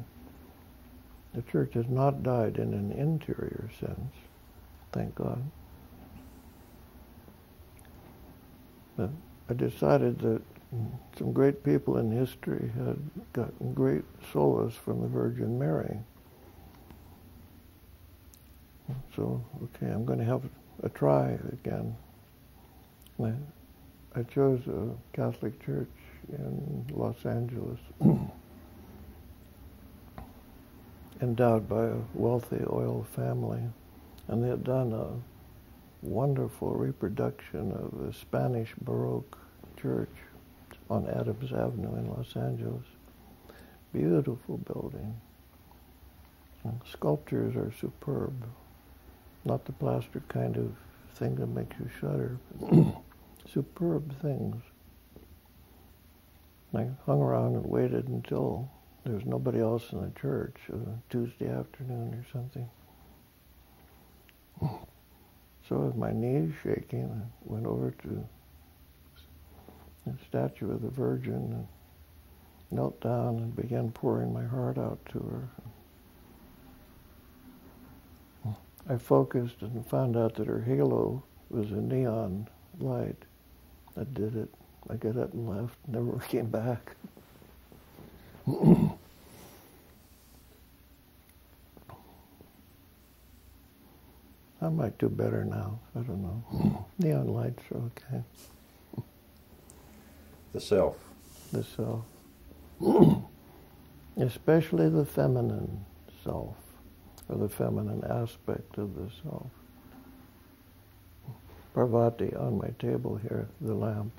the church has not died in an interior sense, thank God. But I decided that some great people in history had gotten great solace from the Virgin Mary. So, okay, I'm going to have a try again. I chose a Catholic church in Los Angeles, endowed by a wealthy oil family, and they had done a wonderful reproduction of a Spanish Baroque church on Adams Avenue in Los Angeles. Beautiful building. And sculptures are superb. Not the plaster kind of thing that makes you shudder. Superb things. I hung around and waited until there was nobody else in the church, Tuesday afternoon or something. So with my knees shaking, I went over to the statue of the Virgin and knelt down and began pouring my heart out to her. I focused and found out that her halo was a neon light. That did it. I got up and left, never came back. I might do better now. I don't know. Neon lights are okay. The self. The self. Especially the feminine self, or the feminine aspect of the self. Parvati on my table here, the lamp,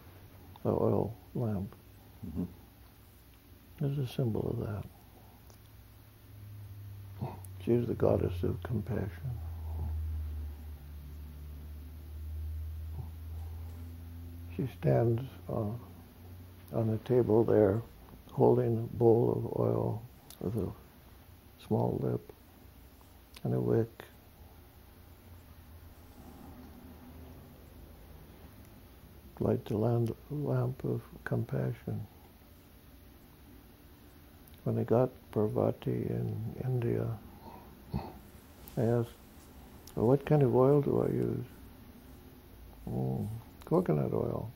the oil lamp, is a symbol of that. She's the goddess of compassion. She stands on a table there, holding a bowl of oil with a small lip and a wick. Light the lamp of compassion. When I got Parvati in India, I asked, well, what kind of oil do I use? Coconut oil.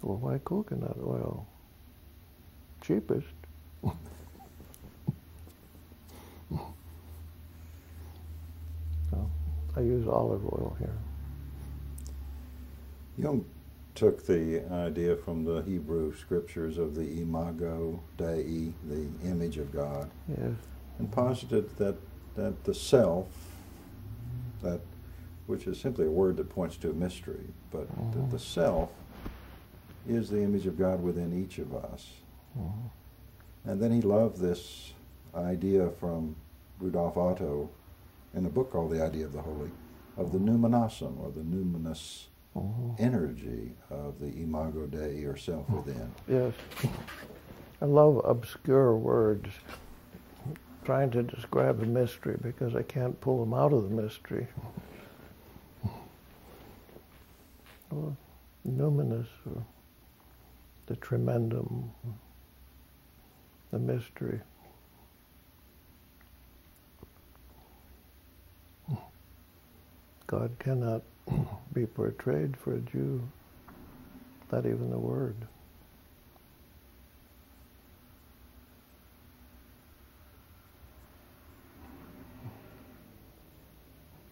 Well, why coconut oil? Cheapest. So I use olive oil here. Jung took the idea from the Hebrew scriptures of the imago Dei, the image of God, Yes. and posited that the self, that which is simply a word that points to a mystery, but that the self is the image of God within each of us. And then he loved this idea from Rudolf Otto in a book called The Idea of the Holy, of the numinasum, or the numinous energy of the imago Dei, or self within. Yes. I love obscure words, trying to describe a mystery because I can't pull them out of the mystery. Well, numinous, or the tremendum, the mystery. God cannot be portrayed for a Jew, not even a word.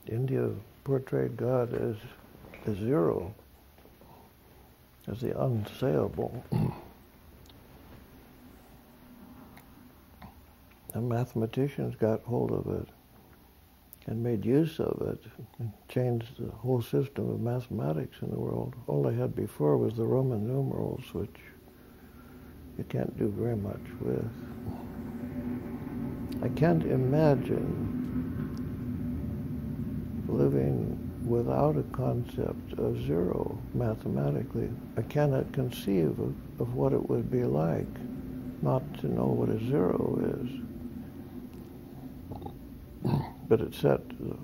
India portrayed God as zero, as the unsayable. And mathematicians got hold of it and made use of it and changed the whole system of mathematics in the world. All they had before was the Roman numerals, which you can't do very much with. I can't imagine living without a concept of zero mathematically. I cannot conceive of what it would be like not to know what a zero is. But it set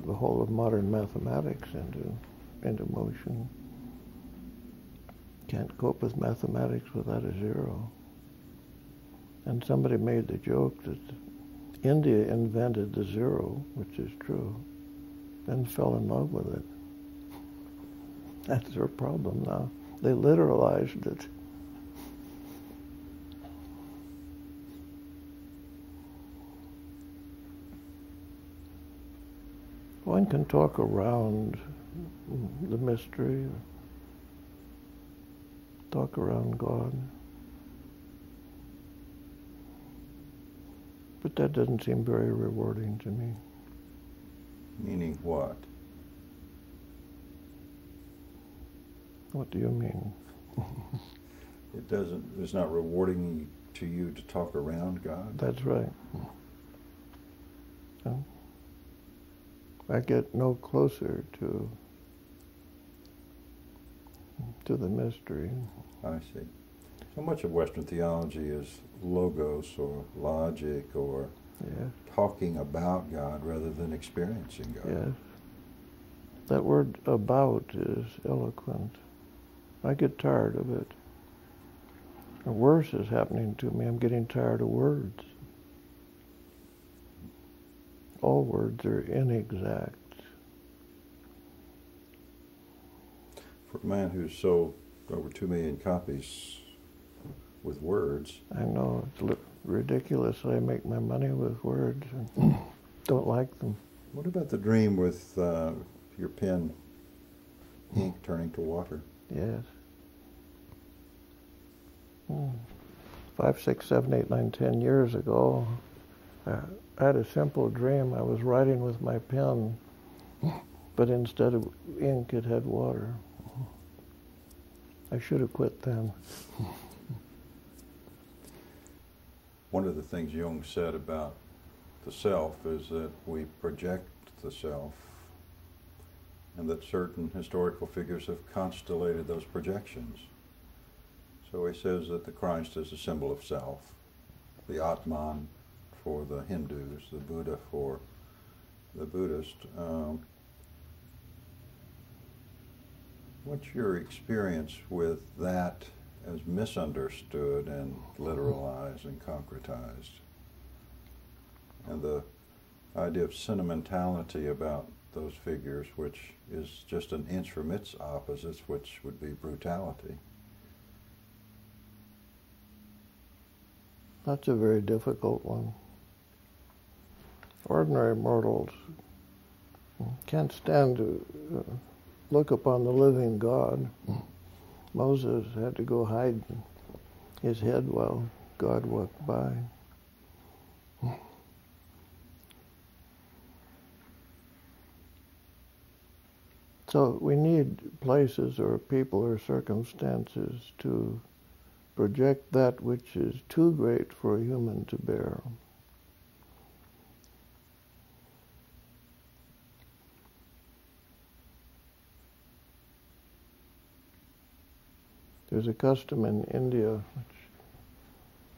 the whole of modern mathematics into motion. Can't cope with mathematics without a zero. And somebody made the joke that India invented the zero, which is true, then fell in love with it. That's their problem now. They literalized it. One can talk around the mystery, talk around God. But that doesn't seem very rewarding to me. Meaning what? What do you mean? It's not rewarding to you to talk around God? That's right. No. I get no closer to the mystery. I see. So much of Western theology is logos or logic or Yes. talking about God rather than experiencing God. Yes. That word "about" is eloquent. I get tired of it. And worse is happening to me. I'm getting tired of words. All words are inexact. For a man who's sold over 2 million copies with words. I know it's ridiculous that I make my money with words and don't like them. What about the dream with your pen, ink turning to water? Yes. 5, 6, 7, 8, 9, 10 years ago, I had a simple dream. I was writing with my pen, but instead of ink, it had water. I should have quit then. One of the things Jung said about the self is that we project the self, and that certain historical figures have constellated those projections. So he says that the Christ is a symbol of self, the Atman for the Hindus, the Buddha for the Buddhist. What's your experience with that as misunderstood and literalized and concretized? And the idea of sentimentality about those figures, which is just an inch from its opposites, which would be brutality. That's a very difficult one. Ordinary mortals can't stand to look upon the living God. Moses had to go hide his head while God walked by. So we need places or people or circumstances to project that which is too great for a human to bear. There's a custom in India, which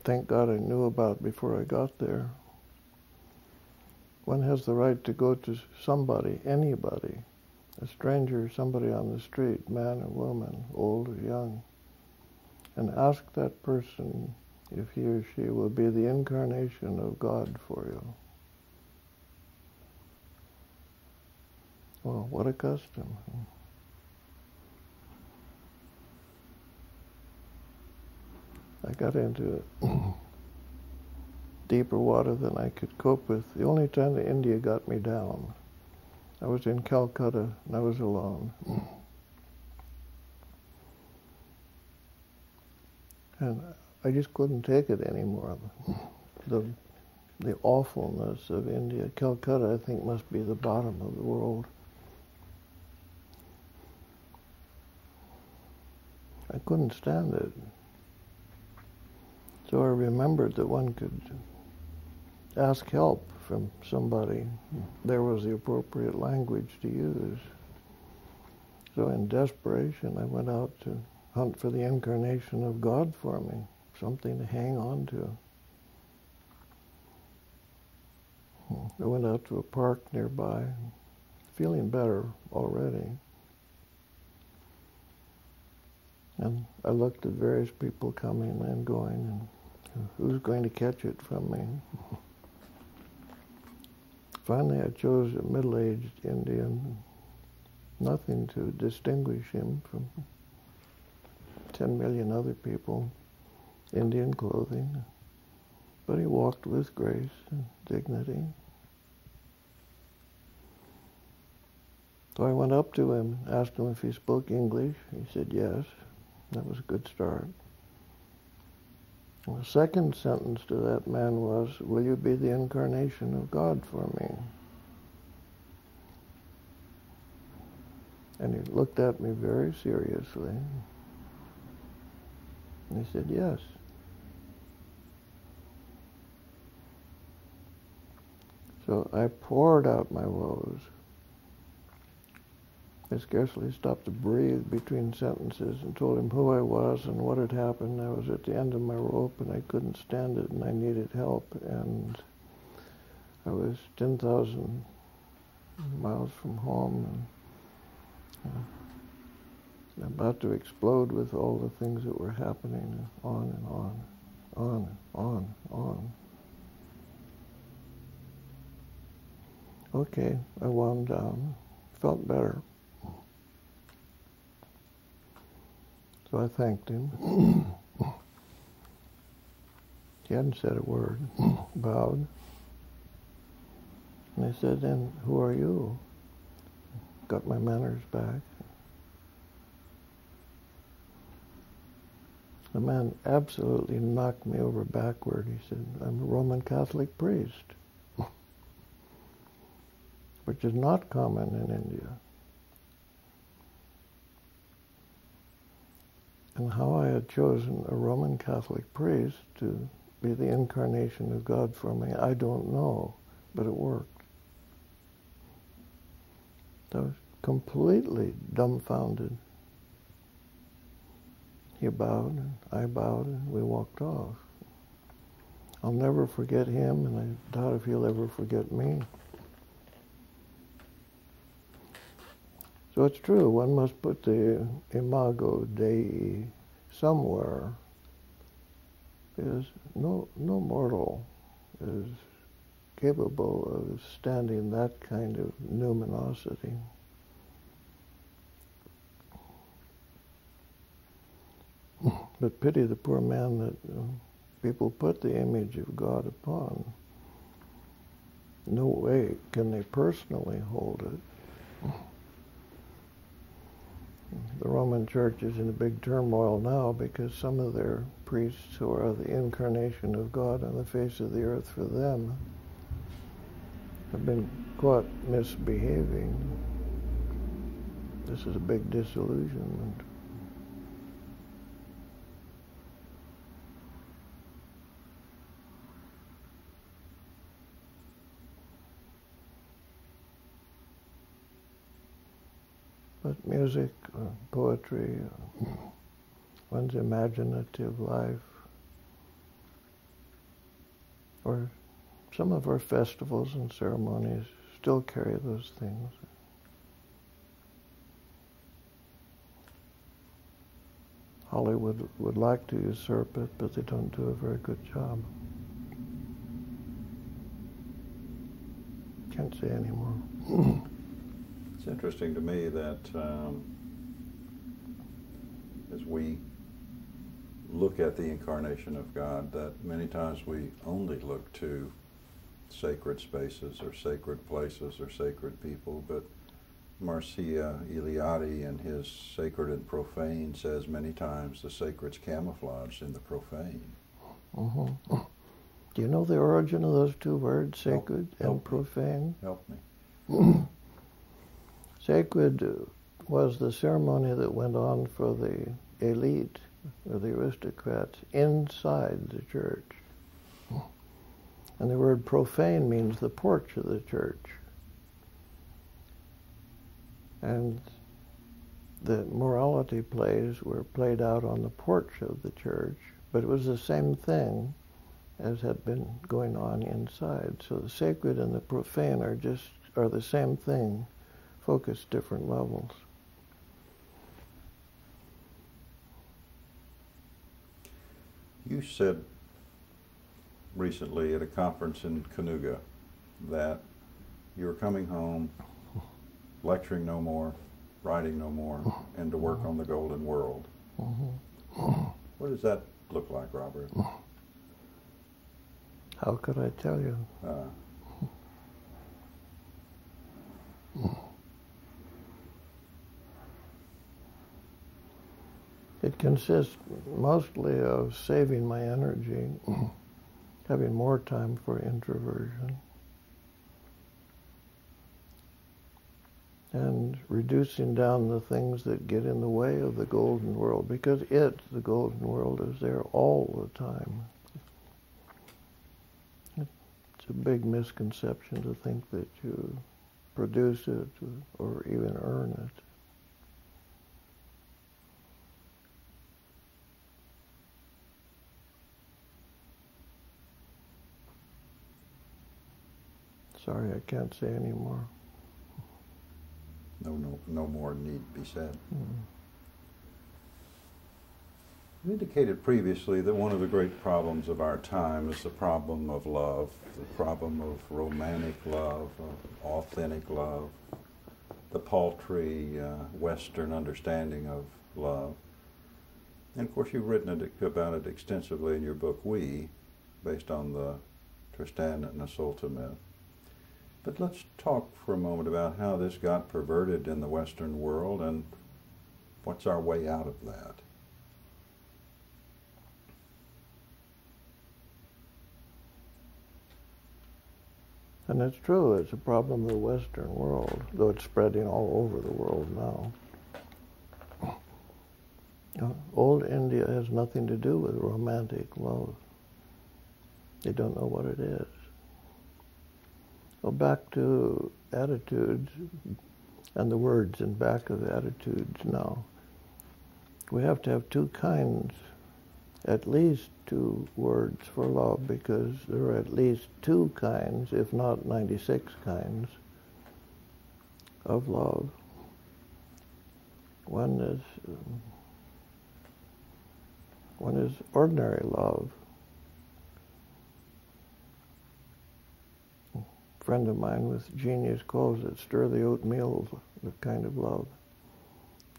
thank God I knew about before I got there. One has the right to go to somebody, anybody, a stranger, somebody on the street, man or woman, old or young, and ask that person if he or she will be the incarnation of God for you. Well, what a custom. I got into deeper water than I could cope with. The only time that India got me down, I was in Calcutta and I was alone. And I just couldn't take it anymore. The awfulness of India. Calcutta, I think, must be the bottom of the world. I couldn't stand it. So I remembered that one could ask help from somebody. There was the appropriate language to use. So in desperation, I went out to hunt for the incarnation of God for me, something to hang on to. I went out to a park nearby, feeling better already. And I looked at various people coming and going, and who's going to catch it from me? Finally, I chose a middle-aged Indian, nothing to distinguish him from 10 million other people, Indian clothing, but he walked with grace and dignity. So I went up to him, asked him if he spoke English. He said yes. That was a good start. And the second sentence to that man was, "Will you be the incarnation of God for me?" And he looked at me very seriously. And he said, "Yes." So I poured out my woes. I scarcely stopped to breathe between sentences and told him who I was and what had happened. I was at the end of my rope and I couldn't stand it and I needed help. And I was 10,000 miles from home and about to explode with all the things that were happening, and on and on, on and on, on. Okay, I wound down, felt better. So I thanked him. He hadn't said a word, bowed. And I said, "Then who are you?" Got my manners back. The man absolutely knocked me over backward. He said, "I'm a Roman Catholic priest," which is not common in India. And how I had chosen a Roman Catholic priest to be the incarnation of God for me, I don't know, but it worked. I was completely dumbfounded. He bowed, and I bowed, and we walked off. I'll never forget him, and I doubt if he'll ever forget me. So it's true, one must put the imago Dei somewhere, because no mortal is capable of standing that kind of numinosity. But pity the poor man that people put the image of God upon. No way can they personally hold it. The Roman Church is in a big turmoil now because some of their priests who are the incarnation of God on the face of the earth for them have been caught misbehaving. This is a big disillusionment. But music, or poetry, or one's imaginative life, or some of our festivals and ceremonies still carry those things. Hollywood would like to usurp it, but they don't do a very good job. Can't say anymore. It's interesting to me that as we look at the incarnation of God, that many times we only look to sacred spaces or sacred places or sacred people, but Mircea Eliade in his Sacred and Profane says many times the sacred's camouflaged in the profane. Mm-hmm. Do you know the origin of those two words, sacred and profane? Help me. Sacred was the ceremony that went on for the elite, or the aristocrats, inside the church. And the word profane means the porch of the church. And the morality plays were played out on the porch of the church, but it was the same thing as had been going on inside. So the sacred and the profane are the same thing, focused different levels. You said recently at a conference in Kanuga that you were coming home, lecturing no more, writing no more, and to work on the golden world. What does that look like, Robert? How could I tell you? it consists mostly of saving my energy, having more time for introversion, and reducing down the things that get in the way of the golden world, because the golden world, is there all the time. It's a big misconception to think that you produce it or even earn it. Sorry, I can't say any more. No more need be said. Mm. You indicated previously that one of the great problems of our time is the problem of love, the problem of romantic love, of authentic love, the paltry Western understanding of love. And of course you've written about it extensively in your book, We, based on the Tristan and Isolde myth. But let's talk for a moment about how this got perverted in the Western world and what's our way out of that. And it's true, it's a problem of the Western world, though it's spreading all over the world now. Old India has nothing to do with romantic love. They don't know what it is. Go back to attitudes and the words in back of attitudes now. We have to have two kinds, at least two words for love, because there are at least two kinds, if not 96 kinds, of love. One is ordinary love. A friend of mine with genius calls it stir the oatmeal, the kind of love.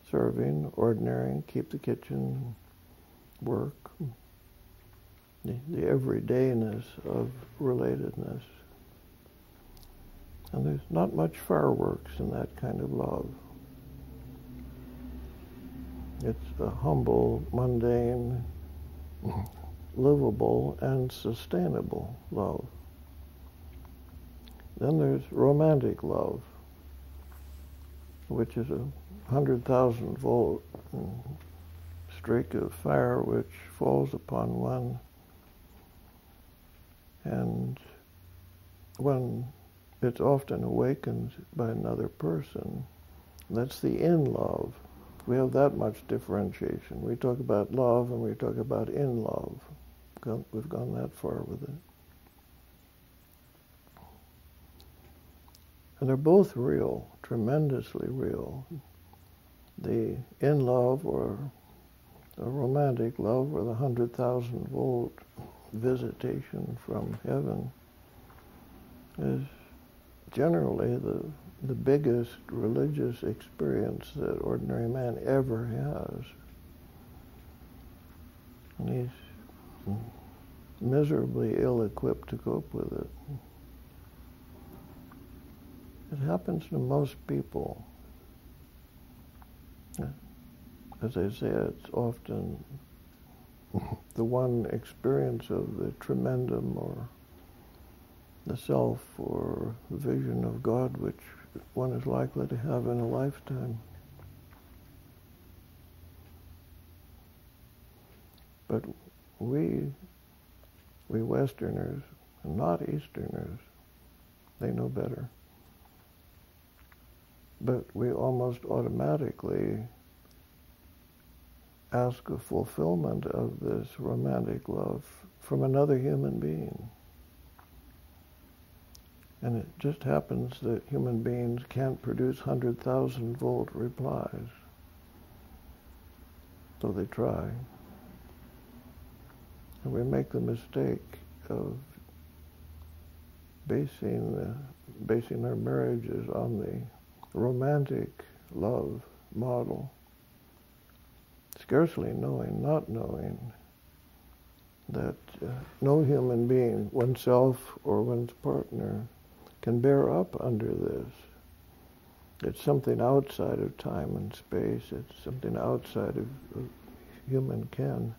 Serving, ordinary, keep the kitchen, work, the everydayness of relatedness. And there's not much fireworks in that kind of love. It's a humble, mundane, livable, and sustainable love. Then there's romantic love, which is a 100,000-volt streak of fire which falls upon one, and when it's often awakened by another person, that's the in love. We have that much differentiation. We talk about love and we talk about in love. We've gone that far with it. And they're both real, tremendously real. The in love or the romantic love or the 100,000-volt visitation from heaven is generally the biggest religious experience that ordinary man ever has. And he's miserably ill-equipped to cope with it. It happens to most people. As I say, it's often the one experience of the tremendum or the self or the vision of God which one is likely to have in a lifetime. But we Westerners, and not Easterners, they know better. But we almost automatically ask a fulfillment of this romantic love from another human being. And it just happens that human beings can't produce 100,000-volt replies, though they try. And we make the mistake of basing our marriages on the romantic love model, scarcely not knowing that no human being, oneself or one's partner, can bear up under this. It's something outside of time and space. It's something outside of human can.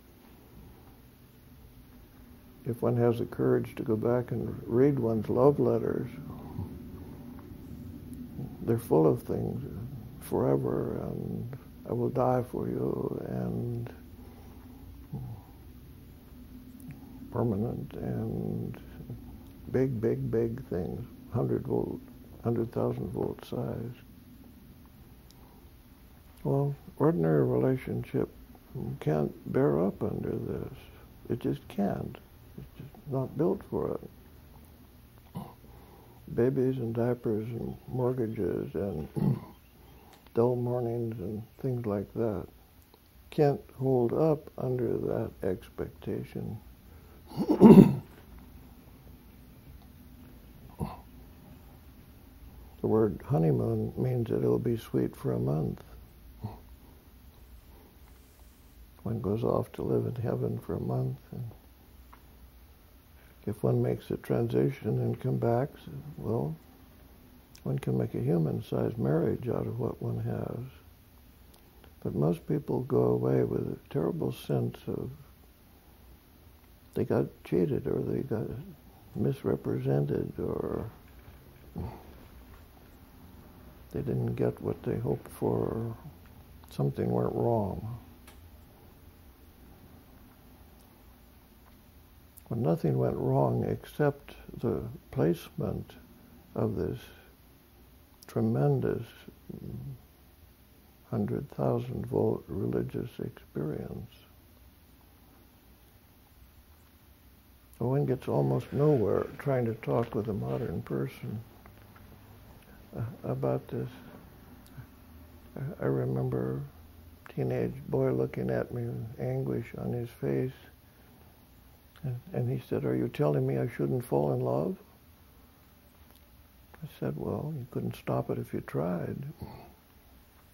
If one has the courage to go back and read one's love letters, they're full of things, forever, and I will die for you, and permanent, and big, big, big things, 100,000 volt size. Well, ordinary relationship can't bear up under this. It just can't. It's just not built for it. Babies and diapers and mortgages and dull mornings and things like that can't hold up under that expectation. The word honeymoon means that it'll be sweet for a month. One goes off to live in heaven for a month, and if one makes a transition and come back, well, one can make a human-sized marriage out of what one has. But most people go away with a terrible sense of they got cheated, or they got misrepresented, or they didn't get what they hoped for, or something went wrong. Well, nothing went wrong except the placement of this tremendous 100,000 volt religious experience. One gets almost nowhere trying to talk with a modern person about this. I remember a teenage boy looking at me with anguish on his face, and he said, "Are you telling me I shouldn't fall in love?" I said, "Well, you couldn't stop it if you tried,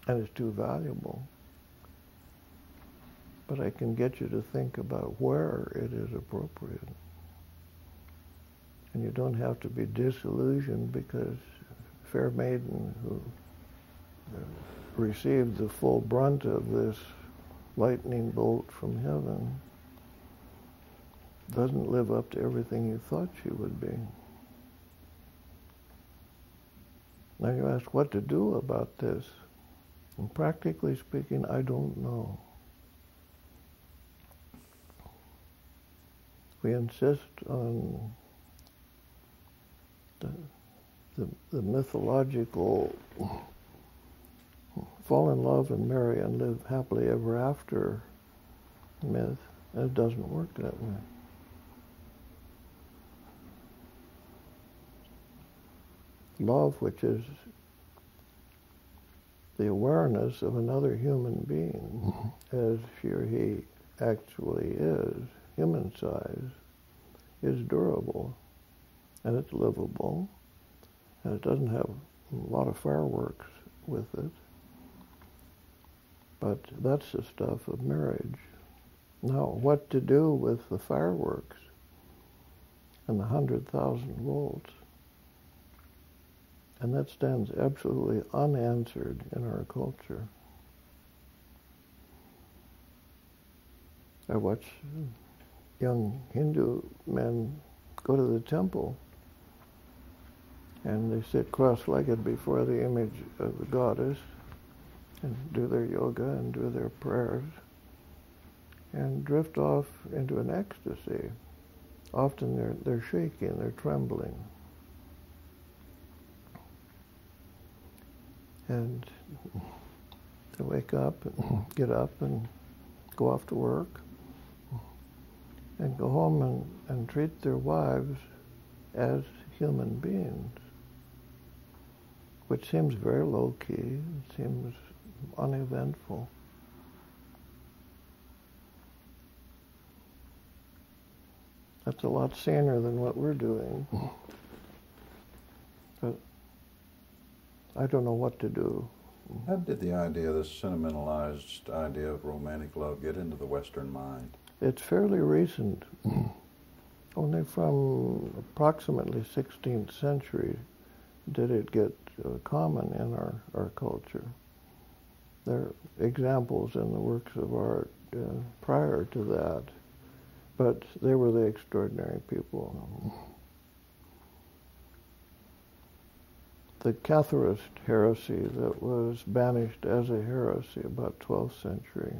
and it's too valuable. But I can get you to think about where it is appropriate. And you don't have to be disillusioned because fair maiden who received the full brunt of this lightning bolt from heaven doesn't live up to everything you thought she would be." Now you ask what to do about this. And practically speaking, I don't know. We insist on the mythological fall in love and marry and live happily ever after myth, and it doesn't work that way. Love, which is the awareness of another human being as she or he actually is, human size, is durable, and it's livable, and it doesn't have a lot of fireworks with it, but that's the stuff of marriage. Now, what to do with the fireworks and the 100,000 volts? And that stands absolutely unanswered in our culture. I watch young Hindu men go to the temple, and they sit cross-legged before the image of the goddess and do their yoga and do their prayers and drift off into an ecstasy. Often they're shaking, they're trembling. And they wake up and get up and go off to work and go home and treat their wives as human beings, which seems very low-key, it seems uneventful. That's a lot saner than what we're doing. But I don't know what to do. How did the idea, this sentimentalized idea of romantic love, get into the Western mind? It's fairly recent. Only from approximately 16th century did it get common in our culture. There are examples in the works of art prior to that, but they were the extraordinary people. The Catharist heresy that was banished as a heresy about 12th century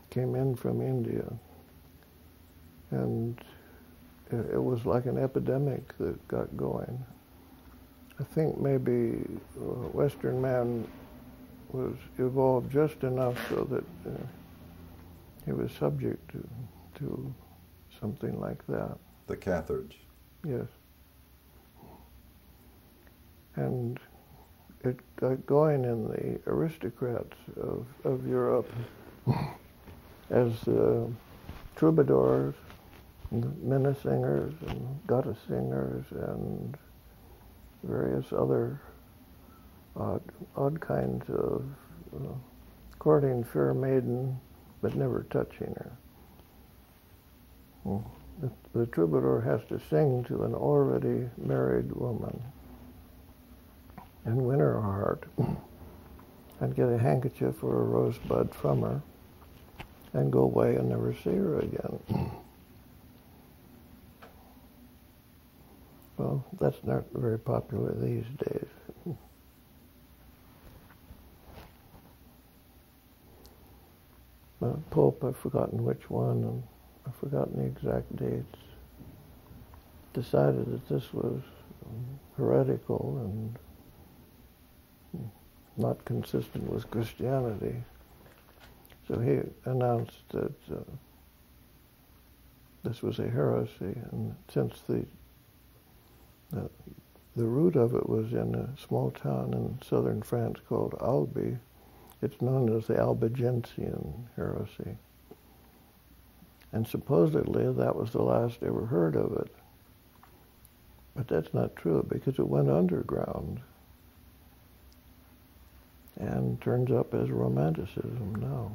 came in from India, and it was like an epidemic that got going. I think maybe Western man was evolved just enough so that he was subject to something like that. The Cathards. Yes. And it got going in the aristocrats of Europe as troubadours, and minne singers, and goddess singers, and various other odd kinds of courting fair maiden, but never touching her. The troubadour has to sing to an already married woman and win her heart and get a handkerchief or a rosebud from her and go away and never see her again. Well, that's not very popular these days. The Pope, I've forgotten which one, and I've forgotten the exact dates, decided that this was heretical and not consistent with Christianity. So he announced that this was a heresy, and since the root of it was in a small town in southern France called Albi, it's known as the Albigensian heresy. And supposedly that was the last ever heard of it. But that's not true, because it went underground and turns up as Romanticism now.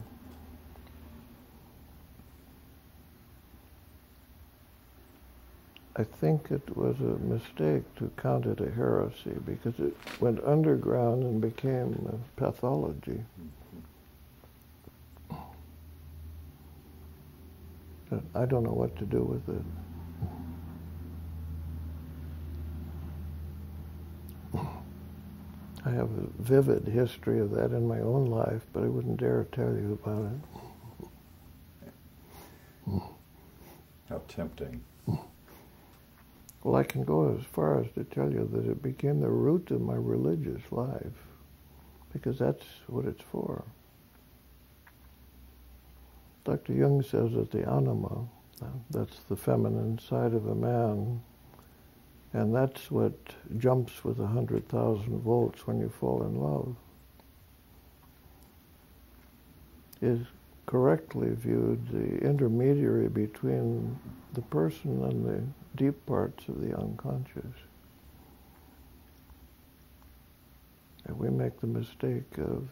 I think it was a mistake to count it a heresy, because it went underground and became a pathology. But I don't know what to do with it. I have a vivid history of that in my own life, but I wouldn't dare tell you about it. How tempting. Well, I can go as far as to tell you that it became the root of my religious life, because that's what it's for. Dr. Jung says that the anima, that's the feminine side of a man, and that's what jumps with 100,000 volts when you fall in love, is correctly viewed the intermediary between the person and the deep parts of the unconscious. And we make the mistake of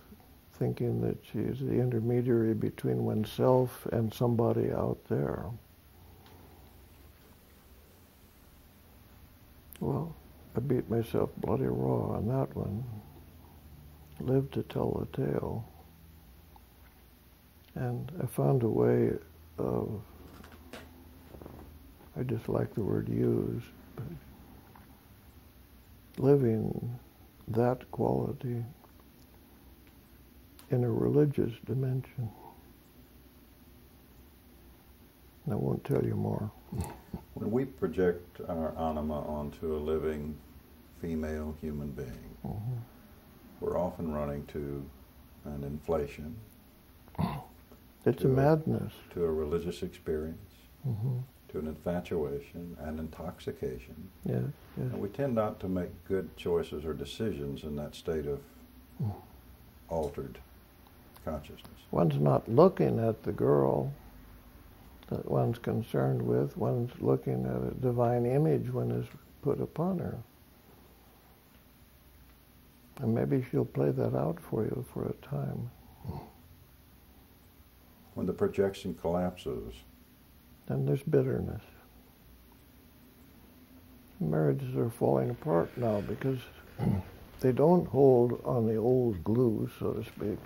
thinking that she's the intermediary between oneself and somebody out there. Well, I beat myself bloody raw on that one. Lived to tell the tale. And I found a way of, I just like the word use, but living that quality in a religious dimension. And I won't tell you more. When we project our anima onto a living female human being, we're often running to an inflation. It's a madness. To a religious experience, to an infatuation and intoxication. Yes, yes. And we tend not to make good choices or decisions in that state of altered consciousness. One's not looking at the girl that one's concerned with. One's looking at a divine image when it's put upon her. And maybe she'll play that out for you for a time. When the projection collapses, then there's bitterness. Marriages are falling apart now because they don't hold on the old glue, so to speak.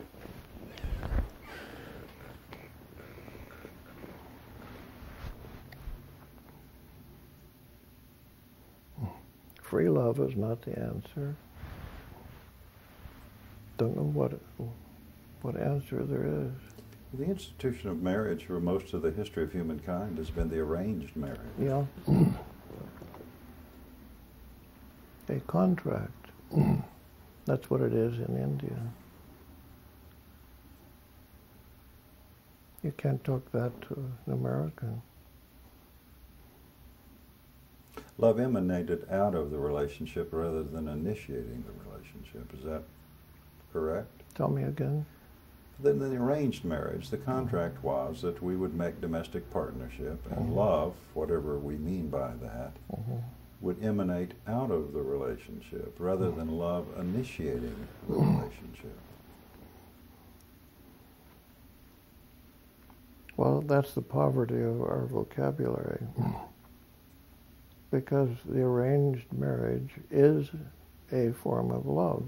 Free love is not the answer. Don't know what answer there is. The institution of marriage for most of the history of humankind has been the arranged marriage. Yeah. A contract. That's what it is in India. You can't talk that to an American. Love emanated out of the relationship rather than initiating the relationship. Is that correct? Tell me again. Then in the arranged marriage, the contract was that we would make domestic partnership, and love, whatever we mean by that, would emanate out of the relationship rather than love initiating the relationship. Well, that's the poverty of our vocabulary. Because the arranged marriage is a form of love,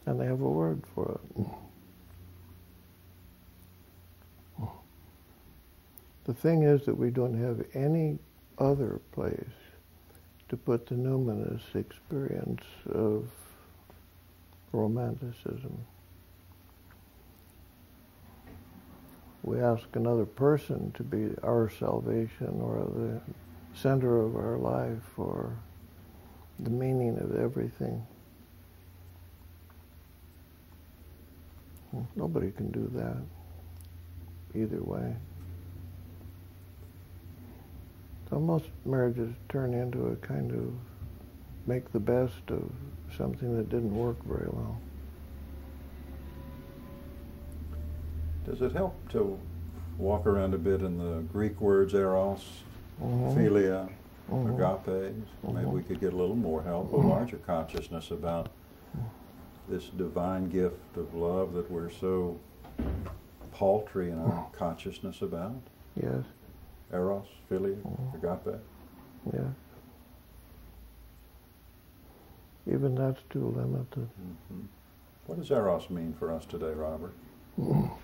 and they have a word for it. The thing is that we don't have any other place to put the numinous experience of romanticism. We ask another person to be our salvation or the center of our life or the meaning of everything. Nobody can do that either way. So most marriages turn into a kind of make the best of something that didn't work very well. Does it help to walk around a bit in the Greek words eros, philia, agape? Maybe we could get a little more help, a larger consciousness about this divine gift of love that we're so paltry in our consciousness about? Yes. Eros, philia, agape? Yeah. Even that's too limited. What does eros mean for us today, Robert? Well,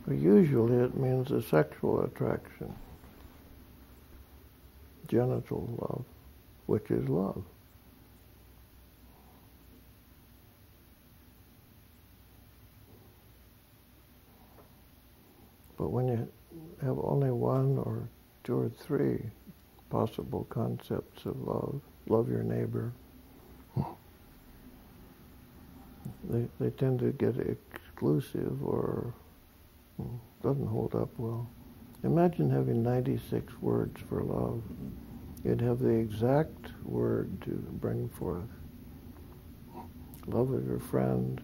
usually it means a sexual attraction, genital love, which is love. But when you have only one or two or three possible concepts of love, love your neighbor, they tend to get exclusive or doesn't hold up well. Imagine having 96 words for love. You'd have the exact word to bring forth. Love of your friend,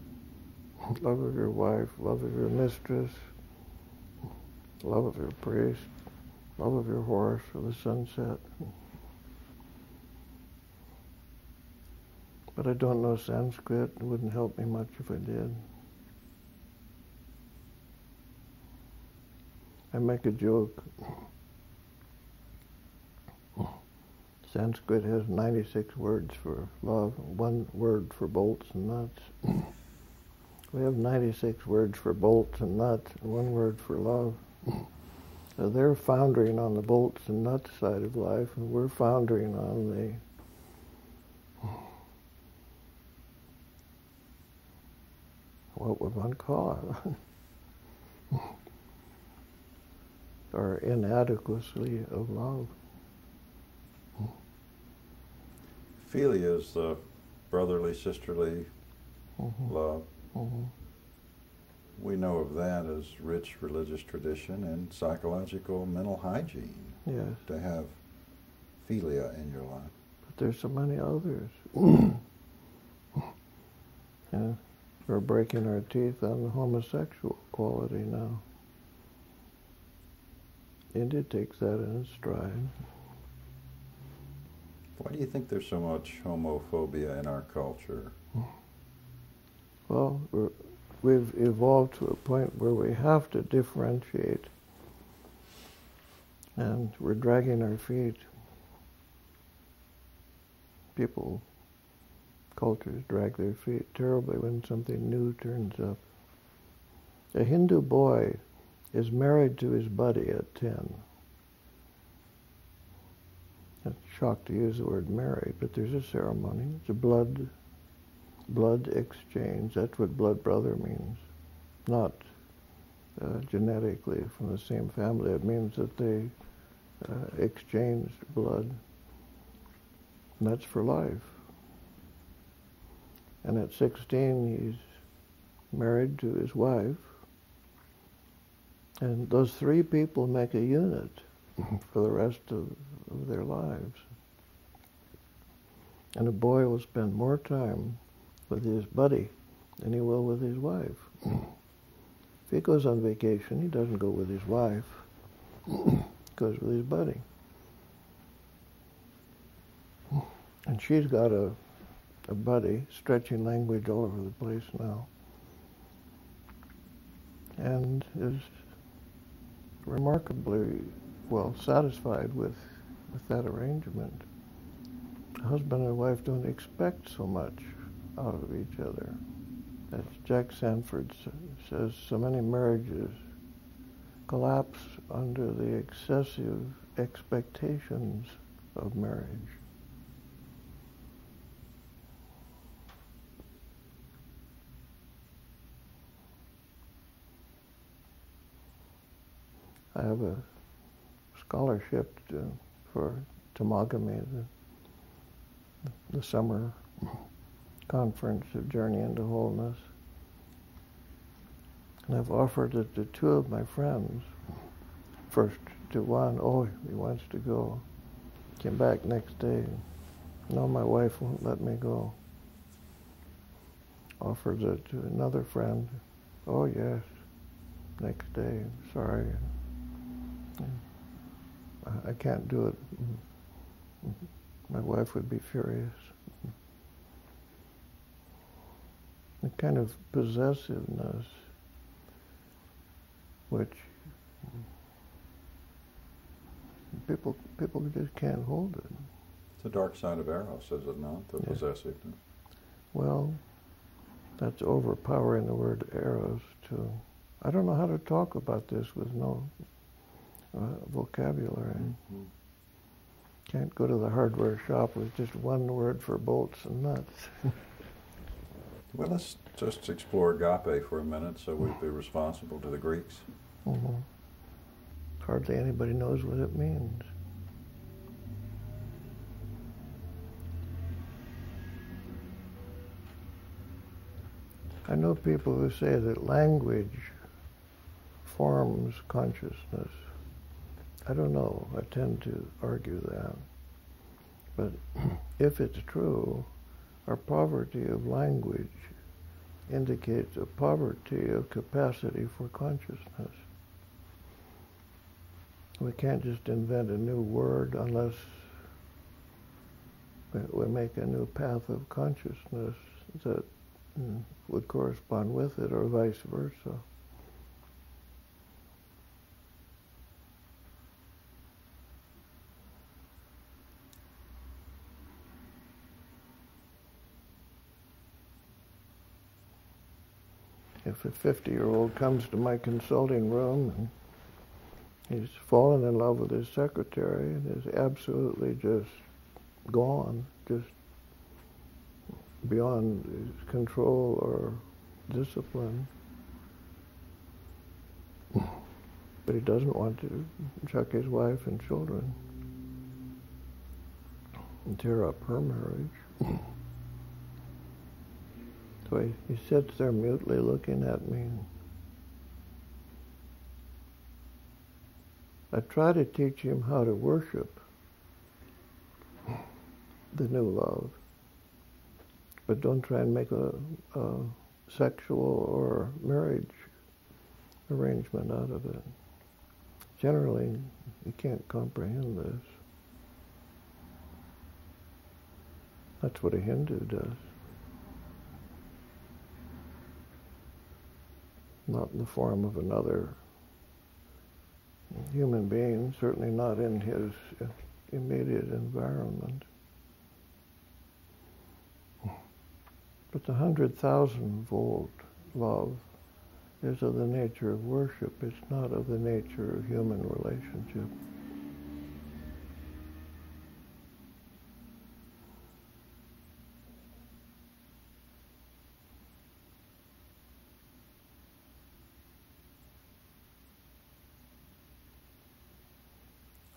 love of your wife, love of your mistress, love of your priest, love of your horse or the sunset. But I don't know Sanskrit. It wouldn't help me much if I did. I make a joke. Sanskrit has 96 words for love, one word for bolts and nuts. We have 96 words for bolts and nuts, and one word for love. So they're foundering on the bolts and nuts side of life, and we're foundering on the, what would one call it? Our inadequacy of love. Philia is the brotherly, sisterly love. We know of that as rich religious tradition and psychological mental hygiene. Yes. To have philia in your life. But there's so many others. Yeah. We're breaking our teeth on the homosexual quality now. India takes that in its stride. Why do you think there's so much homophobia in our culture? Well, we've evolved to a point where we have to differentiate, and we're dragging our feet. People cultures drag their feet terribly when something new turns up. A Hindu boy is married to his buddy at 10. It's a shock to use the word marry, but there's a ceremony. It's a blood exchange. That's what blood brother means. Not genetically from the same family. It means that they exchange blood. And that's for life. And at 16, he's married to his wife. And those three people make a unit for the rest of their lives. And a boy will spend more time with his buddy than he will with his wife. If he goes on vacation, he doesn't go with his wife. He goes with his buddy. And she's got a buddy, stretching language all over the place now, and is remarkably well satisfied with that arrangement. Husband and wife don't expect so much out of each other. As Jack Sanford says, so many marriages collapse under the excessive expectations of marriage. I have a scholarship for Temagami, the summer conference of Journey into Wholeness. And I've offered it to two of my friends. First to one, oh, he wants to go. Came back next day. No, my wife won't let me go. Offered it to another friend. Oh, yes. Next day, sorry. I can't do it. My wife would be furious. The kind of possessiveness which people just can't hold it. It's the dark side of Eros, is it not? The possessiveness. Well, that's overpowering the word Eros too. I don't know how to talk about this with no vocabulary. Mm-hmm. Can't go to the hardware shop with just one word for bolts and nuts. Well, let's just explore agape for a minute so we'd be responsible to the Greeks. Mm-hmm. Hardly anybody knows what it means. I know people who say that language forms consciousness. I don't know. I tend to argue that. But if it's true, our poverty of language indicates a poverty of capacity for consciousness. We can't just invent a new word unless we make a new path of consciousness that would correspond with it, or vice versa. If a 50-year-old comes to my consulting room and he's fallen in love with his secretary and is absolutely just gone, just beyond his control or discipline, but he doesn't want to chuck his wife and children and tear up her marriage. So he sits there mutely looking at me. I try to teach him how to worship the new love, but don't try and make a sexual or marriage arrangement out of it. Generally, you can't comprehend this. That's what a Hindu does. Not in the form of another human being, certainly not in his immediate environment. But the 100,000-volt love is of the nature of worship. It's not of the nature of human relationship.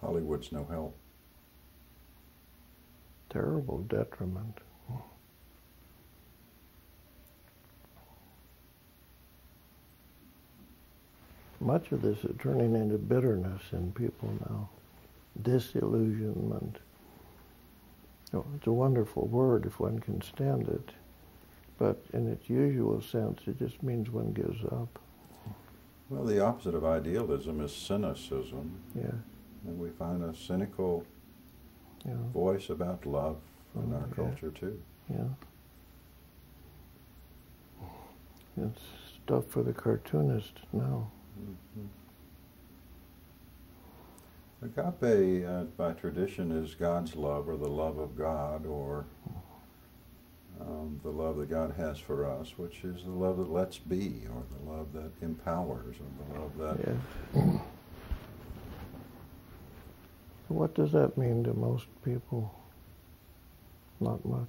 Hollywood's no help. Terrible detriment. Much of this is turning into bitterness in people now. Disillusionment. Oh, it's a wonderful word if one can stand it, but in its usual sense, it just means one gives up. Well, the opposite of idealism is cynicism. Yeah. And we find a cynical voice about love in our culture too. Yeah. It's stuff for the cartoonist now. Agape, by tradition, is God's love, or the love of God, or the love that God has for us, which is the love that lets be, or the love that empowers, or the love that... Yes. What does that mean to most people? Not much.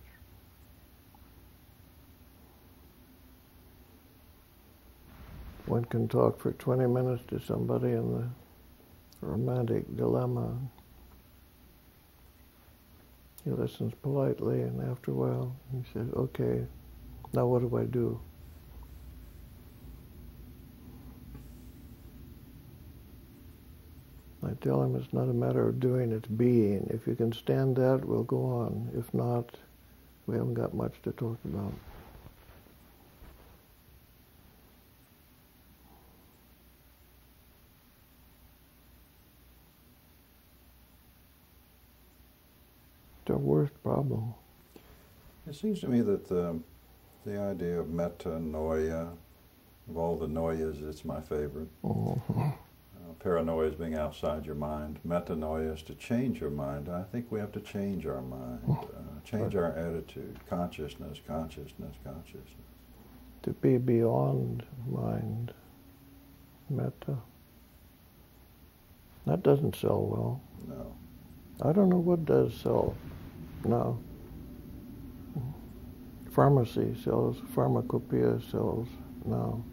One can talk for 20 minutes to somebody in the romantic dilemma. He listens politely, and after a while he says, okay, now what do I do? I tell him it's not a matter of doing, it's being. If you can stand that, we'll go on. If not, we haven't got much to talk about. It's our worst problem. It seems to me that the idea of metanoia, of all the noyas, it's my favorite. Paranoia is being outside your mind. Metanoia is to change your mind. I think we have to change our mind, change our attitude, consciousness. To be beyond mind, metta. That doesn't sell well. No. I don't know what does sell now. Pharmacy sells, pharmacopoeia sells now.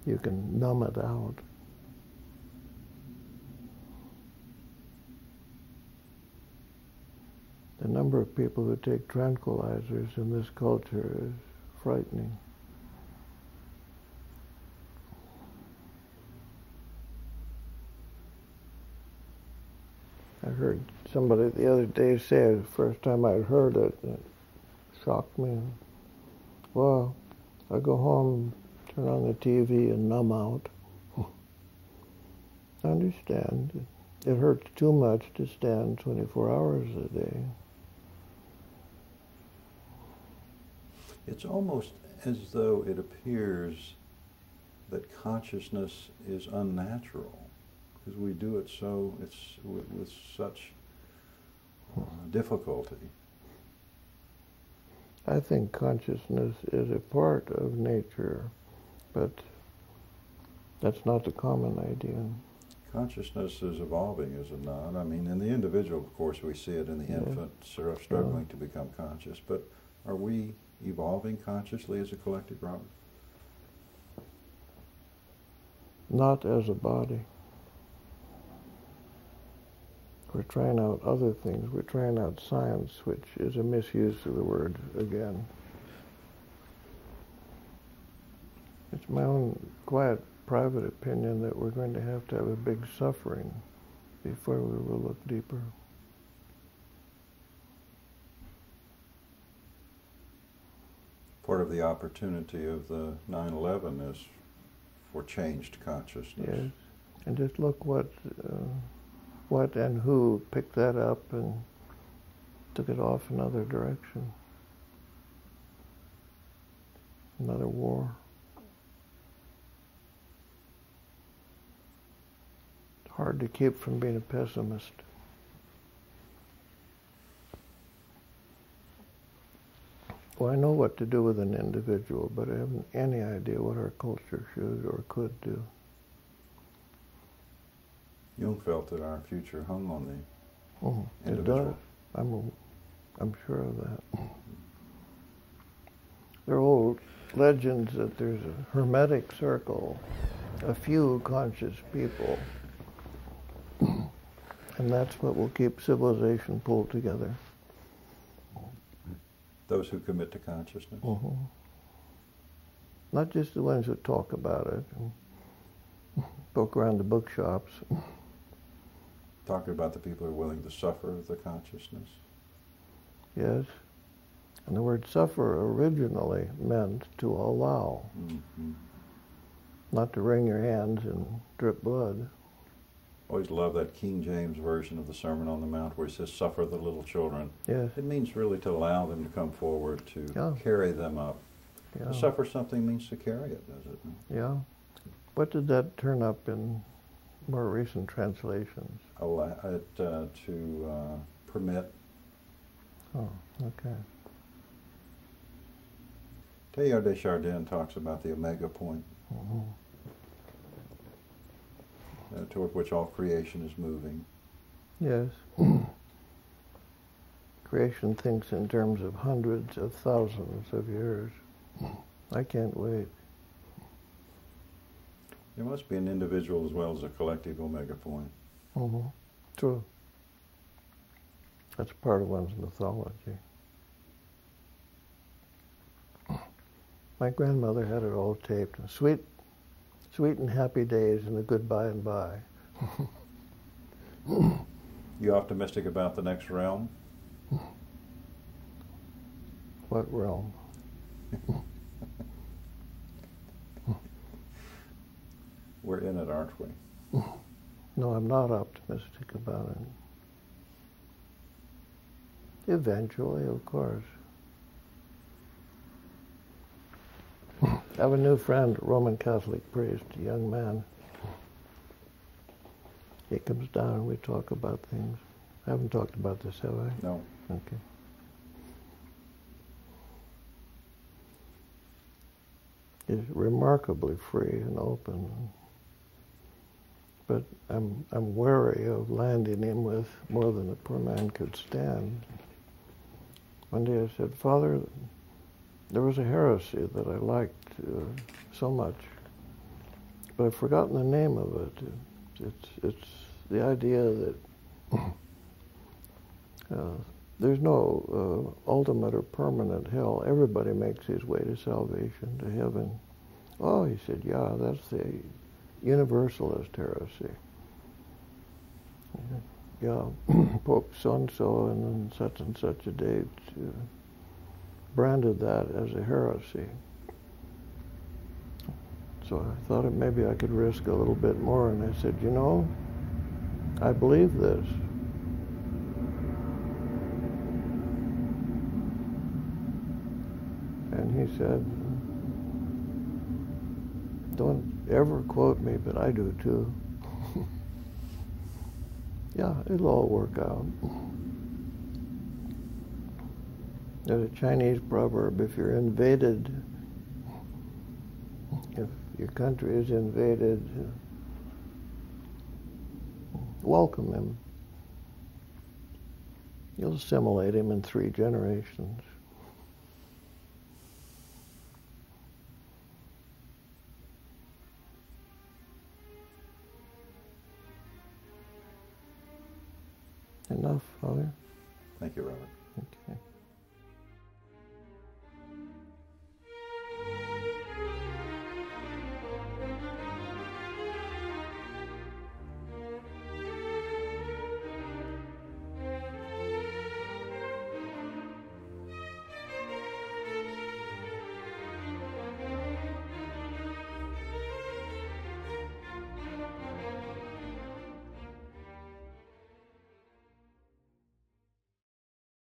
You can numb it out. The number of people who take tranquilizers in this culture is frightening. I heard somebody the other day say, the first time I'd heard it, it shocked me. Well, I go home, turn on the TV and numb out. I understand. It hurts too much to stand 24 hours a day. It's almost as though it appears that consciousness is unnatural, because we do it so, it's with such difficulty. I think consciousness is a part of nature, but that's not the common idea. Consciousness is evolving, is it not? I mean, in the individual, of course, we see it in the infant struggling to become conscious, but are we evolving consciously as a collective, Robert? Not as a body. We're trying out other things. We're trying out science, which is a misuse of the word again. It's my own quiet, private opinion that we're going to have a big suffering before we will look deeper. Part of the opportunity of the 9/11 is for changed consciousness. Yes, and just look what and who picked that up and took it off another direction. Another war. It's hard to keep from being a pessimist. Well, I know what to do with an individual, but I haven't any idea what our culture should or could do. Jung felt that our future hung on the It individual. does. I'm sure of that. There are old legends that there's a hermetic circle, a few conscious people, and that's what will keep civilization pulled together. Those who commit to consciousness. Not just the ones who talk about it, and poke around the bookshops. Talking about the people who are willing to suffer the consciousness. Yes. And the word suffer originally meant to allow, not to wring your hands and drip blood. Always love that King James version of the Sermon on the Mount where he says, suffer the little children. Yes. It means really to allow them to come forward, to carry them up. Yeah. To suffer something means to carry it, does it? Yeah. What did that turn up in more recent translations? To permit. Oh, okay. Teilhard de Chardin talks about the omega point, toward which all creation is moving. Yes. Creation thinks in terms of hundreds of thousands of years. I can't wait. There must be an individual as well as a collective omega point. True. That's part of one's mythology. My grandmother had it all taped. Sweet and happy days and the good by and by. You optimistic about the next realm? What realm? We're in it, aren't we? No, I'm not optimistic about it. Eventually, of course. I have a new friend, Roman Catholic priest, a young man. He comes down and we talk about things. I haven't talked about this, have I? No. Okay. He's remarkably free and open. But I'm wary of landing him with more than a poor man could stand. One day I said, Father, there was a heresy that I liked so much, but I've forgotten the name of it. It's the idea that there's no ultimate or permanent hell. Everybody makes his way to salvation, to heaven. Oh, he said, yeah, that's the Universalist heresy. Yeah, Pope so-and-so and such a date branded that as a heresy. So I thought maybe I could risk a little bit more, and I said, you know, I believe this. And he said, don't ever quote me, but I do too. Yeah, it'll all work out. There's a Chinese proverb, if you're invaded, if your country is invaded, welcome him. You'll assimilate him in 3 generations. Enough, Father? Thank you, Robert. Okay.